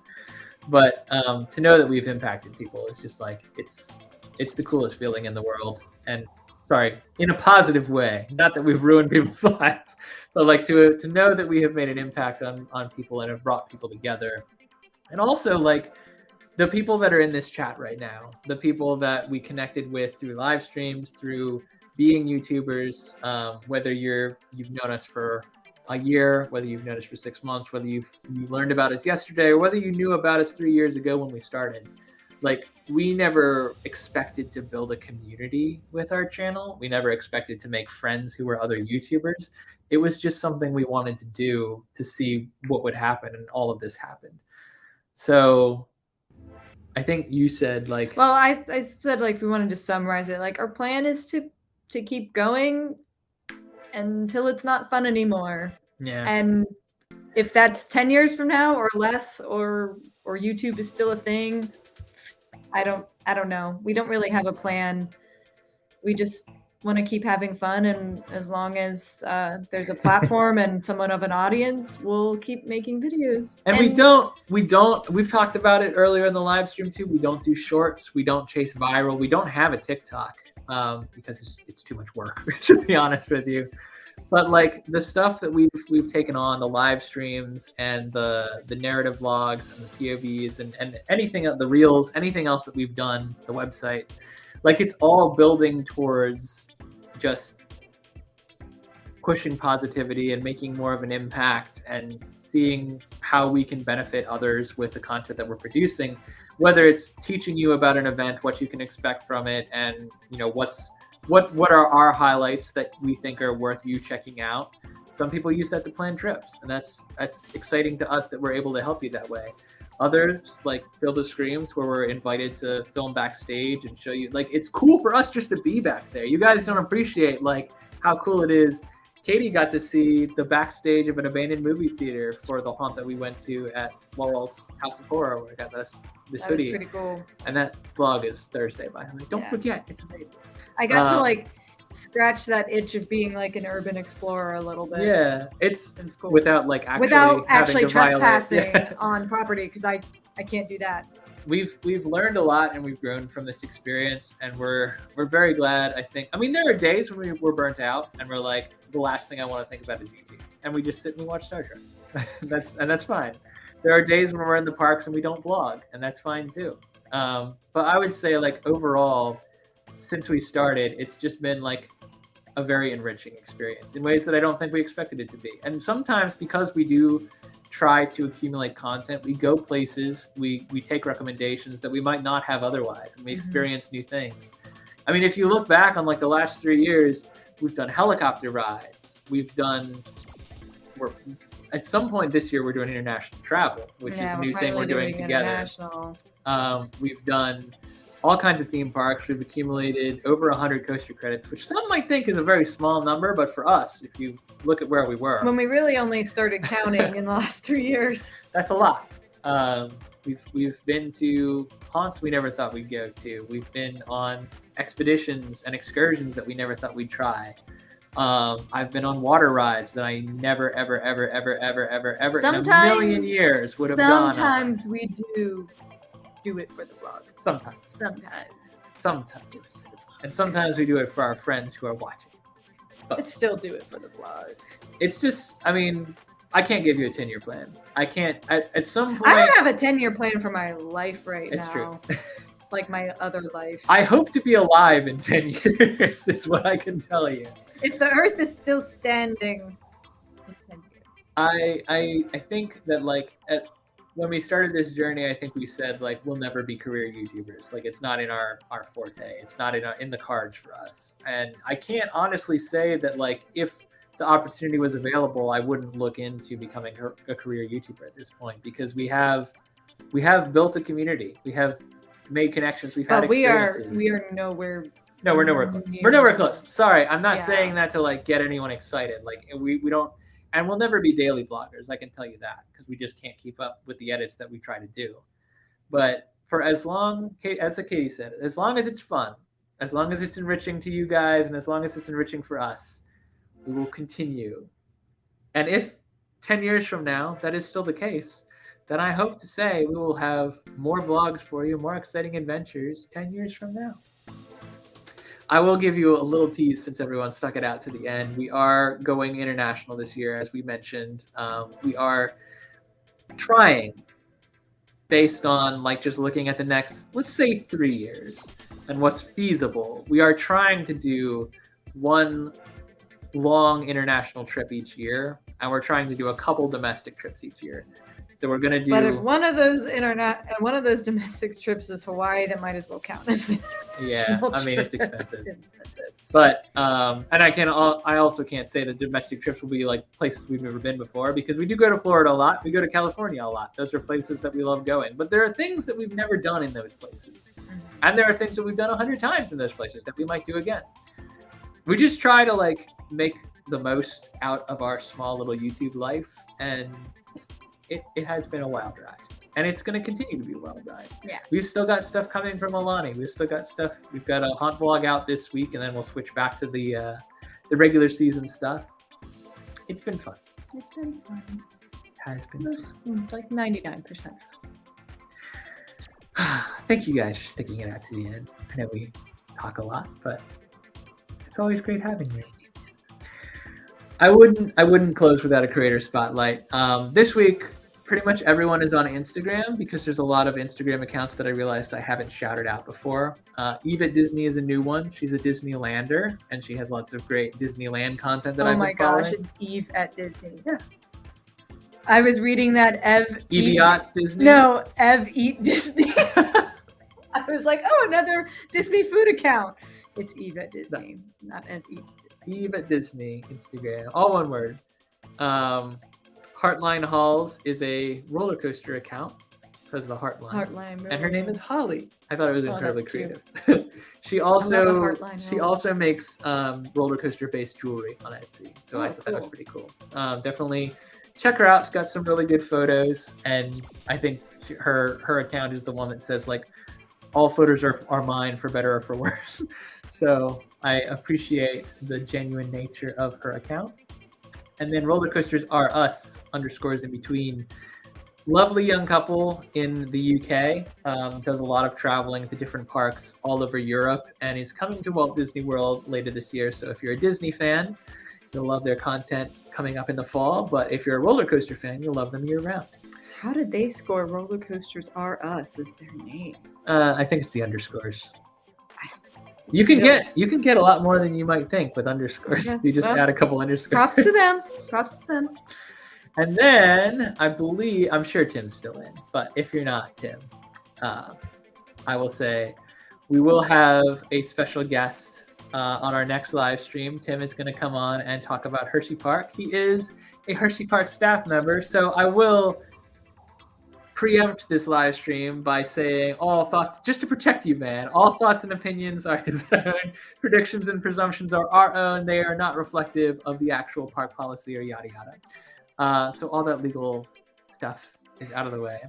But to know that we've impacted people is just like, it's the coolest feeling in the world. And sorry, in a positive way, not that we've ruined people's lives, but like to know that we have made an impact on people and have brought people together. And also, like, the people that are in this chat right now, the people that we connected with through live streams, through being YouTubers, whether you've known us for a year, whether you've known us for 6 months, whether you learned about us yesterday, or whether you knew about us 3 years ago when we started. Like, we never expected to build a community with our channel. We never expected to make friends who were other YouTubers. It was just something we wanted to do to see what would happen, and all of this happened. So I think you said, like... Well, I said, like, if we wanted to summarize it, like, our plan is to keep going until it's not fun anymore. Yeah. And if that's 10 years from now or less, or YouTube is still a thing, I don't know. We don't really have a plan. We just want to keep having fun, and as long as there's a platform and somewhat of an audience, we'll keep making videos. And we've talked about it earlier in the live stream too. We don't do shorts. We don't chase viral. We don't have a TikTok because it's too much work, to be honest with you. But like the stuff that we've taken on, the live streams and the narrative vlogs and the POVs and anything, the reels, anything else that we've done, the website, like, it's all building towards just pushing positivity and making more of an impact and seeing how we can benefit others with the content that we're producing, whether it's teaching you about an event, what you can expect from it, and what are our highlights that we think are worth you checking out. Some people use that to plan trips, and that's exciting to us that we're able to help you that way. Others, like Field of Screams, where we're invited to film backstage and show you, like, it's cool for us just to be back there. You guys don't appreciate, like, how cool it is Katie got to see the backstage of an abandoned movie theater for the haunt that we went to at Laurel's House of Horror, where I got this That hoodie. was pretty cool. And that vlog is Thursday, by the way. Don't Yeah. forget, it's amazing. I got to like scratch that itch of being like an urban explorer a little bit. Yeah, it's It was cool. without actually having to trespassing violate. on property, because I can't do that. We've learned a lot and we've grown from this experience, and we're very glad. I think. I mean, there are days when we're burnt out and we're like, the last thing I want to think about is YouTube, and we just sit and we watch Star Trek. that's fine. There are days when we're in the parks and we don't vlog, and that's fine too. But I would say, like, overall, since we started, it's just been like a very enriching experience in ways that I don't think we expected it to be. And sometimes, because we do try to accumulate content, we go places, we take recommendations that we might not have otherwise, and we experience new things. I mean, if you look back on like the last 3 years, we've done helicopter rides, at some point this year we're doing international travel, which is a new thing we're doing together. We've done all kinds of theme parks. We've accumulated over 100 coaster credits, which some might think is a very small number, but for us, if you look at where we were, when we really only started counting in the last 3 years, that's a lot. We've been to haunts we never thought we'd go to. We've been on expeditions and excursions that we never thought we'd try. I've been on water rides that I never, ever in a million years would have gone on. Sometimes we do it for the vlog. Sometimes. And sometimes we do it for our friends who are watching. But still do it for the vlog. It's just, I mean, I can't give you a 10-year plan. I can't, at some point. I don't have a 10-year plan for my life right now. It's true. Like my other life. I hope to be alive in 10 years, is what I can tell you. If the earth is still standing in 10 years. I think that, like, when we started this journey, I think we said, like, we'll never be career YouTubers. Like, it's not in our forte. It's not in the cards for us. And I can't honestly say that, like, if the opportunity was available, I wouldn't look into becoming a career YouTuber at this point, because we have built a community. We have made connections. We've had experiences. We are nowhere. No, we're nowhere close. We're nowhere close. Sorry, I'm not saying that to like get anyone excited. Like we don't, and we'll never be daily vloggers. I can tell you that, because we just can't keep up with the edits that we try to do. But for as long, as Katie said, as long as it's fun, as long as it's enriching to you guys, and as long as it's enriching for us, we will continue. And if 10 years from now that is still the case, then I hope to say we will have more vlogs for you, more exciting adventures 10 years from now. I will give you a little tease, since everyone stuck it out to the end. We are going international this year, as we mentioned. We are trying, based on like just looking at the next, let's say 3 years, and what's feasible. We are trying to do one long international trip each year, and we're trying to do a couple domestic trips each year. So we're gonna do. But if one of those domestic trips is Hawaii, that might as well count as. Yeah, I mean it's expensive. But and I also can't say that domestic trips will be like places we've never been before, because we do go to Florida a lot, we go to California a lot. Those are places that we love going. But there are things that we've never done in those places, and there are things that we've done 100 times in those places that we might do again. We just try to like make the most out of our small little YouTube life, and it has been a wild ride, and it's going to continue to be a wild ride. Yeah, we've still got stuff coming from Alani. We've still got stuff. We've got a haunt vlog out this week, and then we'll switch back to the regular season stuff. It's been fun. It's been fun. It has been fun. Like 99%. Thank you guys for sticking it out to the end. I know we talk a lot, but it's always great having you. I wouldn't close without a creator spotlight. This week, pretty much everyone is on Instagram, because there's a lot of Instagram accounts that I realized I haven't shouted out before. Eve at Disney is a new one. She's a Disneylander, and she has lots of great Disneyland content that I've been following. Oh my gosh, it's Eve at Disney. Yeah. I was reading that Eviat Disney? No, Ev Eat Disney. I was like, oh, another Disney food account. It's Eve at Disney, not Ev Eat. Eve at Disney, Instagram, all one word. Heartline Halls is a roller coaster account, because of the Heartline. Really. And her name is Holly. I thought it was Oh, incredibly that's cute. creative. she have a also heartline she roll. also makes roller coaster based jewelry on Etsy. So I Oh, thought that was cool. pretty cool. Definitely check her out. She's got some really good photos, and I think her account is the one that says like all photos are mine for better or for worse. So I appreciate the genuine nature of her account. And then roller coasters are us _ in between. Lovely young couple in the UK, does a lot of traveling to different parks all over Europe, and is coming to Walt Disney World later this year. So if you're a Disney fan, you'll love their content coming up in the fall. But if you're a roller coaster fan, you'll love them year round. How did they score Roller Coasters Are Us as their name? I think it's the underscores. I You can still- get a lot more than you might think with underscores. Okay, You just well, add a couple underscores. Props to them. Props to them. And then I'm sure Tim's still in, but if you're not Tim, I will say we will have a special guest on our next live stream. Tim is going to come on and talk about Hershey Park. He is a Hershey Park staff member, so I will preempt this live stream by saying all thoughts, just to protect you, man. All thoughts and opinions are his own. Predictions and presumptions are our own. They are not reflective of the actual park policy or yada yada. So all that legal stuff is out of the way.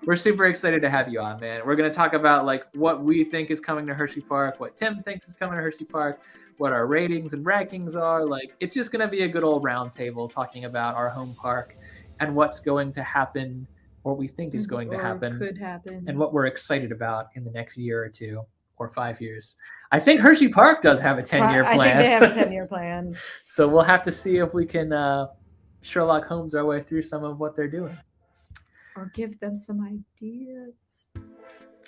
We're super excited to have you on, man. We're going to talk about like what we think is coming to Hershey Park, what Tim thinks is coming to Hershey Park, what our ratings and rankings are. Like, it's just going to be a good old round table talking about our home park and what's going to happen, what we think is going to happen, could happen, and what we're excited about in the next year or 2 or 5 years. I think Hershey Park does have a 10-year plan. I think they have a 10-year plan. So we'll have to see if we can Sherlock Holmes our way through some of what they're doing. Or give them some ideas.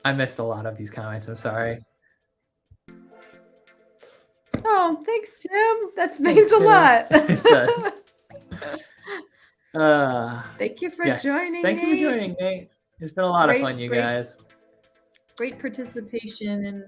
I missed a lot of these comments. I'm sorry. Oh, thanks, Tim. That means a lot. Thank you for joining. Thank you for joining, Nate. It's been a lot of fun, you guys. Great participation and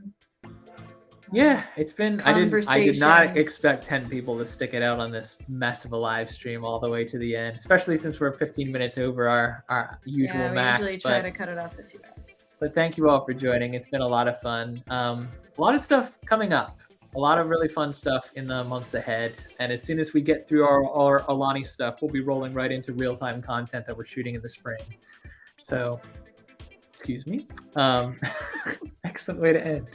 yeah, it's been. I did not expect 10 people to stick it out on this mess of a live stream all the way to the end, especially since we're 15 minutes over our usual max. We usually try to cut it off at 2 hours. But thank you all for joining. It's been a lot of fun. A lot of stuff coming up. A lot of really fun stuff in the months ahead. And as soon as we get through our Alani stuff, we'll be rolling right into real-time content that we're shooting in the spring. So, excuse me. Excellent way to end.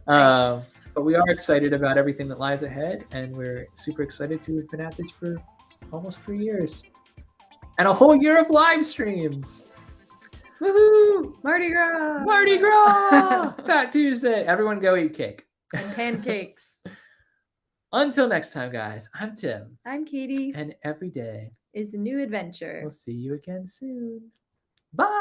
But we are excited about everything that lies ahead, and we're super excited to have been at this for almost 3 years. And a whole year of live streams. Woohoo! Mardi Gras! Mardi Gras! Fat Tuesday. Everyone go eat cake. And pancakes. Until next time, guys, I'm Tim. I'm Katie. And every day is a new adventure. We'll see you again soon. Bye!